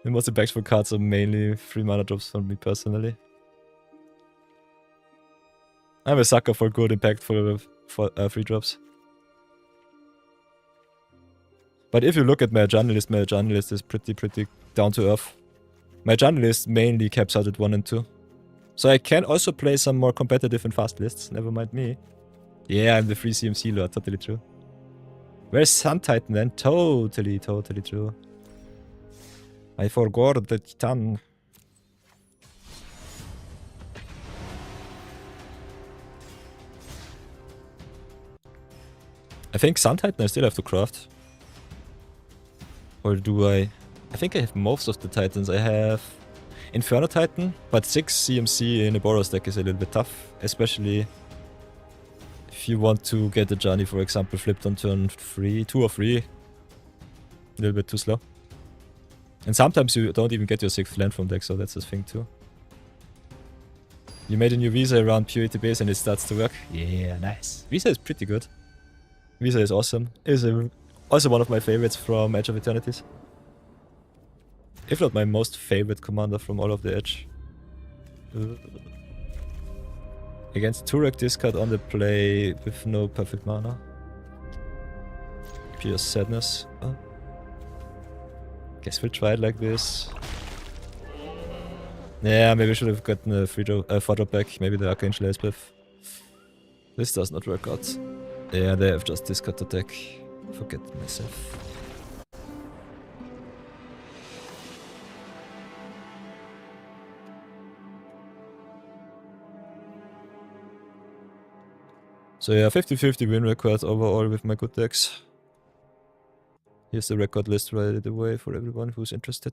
The most impactful cards are mainly free mana drops for me personally. I'm a sucker for good impactful free drops. But if you look at my jungle list is pretty down to earth. My jungle list mainly caps out at 1 and 2. So I can also play some more competitive and fast lists, never mind me. Yeah, I'm the free CMC lord, totally true. Where's Sun Titan then? Totally true. I forgot the Titan. I think Sun Titan I still have to craft. Or do I? I think I have most of the Titans. I have Inferno Titan, but 6 CMC in a Boros deck is a little bit tough. Especially if you want to get a Johnny, for example, flipped on turn 2 or 3. A little bit too slow. And sometimes you don't even get your 6th land from deck, so that's the thing too. You made a new Visa around Purity base and it starts to work. Yeah, nice. Visa is pretty good. Visa is awesome. Is also one of my favorites from Edge of Eternities. If not my most favorite commander from all of the Edge. Against Turek discard on the play with no perfect mana. Pure sadness. Oh. Guess we'll try it like this. Yeah, maybe I should have gotten a 4-drop back. Maybe the Archangel Elspeth. This does not work out. Yeah, they have just discard the deck. Forget myself. So yeah, 50-50 win record overall with my good decks. Here's the record list right away for everyone who's interested.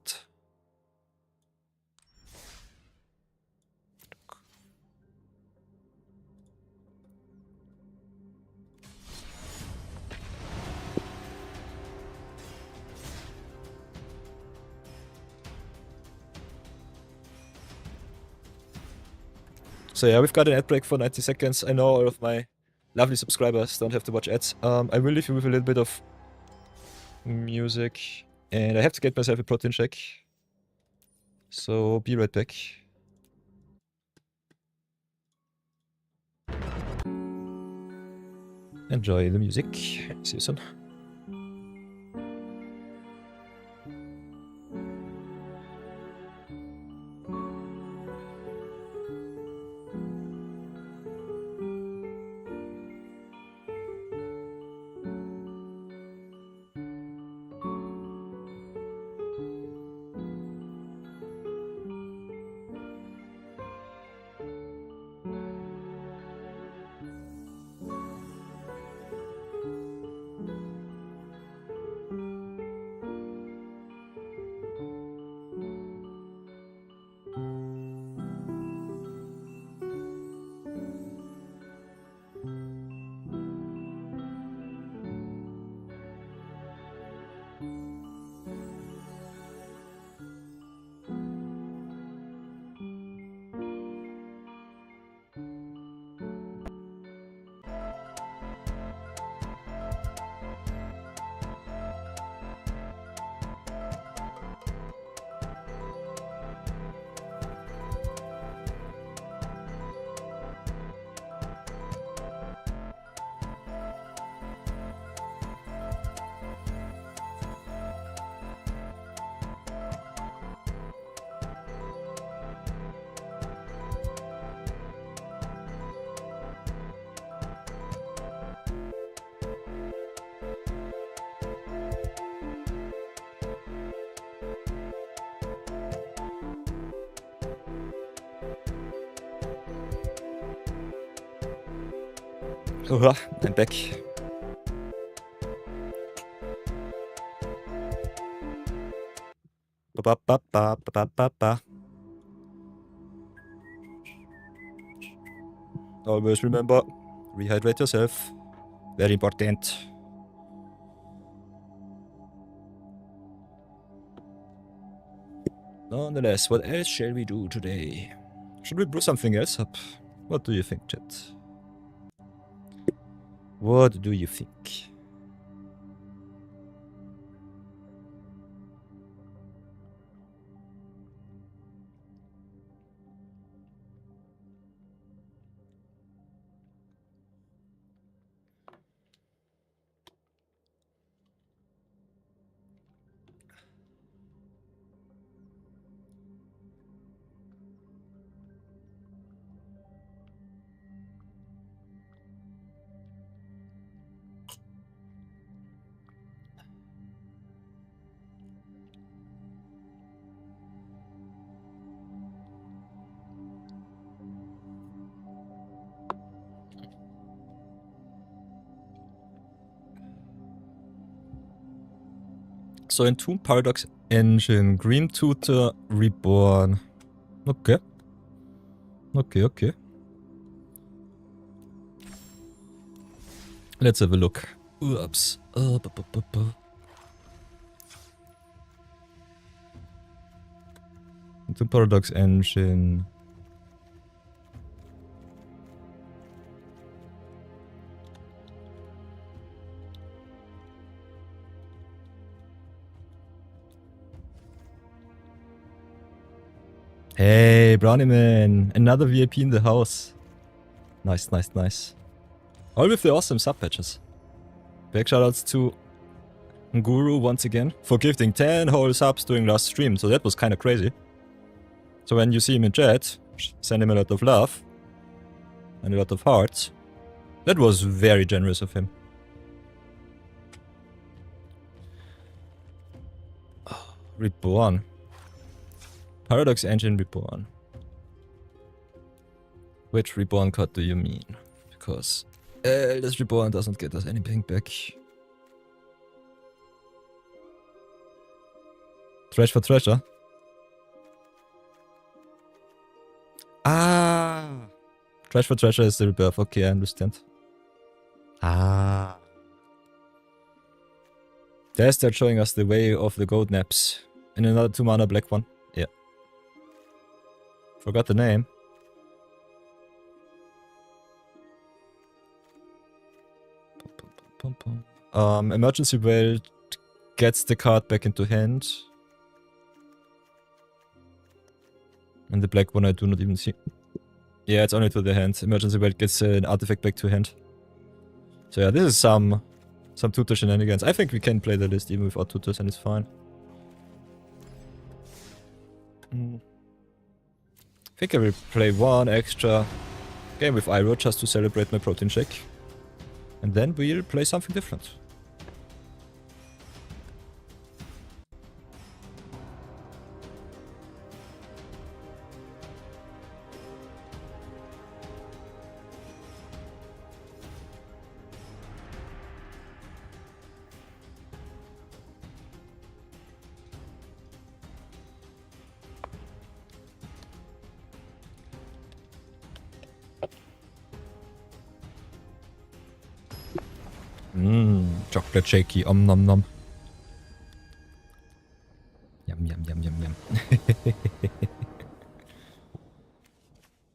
So yeah, we've got an ad break for 90 seconds. I know all of my lovely subscribers don't have to watch ads. I will leave you with a little bit of music. And I have to get myself a protein shake. So be right back. Enjoy the music. See you soon. I'm back. Ba-ba-ba-ba-ba-ba-ba. Always remember, rehydrate yourself. Very important. Nonetheless, what else shall we do today? Should we brew something else up? What do you think, chat? What do you think? So Entomb Paradox Engine, Green Tutor Reborn. Okay. Okay. Let's have a look. Oops. Entomb Paradox Engine. Hey, Brownie Man, another VIP in the house. Nice. All with the awesome sub patches. Big shoutouts to Guru once again for gifting 10 whole subs during last stream, so that was kinda crazy. So when you see him in chat, send him a lot of love and a lot of hearts. That was very generous of him. Reborn. Paradox Engine Reborn. Which Reborn card do you mean? Because This reborn doesn't get us anything back. Trash for treasure. Ah! Trash for treasure is the rebirth. Okay, I understand. Ah. There they're showing us the way of the gold naps. In another 2 mana black one. Yeah. Forgot the name. Emergency Wail gets the card back into hand. And the black one I do not even see. Yeah, it's only to the hand. Emergency Wail gets an artifact back to hand. So yeah, this is some tutor shenanigans. I think we can play the list even without tutors and it's fine. I think I will play one extra game with Iroh just to celebrate my protein shake. And then we'll play something different. Chocolate shaky, nom nom. Yum yum yum yum yum.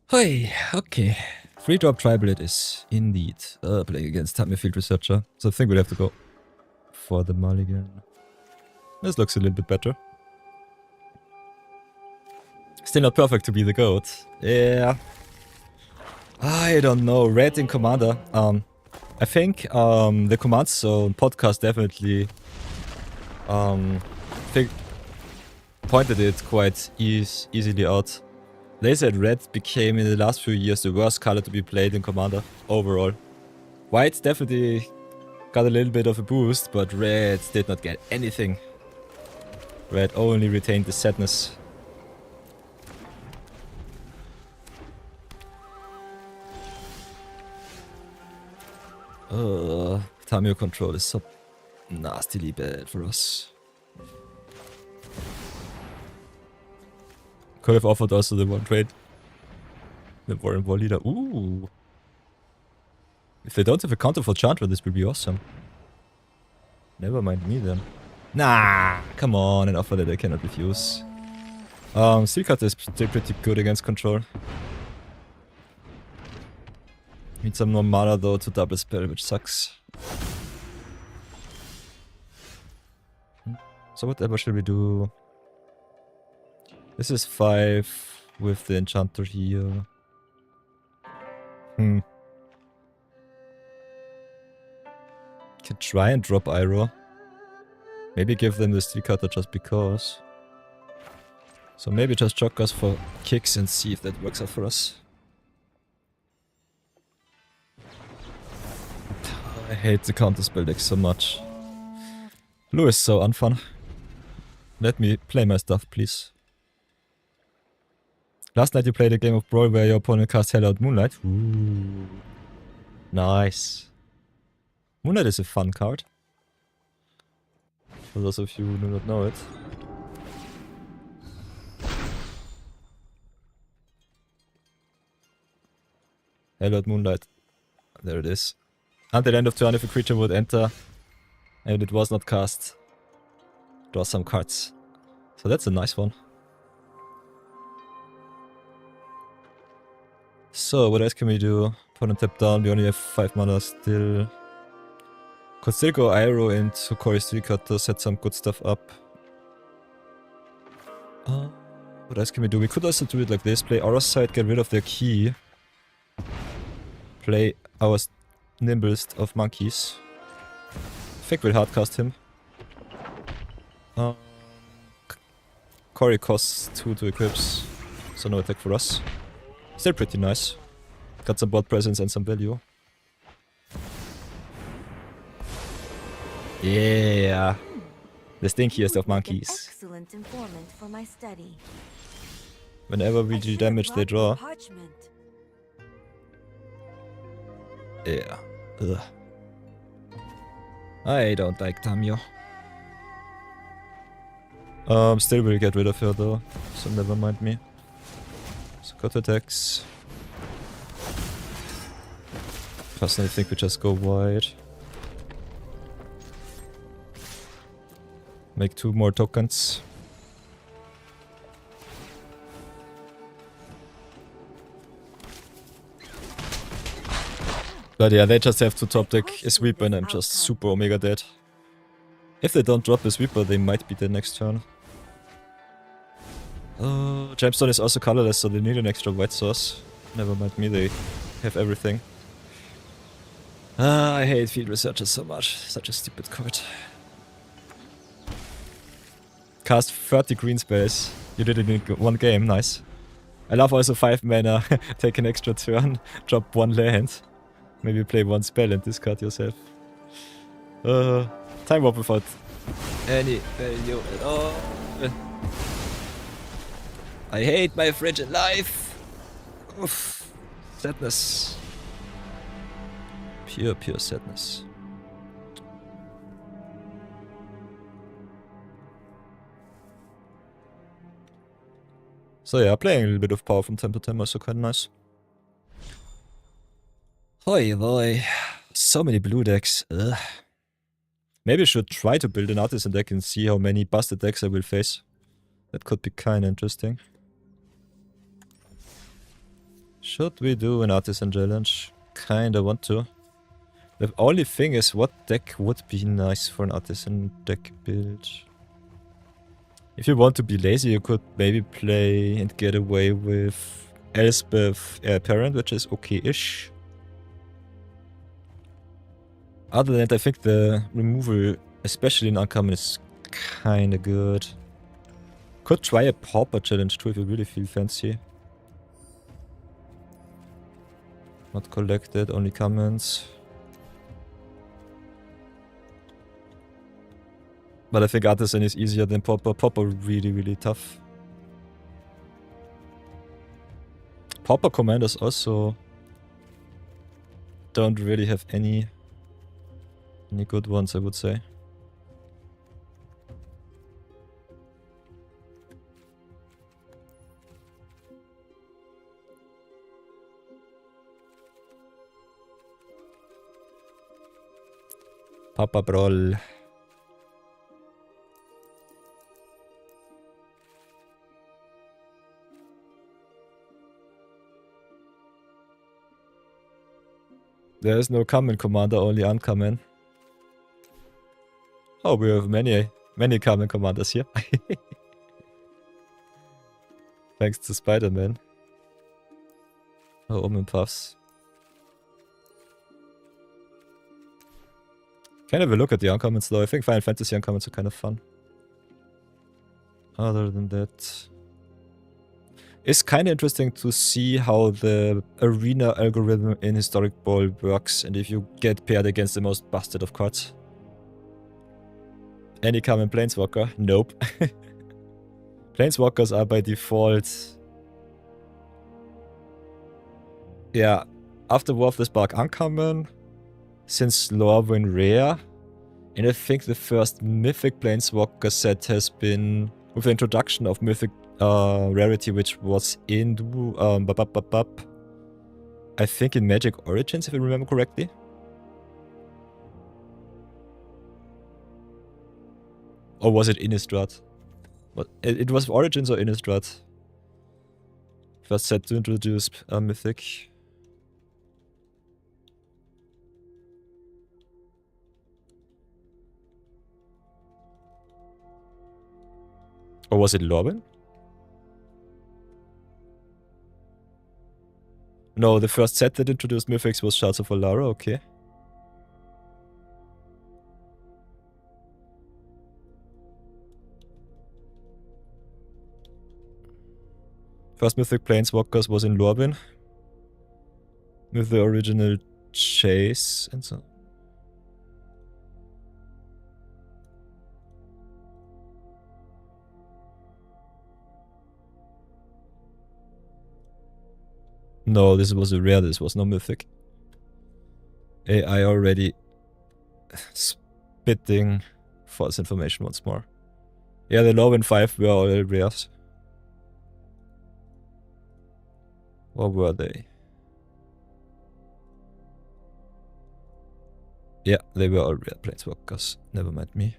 Hey, okay. 3-drop tribal it is, indeed. Playing against Tammy Field Researcher. So I think we'll have to go for the mulligan. This looks a little bit better. Still not perfect to be the GOAT. Yeah. I don't know. Red in Commander. I think the Command Zone podcast definitely pointed it quite easily out. They said red became in the last few years the worst color to be played in Commander overall. White definitely got a little bit of a boost, but red did not get anything. Red only retained the sadness. Tamio control is so nastily bad for us. Could have offered also the one trade. The Warren War leader. Ooh. If they don't have a counter for Chandra, this will be awesome. Never mind me then. Nah, come on, an offer that I cannot refuse. Steel Cutter is still pretty good against control. Need some more mana though to double spell, which sucks. So whatever should we do? This is 5 with the enchanter here. Can try and drop Iroh. Maybe give them the Steel Cutter just because. So maybe just chuck us for kicks and see if that works out for us. I hate the counterspell deck so much. Blue is so unfun. Let me play my stuff, please. Last night you played a game of Brawl where your opponent cast Hell Out Moonlight. Ooh. Nice. Moonlight is a fun card. For those of you who do not know it. Hell Out Moonlight. There it is. Until the end of turn, if a creature would enter and it was not cast, draw some cards. So that's a nice one. So what else can we do? Opponent tap down, we only have 5 mana still. Could still go Iroh into Cory's Steel Cutter, set some good stuff up. What else can we do? We could also do it like this, play our side, get rid of their key. Play our nimblest of monkeys. I think we'll hardcast him. Cory costs 2 to equips, so no attack for us. Still pretty nice. Got some board presence and some value. Yeah, the stinkiest of monkeys. Excellent informant for my study. Whenever we do damage, they draw. Yeah. Ugh. I don't like Tamio. Still will get rid of her though, so never mind me. So got attacks. Personally think we just go wide. Make 2 more tokens. But yeah, they just have to top deck a sweeper and I'm just super omega dead. If they don't drop a sweeper, they might be dead next turn. Gemstone is also colorless, so they need an extra white source. Never mind me, they have everything. I hate field researchers so much. Such a stupid card. Cast 30 green spells. You did it in 1 game, nice. I love also 5 mana, take an extra turn, drop 1 land. Maybe play 1 spell and discard yourself. Time warp without any value at all. I hate my frigid life. Oof. Sadness. Pure sadness. So yeah, playing a little bit of power from time to time also quite nice. Oi boy, so many blue decks. Ugh. Maybe I should try to build an artisan deck and see how many busted decks I will face. That could be kinda interesting. Should we do an artisan challenge? Kinda want to. The only thing is, what deck would be nice for an artisan deck build? If you want to be lazy, you could maybe play and get away with Elspeth Heir Apparent, which is okay-ish. Other than that, I think the removal, especially in uncommon, is kinda good. Could try a pauper challenge too if you really feel fancy. Not collected, only commons. But I think artisan is easier than pauper. Pauper really tough. Pauper commanders also don't really have any good ones, I would say. Papa Brawl. There is no common commander, only uncommon. Oh, we have many common commanders here. Thanks to Spider-Man. Oh, Omen Puffs. Can have a look at the uncommons though. I think Final Fantasy uncommons are kind of fun. Other than that, it's kind of interesting to see how the arena algorithm in Historic Brawl works and if you get paired against the most busted of cards. Any common Planeswalker? Nope. Planeswalkers are by default... Yeah, after War of the Spark uncommon, since Lorwyn rare, and I think the first Mythic Planeswalker set has been with the introduction of Mythic rarity, which was in I think in Magic Origins, if I remember correctly. Or was it Innistrad? It was Origins or Innistrad. First set to introduce Mythic. Or was it Lorwyn? No, the first set that introduced Mythics was Shards of Alara, okay. First Mythic Planeswalkers was in Lorwyn. With the original Chase and so. No, this was a rare, this was no Mythic. AI already spitting false information once more. Yeah, the low and 5 were all rares. Or were they? Yeah, they were all rare planeswalkers. Never mind me.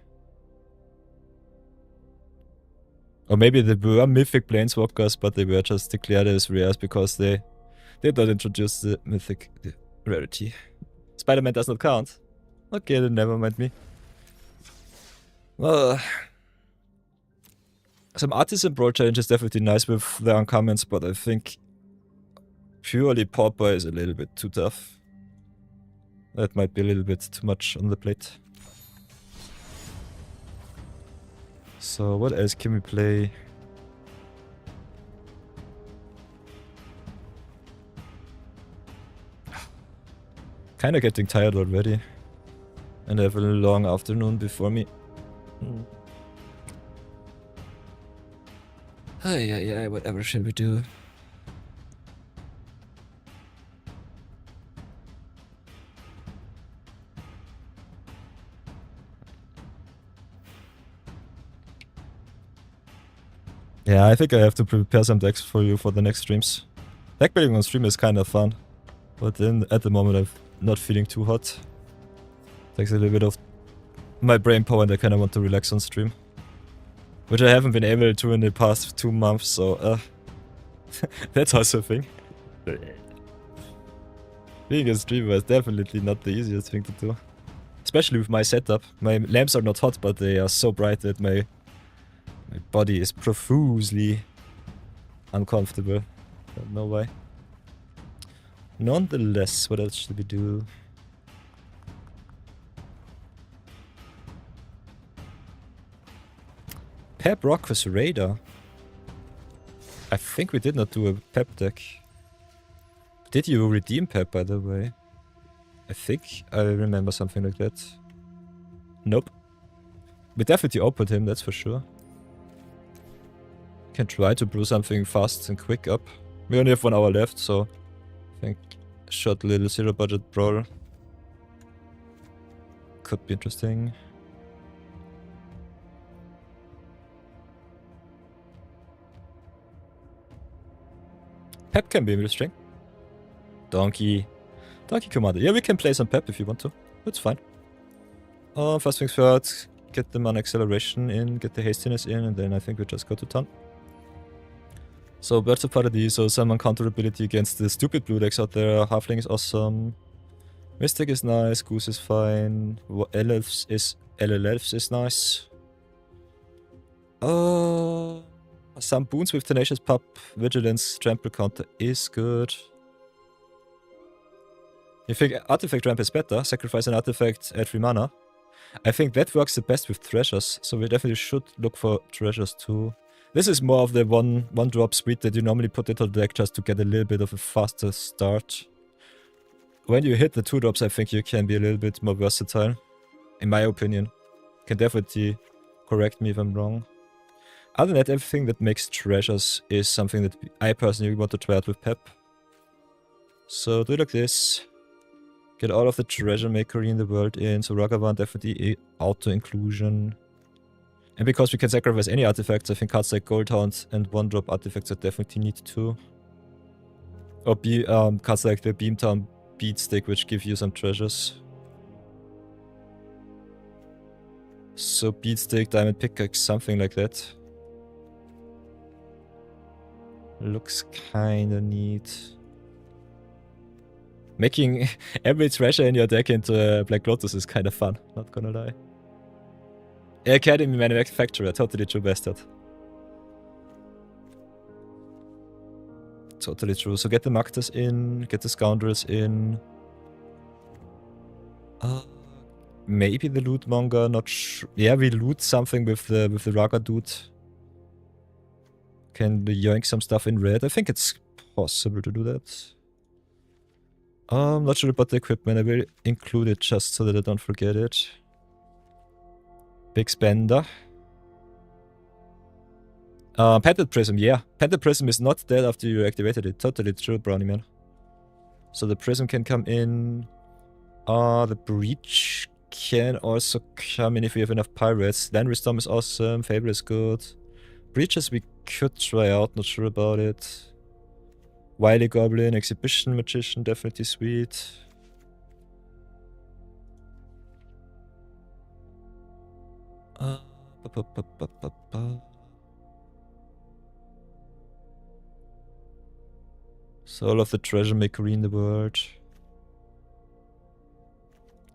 Or maybe they were mythic planeswalkers, but they were just declared as rares because they did not introduce the mythic rarity. Spider-Man does not count. Okay, then never mind me. Some Artisan Brawl challenge is definitely nice with the uncommons, but I think purely Pauper is a little bit too tough. That might be a little bit too much on the plate. So what else can we play? Kinda getting tired already. And I have a long afternoon before me. Yeah, whatever shall we do? Yeah, I think I have to prepare some decks for you for the next streams. Deck building on stream is kind of fun, but then at the moment I'm not feeling too hot. Takes a little bit of my brain power and I kind of want to relax on stream. Which I haven't been able to in the past 2 months, so that's also a thing. Being a streamer is definitely not the easiest thing to do. Especially with my setup. My lamps are not hot, but they are so bright that my body is profusely uncomfortable. Don't know why. Nonetheless, what else should we do? Pep Rock's Raider. I think we did not do a Pep deck. Did you redeem Pep, by the way? I think I remember something like that. Nope. We definitely opened him, that's for sure. Can try to brew something fast and quick up. We only have 1 hour left, so I think short little 0 budget brawl could be interesting. Pep can be interesting. Donkey Commander. Yeah, we can play some Pep if you want to. That's fine. First things first, get the mana acceleration in, get the hastiness in, and then I think we just go to town. So Birds of Paradiso, summon counterability against the stupid blue decks out there. Halfling is awesome. Mystic is nice, Goose is fine. Elves is nice. Some boons with Tenacious Pup, Vigilance, Trample counter is good. You think Artifact Ramp is better? Sacrifice an artifact, add 3 mana. I think that works the best with treasures, so we definitely should look for treasures too. This is more of the one drop suite that you normally put into the deck just to get a little bit of a faster start. When you hit the 2 drops, I think you can be a little bit more versatile, in my opinion. You can definitely correct me if I'm wrong. Other than that, everything that makes treasures is something that I personally want to try out with Pep. So do it like this. Get all of the treasure makery in the world in, so Ragavan definitely auto-inclusion. And because we can sacrifice any artifacts, I think cards like Goldhound and 1-drop artifacts are definitely need too. Or cards like the Beamtown Beatstick, which give you some treasures. So Beatstick, Diamond Pickaxe, something like that. Looks kinda neat. Making every treasure in your deck into a Black Lotus is kinda fun, not gonna lie. Academy Manufacturer, totally true bastard. Totally true. So get the Magdas in, get the Scoundrels in. Maybe the Loot Monger, not sure. Yeah, we loot something with the Raga dude. Can we yoink some stuff in red? I think it's possible to do that. I'm not sure about the equipment. I will include it just so that I don't forget it. Big spender. Painted Prism, yeah. Painted Prism is not dead after you activated it. Totally true, Brownie Man. So the Prism can come in. The Breach can also come in if we have enough pirates. Landry Storm is awesome. Fable is good. Breaches we could try out, not sure about it. Wily Goblin, Exhibition Magician, definitely sweet. Soul of the Treasure Maker in the world.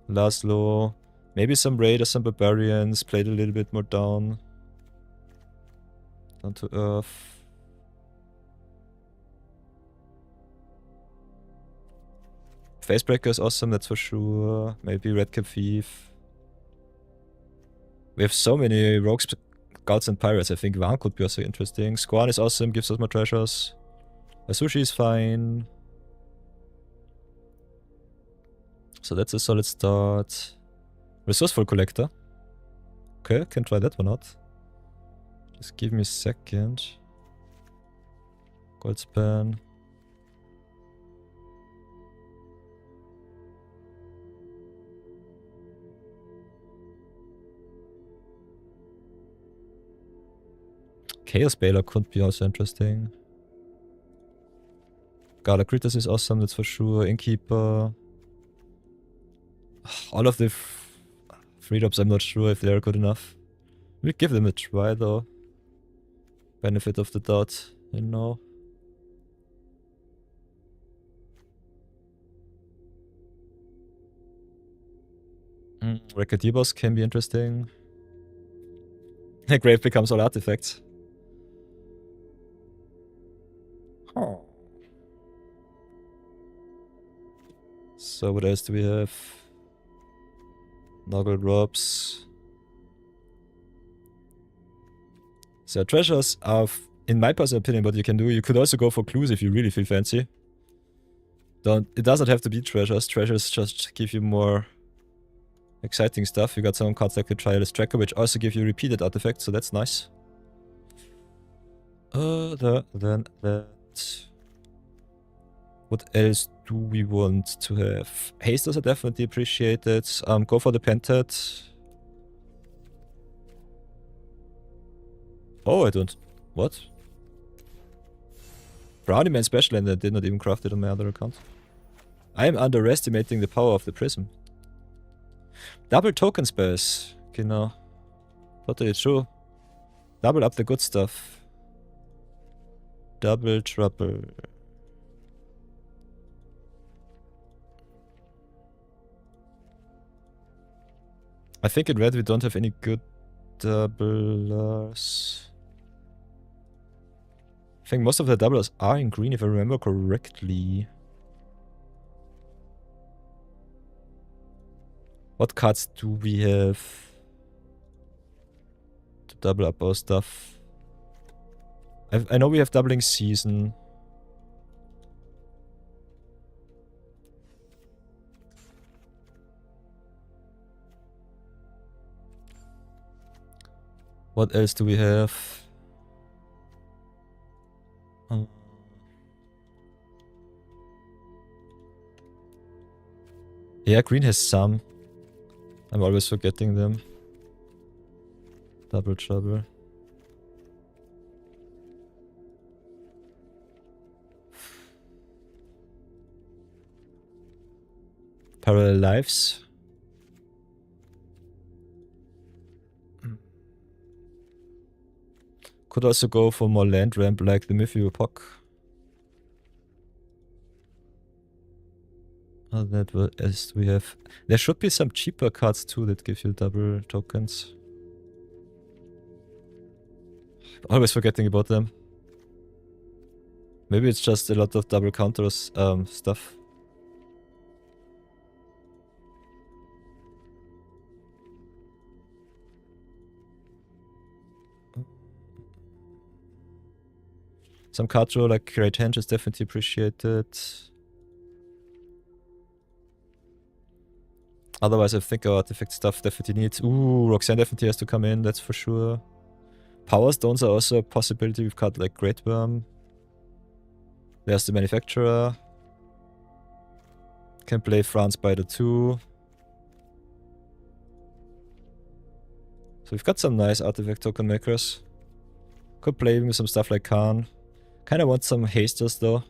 Laszlo. Maybe some Raiders, some Barbarians. Played a little bit more down. Down to earth. Facebreaker is awesome, that's for sure. Maybe Redcap Thief. We have so many rogues, scouts and pirates. I think Van could be also interesting. Squan is awesome, gives us more treasures. Sushi is fine. So that's a solid start. Resourceful Collector. Okay, can try that one out. Just give me a second. Gold Span. Chaos Baler could be also interesting. Gala Critters is awesome, that's for sure. Innkeeper. All of the free drops, I'm not sure if they're good enough. We'll give them a try though. Benefit of the doubt, you know. Record boss can be interesting. The grave becomes all artifacts. Oh. So what else do we have? Noggle drops. So treasures are, in my personal opinion, what you can do, you could also go for clues if you really feel fancy. It doesn't have to be treasures. Treasures just give you more exciting stuff. You got some cards like the Trialist Tracker, which also give you repeated artifacts, so that's nice. Other than that, what else do we want to have? Hasters are definitely appreciated. Go for the Pentat. Oh, I don't... What? Brownie Man Special, and I did not even craft it on my other account. I am underestimating the power of the Prism. Double token spells. Genau. Totally true. Double up the good stuff. Double trouble. I think in red we don't have any good doublers. I think most of the doublers are in green if I remember correctly. What cards do we have to double up our stuff? I know we have doubling season. What else do we have? Yeah, green has some. I'm always forgetting them. Double trouble. Parallel lives. Could also go for more land ramp like the Mythical Puck. What else do we have? There should be some cheaper cards too that give you double tokens. Always forgetting about them. Maybe it's just a lot of double counters stuff. Some card draw like Great Henge is definitely appreciated. Otherwise, I think our artifact stuff definitely needs... Ooh, Roxanne definitely has to come in, that's for sure. Power Stones are also a possibility. We've got like Great Worm. There's the Manufacturer. Can play France by the 2. So we've got some nice artifact token makers. Could play with some stuff like Khan. Kinda want some hasters though.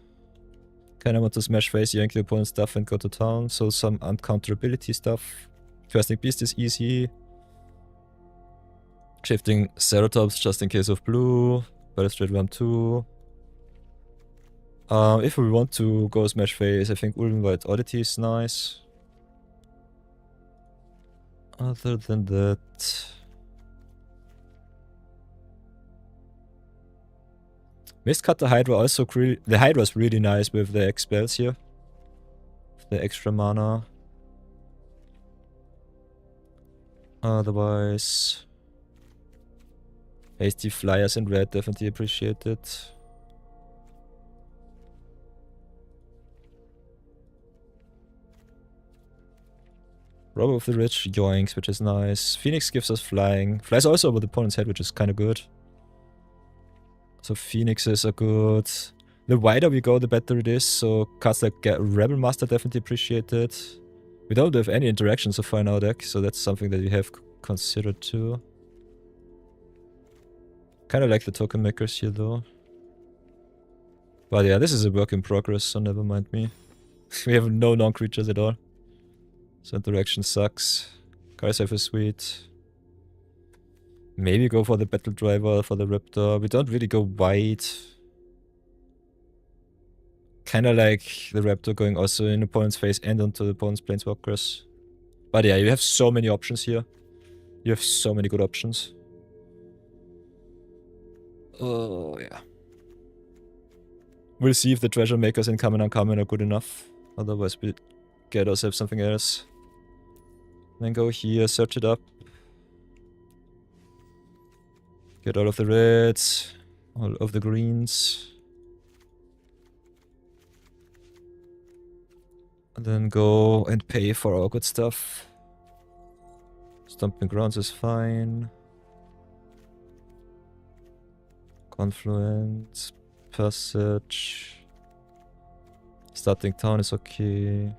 Kinda want to smash face, yank the opponent's stuff and go to town. So some uncounterability stuff. Questing Beast is easy. Shifting Ceratops just in case of blue. Balustrade 1-2. If we want to go smash face, I think Ulven White Oddity is nice. Other than that... Mistcut the Hydra also the Hydra's really nice with the X spells here. The extra mana. Otherwise... Hasty Flyers in red, definitely appreciated. Robber of the Rich, yoinks, which is nice. Phoenix gives us flying. Flies also over the opponent's head, which is kind of good. So Phoenixes are good. The wider we go, the better it is. So cards like Rebel Master definitely appreciated. We don't have any interaction so far in our deck, so that's something that we have considered too. Kind of like the token makers here though. But yeah, this is a work in progress, so never mind me. We have no non-creatures at all. So interaction sucks. Cards are sweet. Maybe go for the Battle Driver, for the Raptor. We don't really go wide. Kinda like the Raptor going also in opponent's face and onto the opponent's Planeswalkers. But yeah, you have so many options here. You have so many good options. Oh yeah. We'll see if the Treasure Makers in Common Uncommon are good enough. Otherwise we get ourselves something else. Then go here, search it up. Get all of the reds, all of the greens. And then go and pay for our good stuff. Stomping Grounds is fine. Confluence, Passage. Starting Town is okay.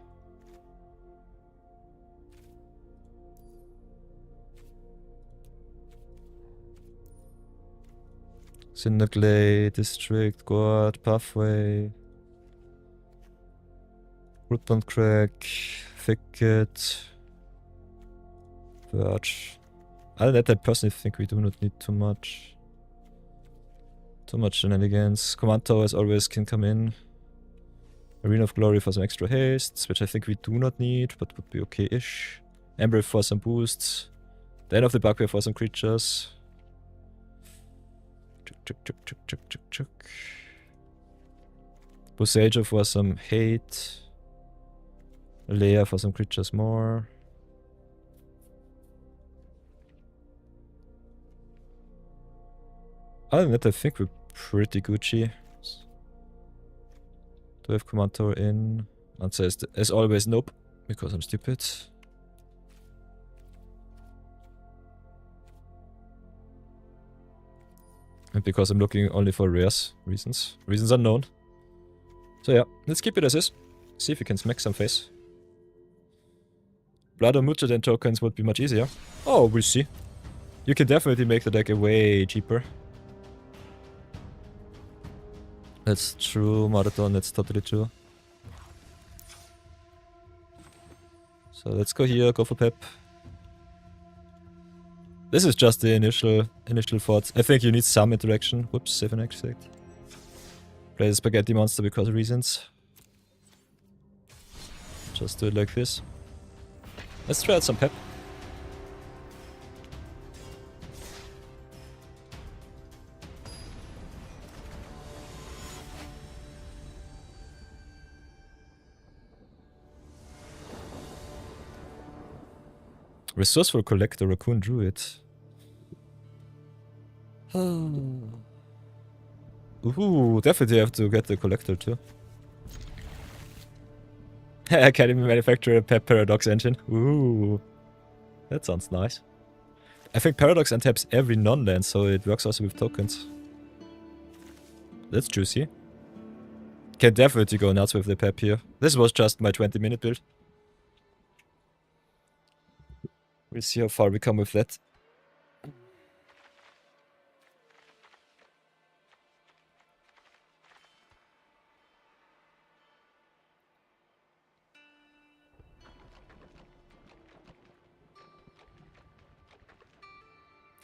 Cinderglade, District, Guard, Pathway. Rootbound Crack, Thicket, Verge. Other than that, I personally think we do not need too much. Too much shenanigans. Command Towers always can come in. Arena of Glory for some extra hastes, which I think we do not need, but would be okay-ish. Ember for some boosts. The End of the Bugbear for some creatures. Chuk. Bosager for some hate. Leia for some creatures more. Other than that, I think we're pretty Gucci. Do I have Command Tower in? Answer is, as always, nope, because I'm stupid. And because I'm looking only for rares reasons. Reasons unknown. So yeah, let's keep it as is. See if we can smack some face. Blood or Mutagen tokens would be much easier. Oh, we'll see. You can definitely make the deck way cheaper. That's true, Marathon, that's totally true. So let's go here, go for Pep. This is just the initial thoughts. I think you need some interaction. Whoops, save an extract. Play the Spaghetti Monster because of reasons. Just do it like this. Let's try out some Pep. Resourceful Collector, Raccoon Druid. Ooh, definitely have to get the Collector too. Academy Manufacturer Pep Paradox Engine. Ooh, that sounds nice. I think Paradox untaps every non-land, so it works also with tokens. That's juicy. Can definitely go nuts with the pep here. This was just my 20-minute build. We'll see how far we come with that.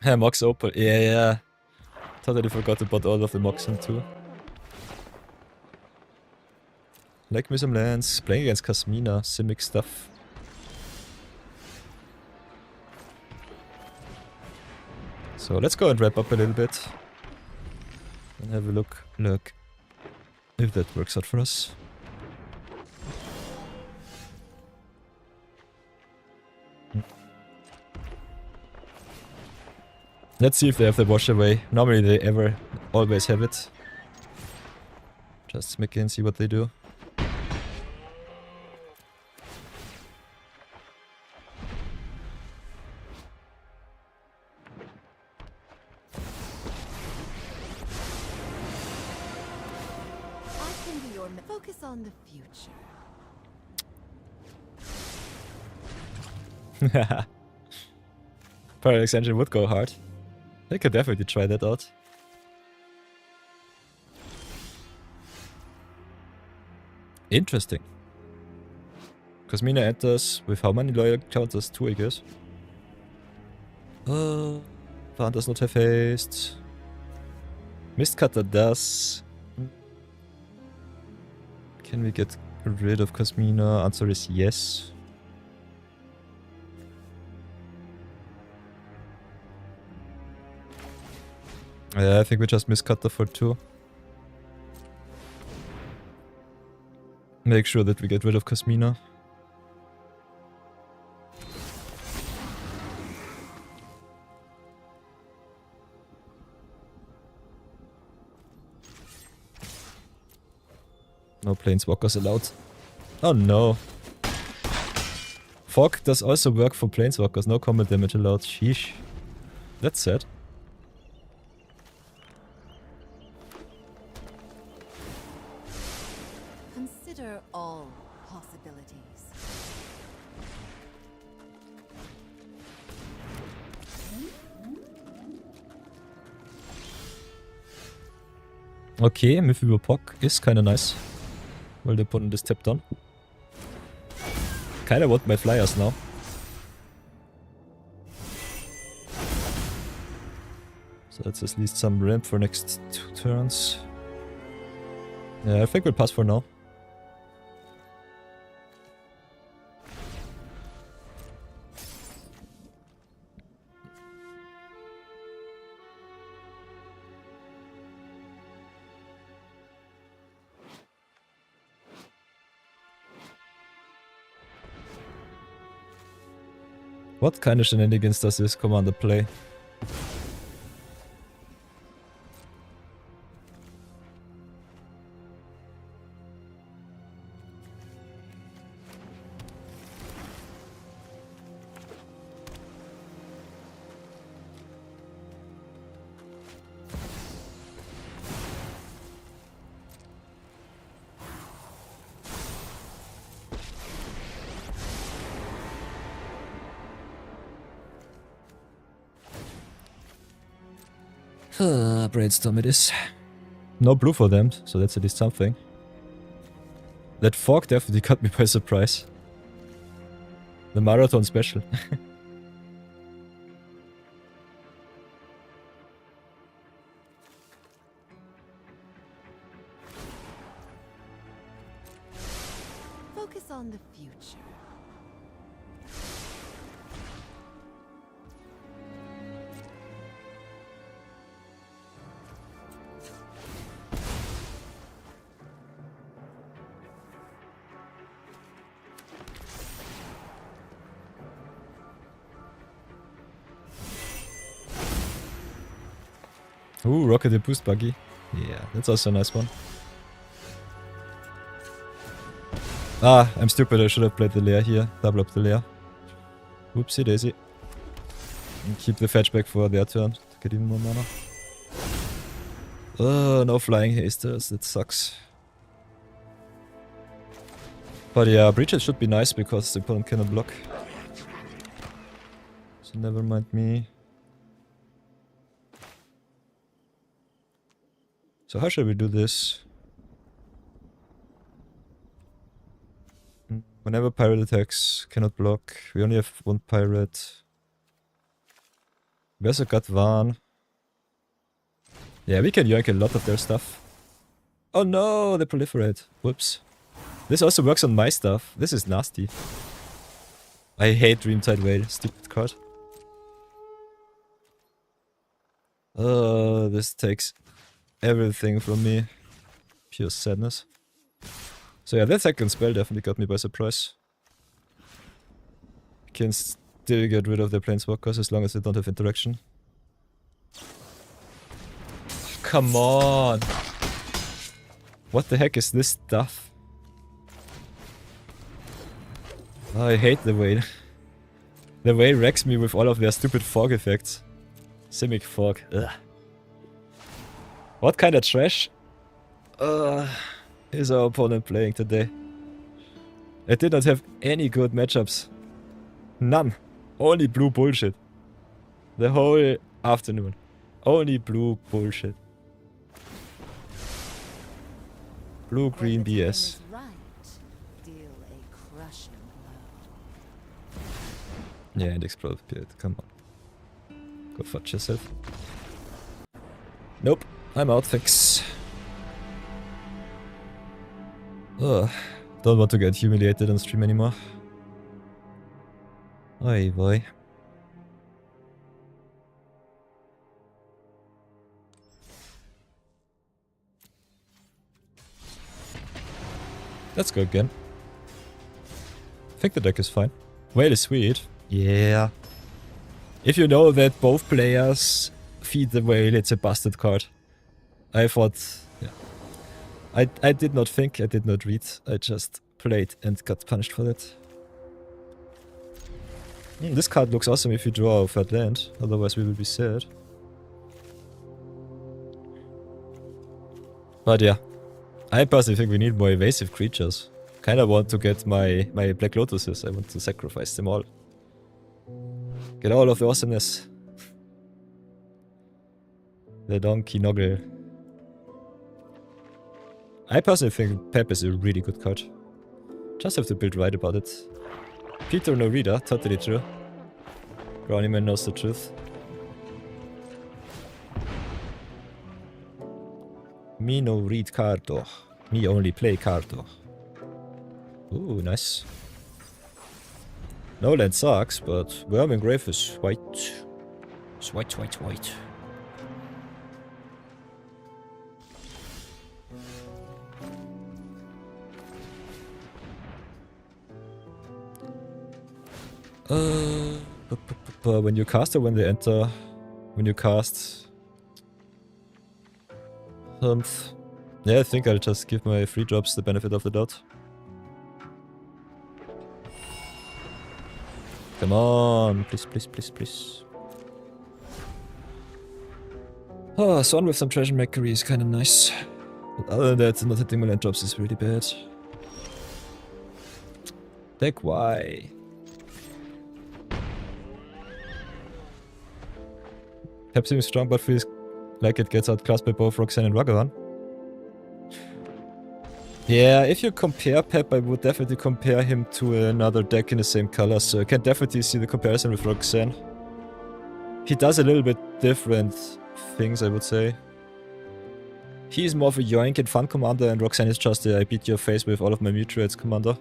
Mox Opal. Yeah. Totally forgot about all of the Moxen too. Like me some lands. Playing against Kasmina. Simic stuff. So let's go and wrap up a little bit. And have a look if that works out for us. Let's see if they have the wash away. Normally they always have it. Just smack in, see what they do. Focus on the future. Parallax Engine would go hard. I could definitely try that out. Interesting. Cosmina enters with how many loyal counters? 2, I guess. Van does not have haste. Mistcutter does. Can we get rid of Cosmina? Answer is yes. Yeah, I think we just Mistcutter for 2. Make sure that we get rid of Cosmina. No planeswalkers allowed. Oh no. Fog does also work for planeswalkers, no combat damage allowed. Sheesh. That's sad. Consider all possibilities. Okay, Myth über Pog ist kinda nice. While the opponent is tapped on. Kinda want my flyers now. So that's at least some ramp for next 2 turns. Yeah, I think we'll pass for now. What kind of shenanigans does this commander play? Brainstorm it is. No blue for them, so that's at least something. That fog definitely caught me by surprise. The marathon special. Focus on the future. Ooh, Rocket the Boost Buggy. Yeah, that's also a nice one. Ah, I'm stupid, I should have played the lair here. Double up the lair. Whoopsie daisy. And keep the fetch back for their turn to get even more mana. Oh, no flying hasters, that sucks. But yeah, breaches should be nice because the opponent cannot block. So never mind me. So how should we do this? Whenever pirate attacks, cannot block. We only have one pirate. We also got Van. Yeah, we can yoink a lot of their stuff. Oh no, they proliferate. Whoops. This also works on my stuff. This is nasty. I hate Dreamtide Whale. Stupid card. This takes everything from me. Pure sadness. So yeah, that second spell definitely got me by surprise. Can still get rid of their planeswalkers as long as they don't have interaction. Come on! What the heck is this stuff? Oh, I hate the way. The way wrecks me with all of their stupid fog effects. Simic fog. Ugh. What kind of trash is our opponent playing today? I did not have any good matchups. None. Only blue bullshit. The whole afternoon. Only blue bullshit. Blue-green BS. Is right. Deal a crushing blow. Yeah, and explode period. Come on. Go fudge yourself. Nope. I'm out. Thanks. Ugh. Don't want to get humiliated on stream anymore. Oy boy. Let's go again. I think the deck is fine. Whale is sweet. Yeah. If you know that both players feed the whale, it's a busted card. I thought... yeah. I did not think, I did not read. I just played and got punished for that. This card looks awesome if you draw a third land, otherwise we will be sad. But yeah. I personally think we need more evasive creatures. Kinda want to get my Black Lotuses. I want to sacrifice them all. Get all of the awesomeness. The Donkey Noggle. I personally think Pep is a really good card. Just have to build right about it. Peter no reader, totally true. Brownieman knows the truth. Me no read cardo. Me only play cardo. Ooh, nice. No land sucks, but Vermingrave is white. It's white, white, white. When you cast or when they enter? When you cast... yeah, I think I'll just give my free drops the benefit of the doubt. Come on, please, please, please, please. Oh, Swan with some treasure makery is kinda nice. But other than that, not hitting my land drops is really bad. Deck Y. Pep seems strong, but feels like it gets outclassed by both Roxanne and Ragavan. Yeah, if you compare Pep, I would definitely compare him to another deck in the same color, so I can definitely see the comparison with Roxanne. He does a little bit different things, I would say. He's more of a yoink and fun commander, and Roxanne is just a I beat your face with all of my Mutuates commander.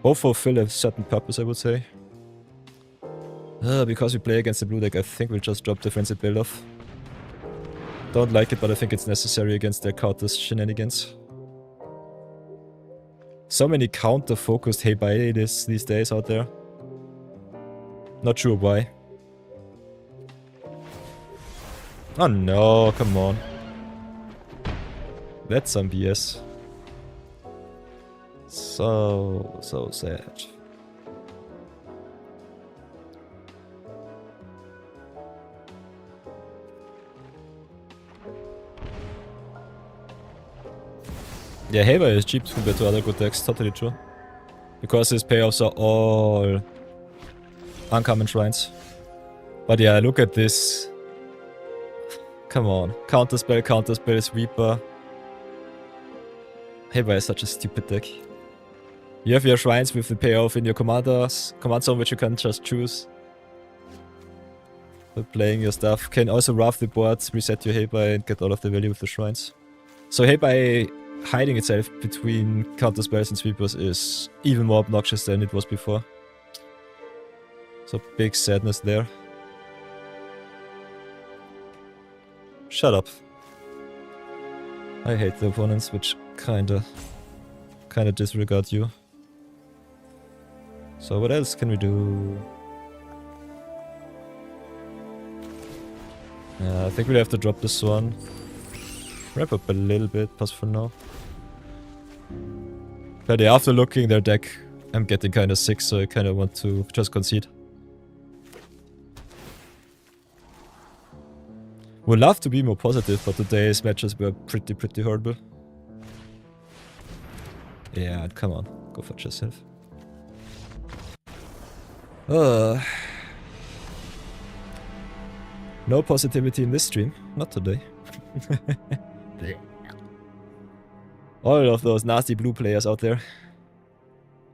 Both fulfill a certain purpose, I would say. Because we play against the blue deck, I think we'll just drop Defensive Build-Off. Don't like it, but I think it's necessary against their counter shenanigans. So many counter-focused hey bye these days out there. Not sure why. Oh no, come on. That's some BS. So sad. Yeah, Haber is cheap compared to other good decks, totally true. Because his payoffs are all uncommon shrines. But yeah, look at this. Come on. Counterspell, sweeper. Haber is such a stupid deck. You have your shrines with the payoff in your command zone, which you can just choose. But playing your stuff can also rough the board, reset your Haber and get all of the value with the shrines. So Haber hiding itself between counterspells and sweepers is even more obnoxious than it was before. So big sadness there. Shut up. I hate the opponents which kinda disregard you. So what else can we do? Yeah, I think we'll have to drop this one. Wrap up a little bit, pass for now. But yeah, after looking their deck, I'm getting kinda sick, so I kinda want to just concede. Would love to be more positive, but today's matches were pretty horrible. Yeah, come on, go for yourself. No positivity in this stream, not today. All of those nasty blue players out there.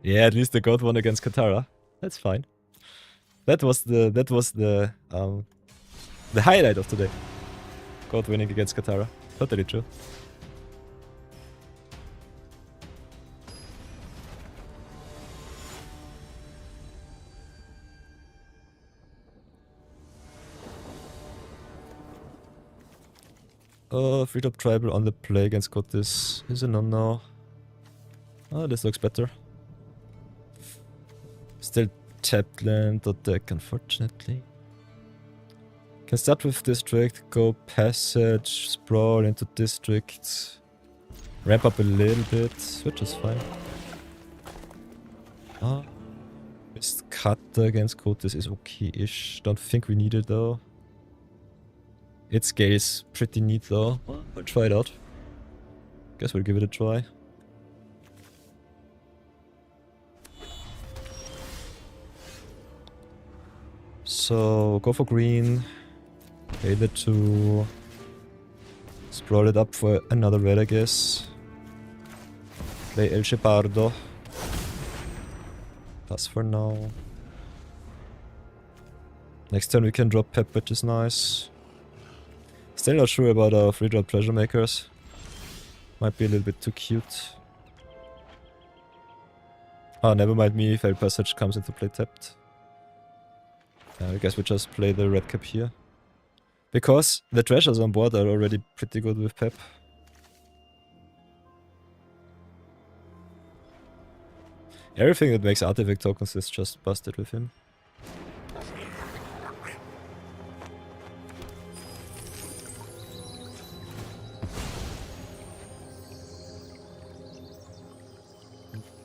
Yeah, at least they got one against Katara. That's fine. That was the highlight of today. God winning against Katara. Totally true. Free top tribal on the play against God. This is a no-no. Oh, this looks better. Still tapped land or deck, unfortunately. Can start with district, go passage, sprawl into district. Ramp up a little bit, which is fine. Ah, missed cutter against Kotis is okay-ish. Don't think we need it though. Its scales pretty neat though. We'll try it out. Guess we'll give it a try. So go for green. Pay the 2. Sprawl it up for another red, I guess. Play El Shepardo. Pass for now. Next turn we can drop Pep, which is nice. Still not sure about our free drop treasure makers. Might be a little bit too cute. Oh, never mind me, Failed Passage comes into play tapped. I guess we just play the red cap here. Because the treasures on board are already pretty good with Pep. Everything that makes artifact tokens is just busted with him.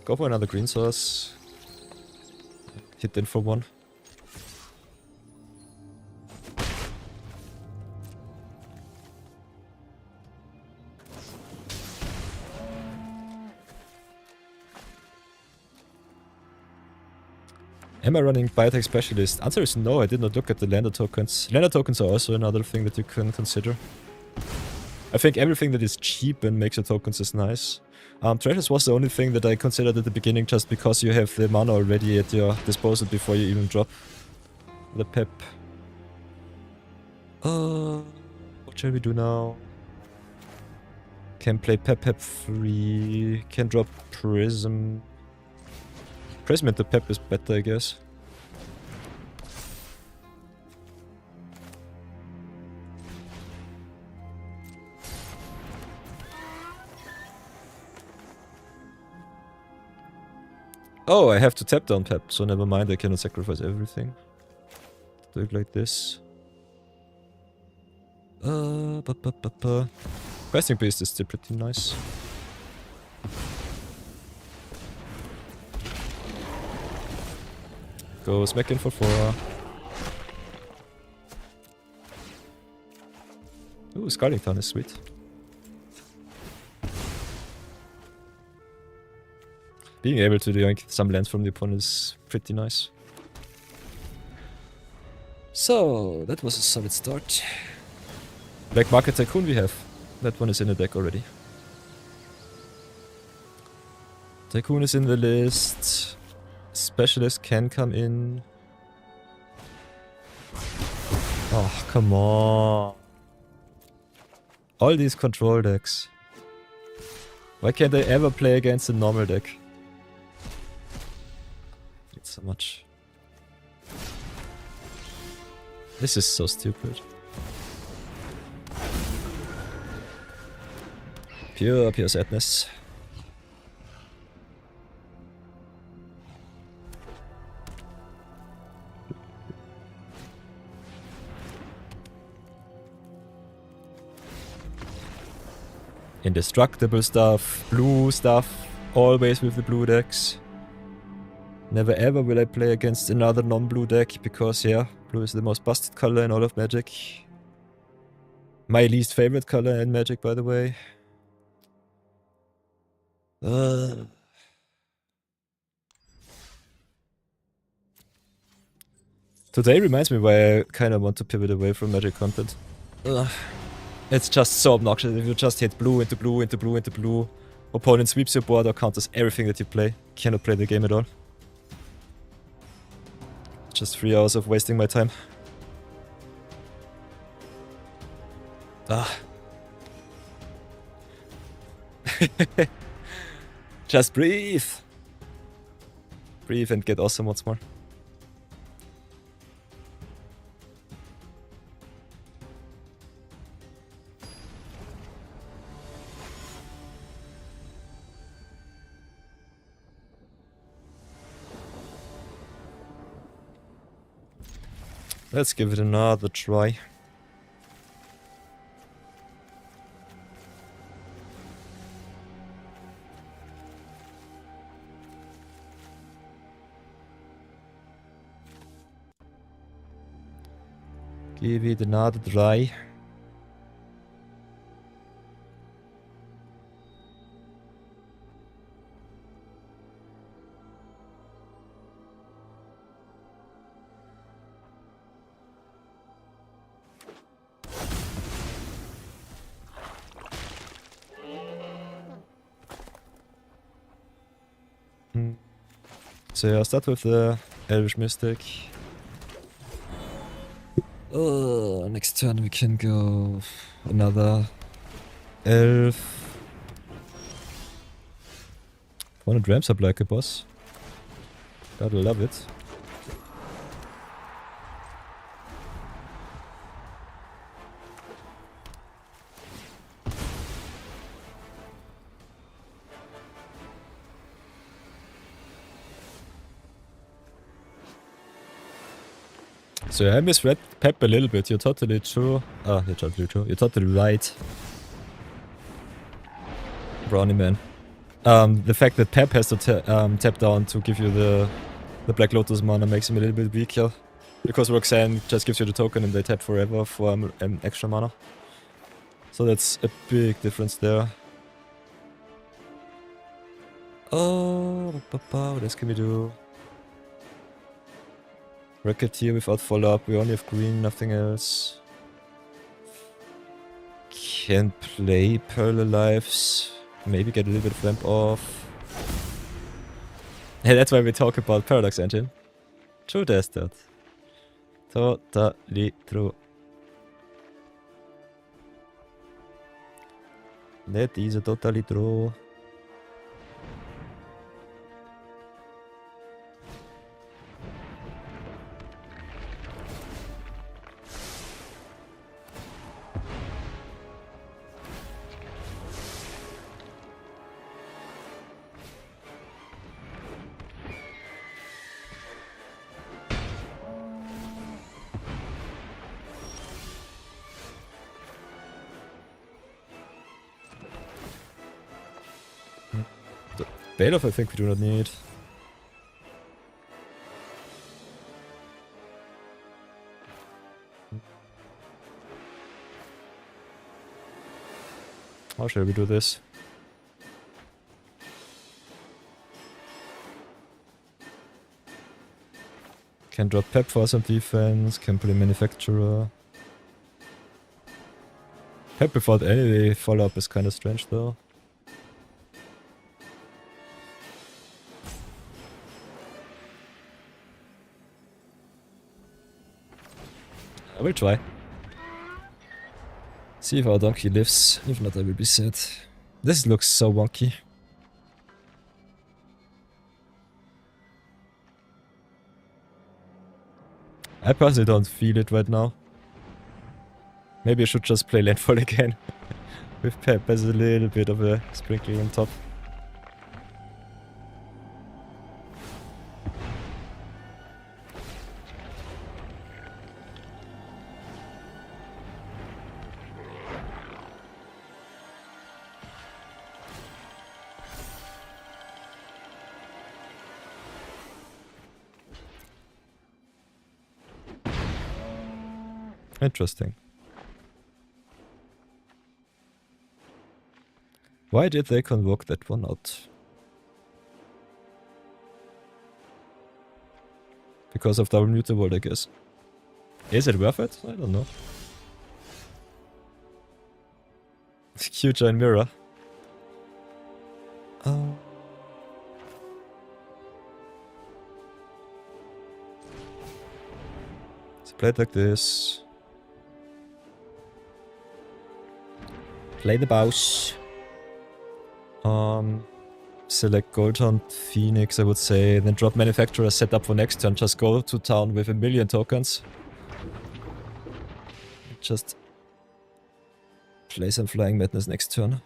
Go for another green source. Hit in for 1. Am I running Biotech Specialist? Answer is no, I did not look at the lander tokens. Lander tokens are also another thing that you can consider. I think everything that is cheap and makes your tokens is nice. Treasures was the only thing that I considered at the beginning just because you have the mana already at your disposal before you even drop the Pep. What shall we do now? Can play Pep free. Can drop Prism. Prism into Pep is better, I guess. Oh, I have to tap down Pep, so never mind, I cannot sacrifice everything. Do it like this. Questing Beast is still pretty nice. Go smack in for 4. Ooh, Scarlet Town is sweet. Being able to yoink some lands from the opponent is pretty nice. So, that was a solid start. Black Market Tycoon we have. That one is in the deck already. Tycoon is in the list. Specialist can come in. Oh, come on. All these control decks. Why can't I ever play against a normal deck? It's so much. This is so stupid. Pure sadness. Indestructible stuff, blue stuff, always with the blue decks. Never ever will I play against another non-blue deck, because yeah, blue is the most busted color in all of Magic. My least favorite color in Magic, by the way. Today reminds me why I kind of want to pivot away from Magic content. It's just so obnoxious if you just hit blue into blue into blue into blue. Opponent sweeps your board or counters everything that you play. Cannot play the game at all. Just 3 hours of wasting my time. Just breathe. Breathe and get awesome once more. Let's give it another try. Give it another try. So yeah, I'll start with the Elvish Mystic. Next turn we can go another Elf. 100 ramps up like a boss. Gotta love it. So I misread Pep a little bit. You're totally true. You're totally true. You're totally right. Brownie man. The fact that Pep has to tap down to give you the Black Lotus mana makes him a little bit weaker. Because Roxanne just gives you the token and they tap forever for extra mana. So that's a big difference there. Oh, what else can we do? Racketeer without follow-up, we only have green, nothing else. Can play Pearl Lives, maybe get a little bit of ramp off. Yeah, that's why we talk about Paradox Engine. True, there's that. Totally true. That is totally true. Bailiff I think we do not need. How shall we do this? Can drop Pep for some defense, can play Manufacturer. Pep without any follow-up is kinda strange though. I will try. See if our donkey lives. If not, I will be sad. This looks so wonky. I personally don't feel it right now. Maybe I should just play landfall again. With Pep as a little bit of a sprinkle on top. Interesting. Why did they convoke that one out? Because of double mutable, I guess. Is it worth it? I don't know. Cute giant mirror. Oh. So play it like this. Play the boss. Select Gold Hunt, Phoenix, I would say. Then drop Manufacturer, set up for next turn. Just go to town with 1,000,000 tokens. Just play some Flying Madness next turn.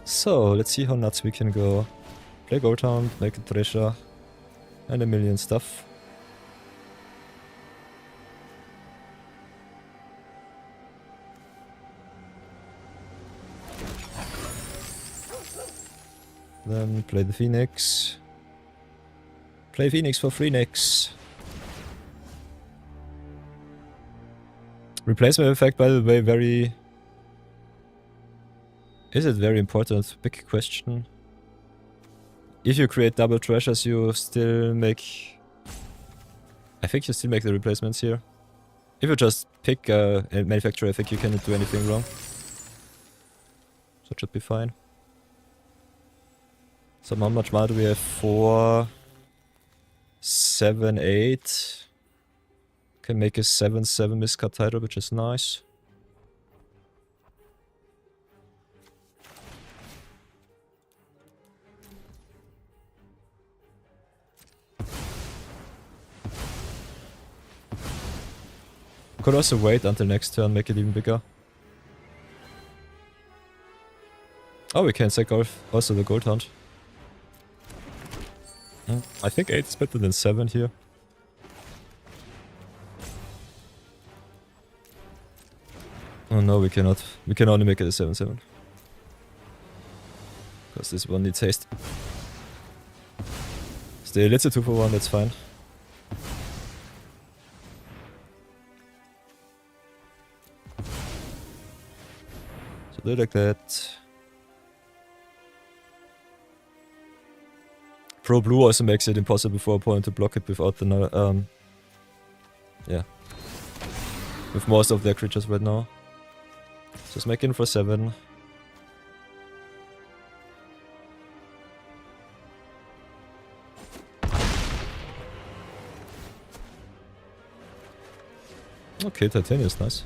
So, let's see how nuts we can go. Play Gold Hound, make a treasure, and 1,000,000 stuff. Then play the Phoenix. Play Phoenix for Phoenix. Replacement effect, by the way, very... Is it very important? Big question. If you create double treasures, you still make... I think you still make the replacements here. If you just pick a manufacturer, I think you cannot do anything wrong. So it should be fine. So how much mana do we have? 4... 7, 8. Can make a 7/7 miscut title, which is nice. Could also wait until next turn, make it even bigger. Oh, we can sack off also the Gold Hunt. I think 8 is better than 7 here. Oh no, we cannot. We can only make it a 7/7. Because this one needs haste. Still, it's a 2 for 1, that's fine. So do it like that. Pro Blue also makes it impossible for opponent to block it without the yeah. With most of their creatures right now. Just make it for 7. Okay, Titania is nice.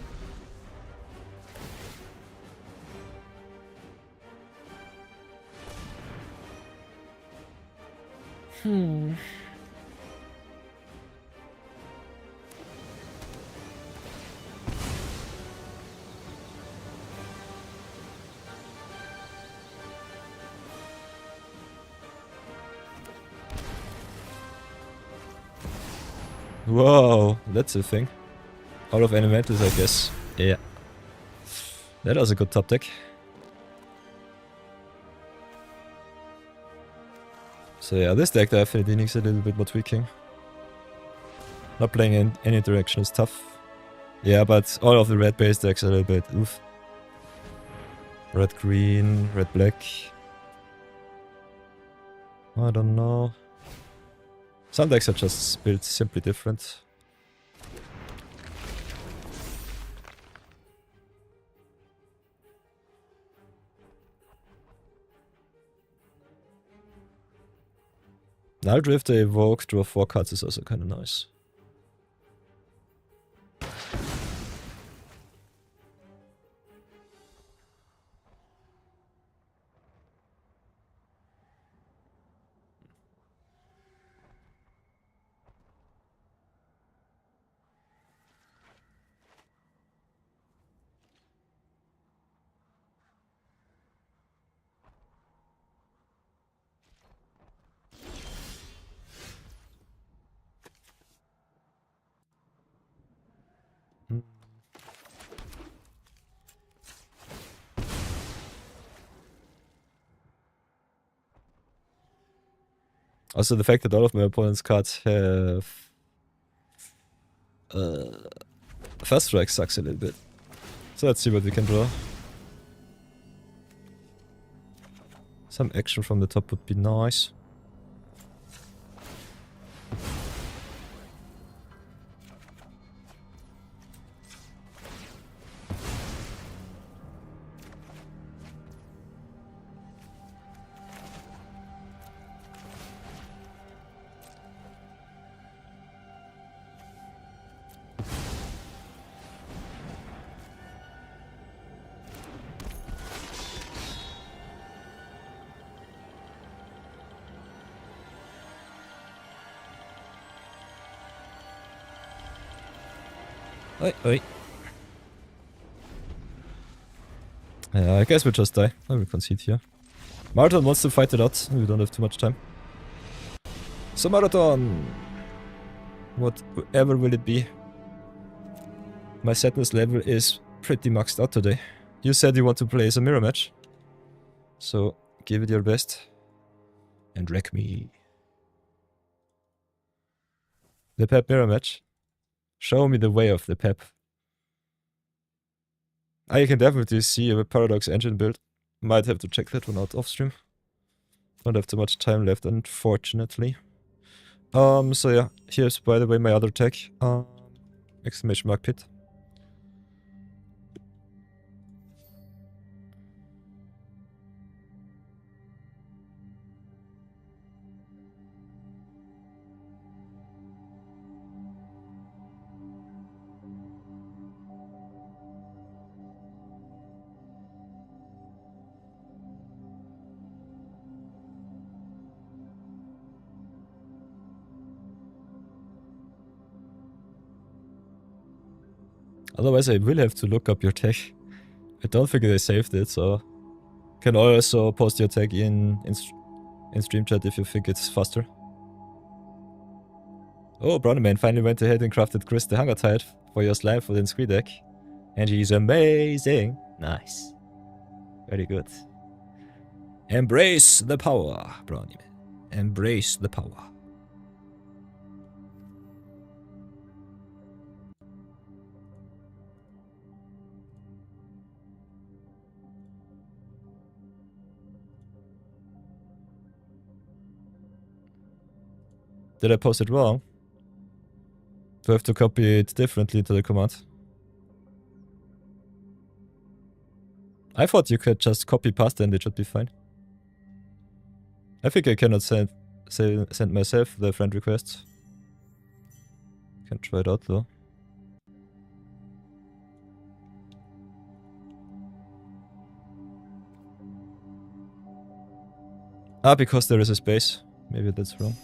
Whoa, that's a thing. All of elementals, I guess. Yeah. That was a good top deck. So yeah, this deck definitely needs a little bit more tweaking. Not playing in any direction is tough. Yeah, but all of the red-based decks are a little bit oof. Red-green, red-black. I don't know. Some decks are just built simply different. Null Drifter Evoke, draw 4 cards is also kind of nice. Also the fact that all of my opponent's cards have First Strike sucks a little bit. So let's see what we can draw. Some action from the top would be nice. Oi, oi. Yeah, I guess we just die. I will concede here. Marathon wants to fight it out. We don't have too much time. So Marathon! Whatever will it be? My sadness level is pretty maxed out today. You said you want to play as a mirror match. So give it your best. And wreck me. The Pep mirror match. Show me the way of the Pep. I can definitely see a Paradox engine build. Might have to check that one out off stream. Don't have too much time left, unfortunately. So yeah, here's by the way my other tech. Exclamation mark pit. Otherwise I will have to look up your tech. I don't think they saved it, so... Can also post your tag in stream chat if you think it's faster. Oh, Brownieman finally went ahead and crafted Chris the Hunger Tide for your slime for the Scree deck. And he's amazing! Nice. Very good. Embrace the power, Brownieman. Embrace the power. Did I post it wrong? Do I have to copy it differently to the command? I thought you could just copy pasta and it should be fine. I think I cannot send myself the friend request. Can try it out though. Ah, because there is a space. Maybe that's wrong.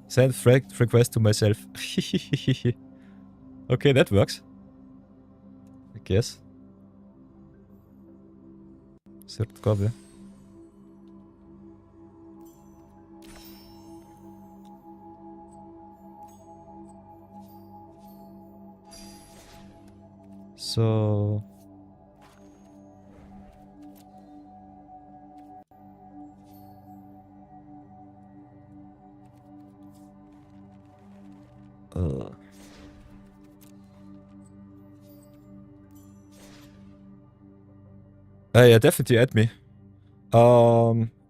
Send request to myself. Okay, that works. I guess. Third copy. So... yeah, definitely add me.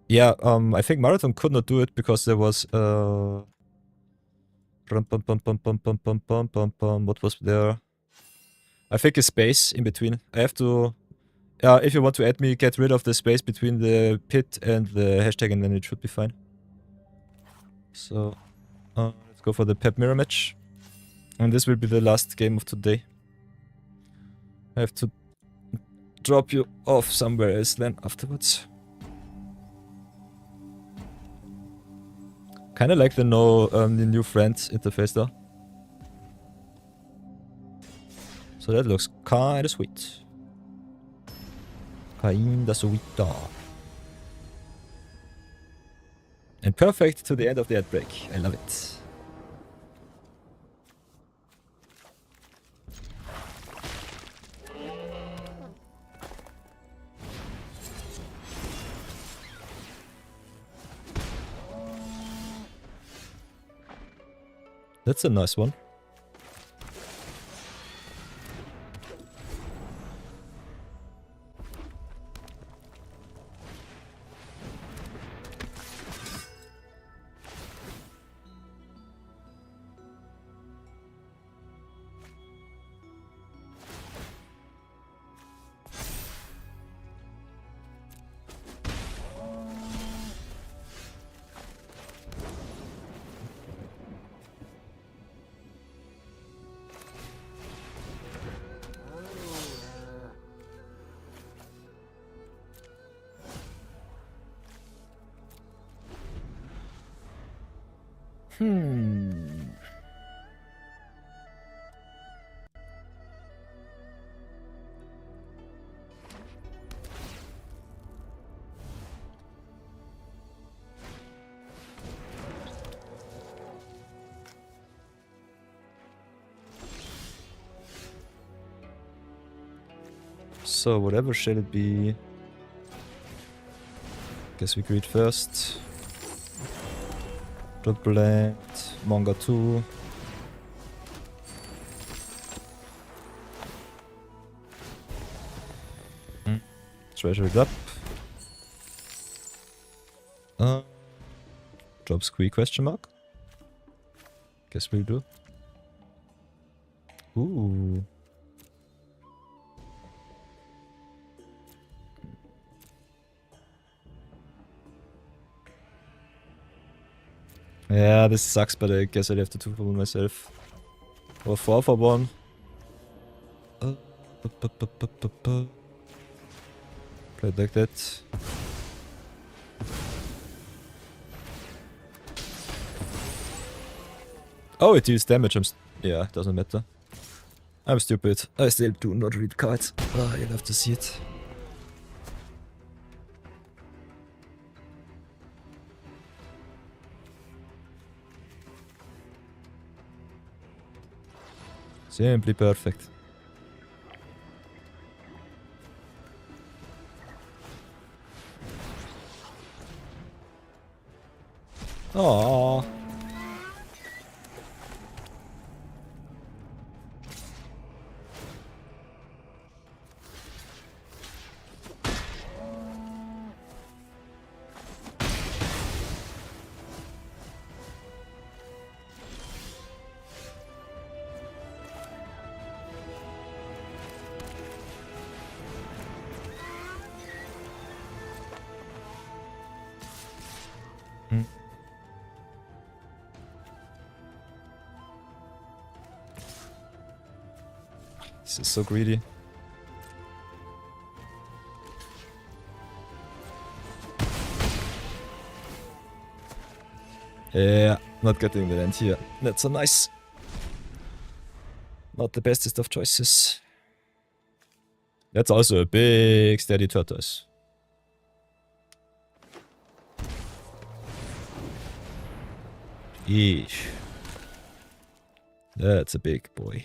Yeah, I think Marathon could not do it because there was, what was there? I think a space in between. I have to, if you want to add me, get rid of the space between the pit and the hashtag and then it should be fine. So, let's go for the pep mirror match. And this will be the last game of today. I have to drop you off somewhere else then afterwards. Kinda like the new friends interface though. So that looks kinda sweet. Kinda sweet. And perfect to the end of the ad break. I love it. That's a nice one. So whatever shall it be? Guess we greet first. Drop blend, manga 2. Treasure it up. Drop squeak question mark? Guess we'll do. Ooh. Yeah, this sucks, but I guess I'd have to 2 for 1 myself. Or 4 for 1. Play it like that. Oh, it deals damage. Yeah, doesn't matter. I'm stupid. I still do not read cards. Ah, you'll have to see it. Simply perfect. Aww. This is so greedy. Yeah, not getting the end here. That's so nice. Not the bestest of choices. That's also a big steady tortoise. Yeesh. That's a big boy.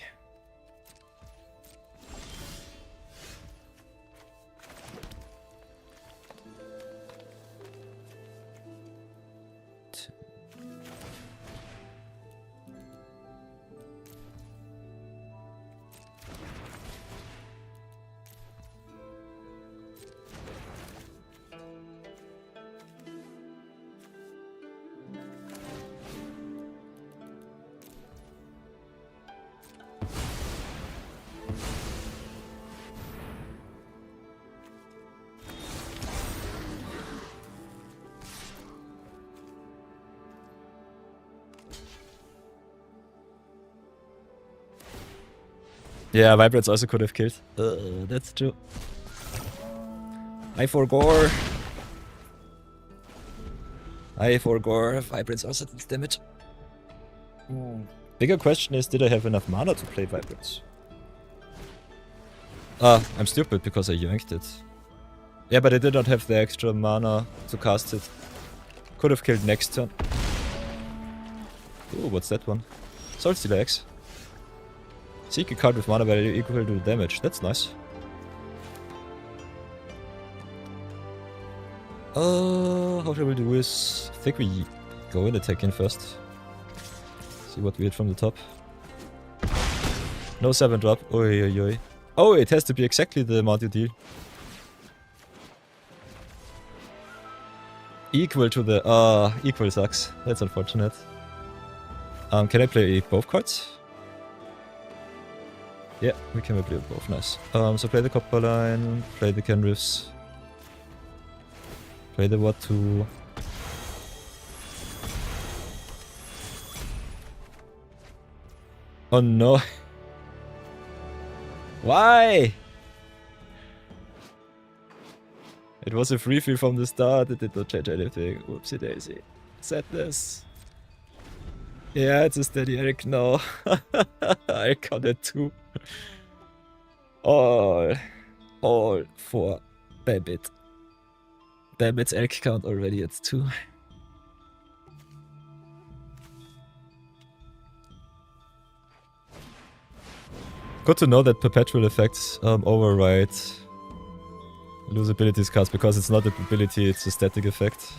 Yeah, Vibrance also could have killed. That's true. I forgot. Vibrance also deals damage. Bigger question is, did I have enough mana to play Vibrance? I'm stupid because I yanked it. Yeah, but I did not have the extra mana to cast it. Could have killed next turn. Ooh, what's that one? Soul Stealer X. Seek a card with mana value equal to the damage. That's nice. How shall we do this? I think we go in attacking first. See what we hit from the top. No 7 drop. Oi, oi, oi. Oh, it has to be exactly the amount you deal. Equal to the... equal sucks. That's unfortunate. Can I play both cards? Yeah, we can play both. Nice. So play the Copper Line, play the Kenriffs, play the Watu. Oh no. Why? It was a free fill from the start, it did not change anything. Whoopsie daisy. Sadness. Yeah, it's a steady Eric now. I counted 2. All for Babbit. Babbit's Eric count already at 2. Good to know that perpetual effects override lose abilities cards because it's not an ability, it's a static effect.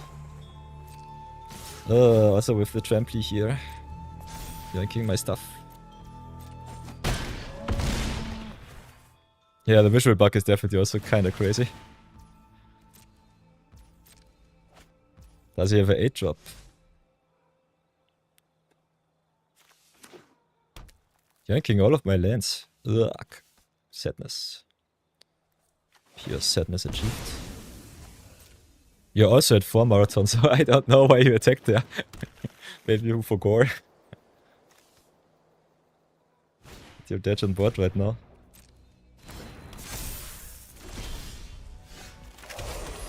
Also with the tramply here. Yanking my stuff. Yeah, the visual bug is definitely also kinda crazy. Does he have an 8 drop? Yanking all of my lands. Ugh. Sadness. Pure sadness achieved. You're also at 4 marathons, so I don't know why you attacked there. Maybe you forgot. You're dead on board right now.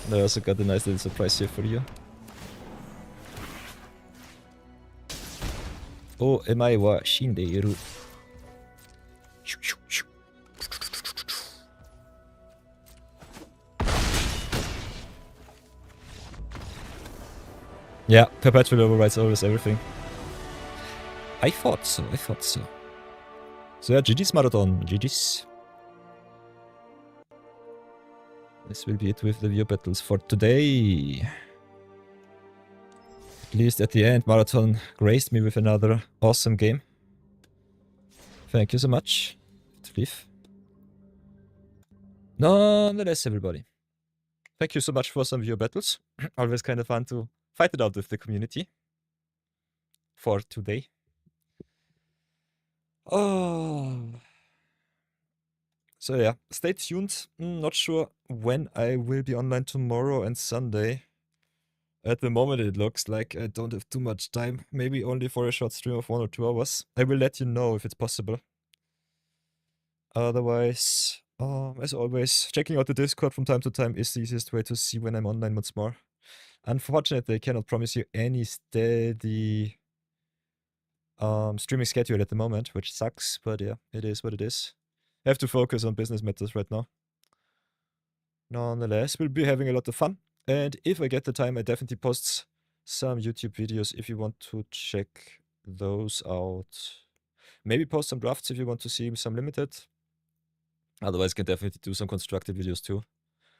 And I also got a nice little surprise here for you. Oh, emai wa shindeiru. Yeah, perpetual overrides always everything. I thought so. So yeah, GG's Marathon, GG's. This will be it with the view battles for today. At least at the end, Marathon graced me with another awesome game. Thank you so much. To leave. Nonetheless, everybody. Thank you so much for some view battles. Always kind of fun to fight it out with the community. For today. Oh. So yeah, stay tuned. Not sure when I will be online tomorrow and Sunday. At the moment it looks like I don't have too much time. Maybe only for a short stream of 1 or 2 hours. I will let you know if it's possible. Otherwise, as always, checking out the Discord from time to time is the easiest way to see when I'm online once more. Unfortunately, I cannot promise you any steady streaming schedule at the moment, which sucks, but yeah, it is what it is. I have to focus on business matters right now. Nonetheless, we'll be having a lot of fun, and if I get the time, I definitely post some YouTube videos if you want to check those out. Maybe post some drafts if you want to see some limited. Otherwise, can definitely do some constructed videos too.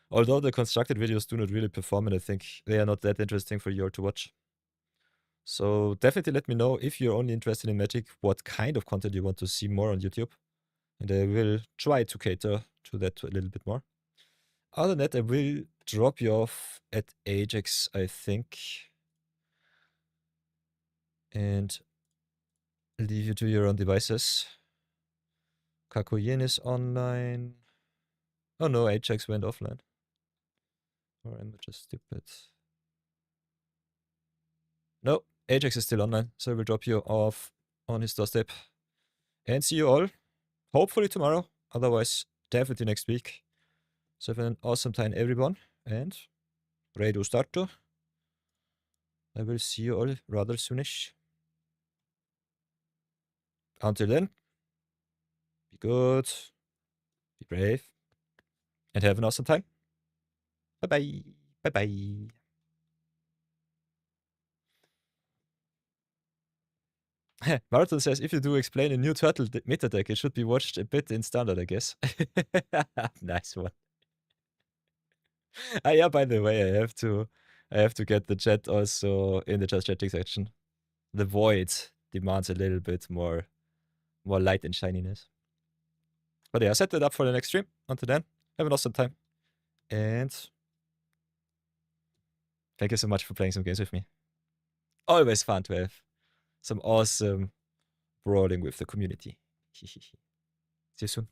Although the constructed videos do not really perform, and I think they are not that interesting for you all to watch. So definitely let me know if you're only interested in Magic, what kind of content you want to see more on YouTube. And I will try to cater to that a little bit more. Other than that, I will drop you off at Ajax, I think. And leave you to your own devices. Kakoyen is online. Oh no, Ajax went offline. Or am I just stupid? No, Ajax is still online, so I will drop you off on his doorstep. And see you all, hopefully tomorrow, otherwise definitely next week. So have an awesome time, everyone, and ready to start. I will see you all rather soonish. Until then, be good, be brave, and have an awesome time. Bye-bye. Bye-bye. Marathon says, if you do explain a new turtle meta deck, it should be watched a bit in standard, I guess. Nice one. Yeah, by the way, I have to get the chat also in the just chatting section. The void demands a little bit more light and shininess. But yeah, I set that up for the next stream. Until then, have an awesome time. And thank you so much for playing some games with me. Always fun to have some awesome brawling with the community. See you soon.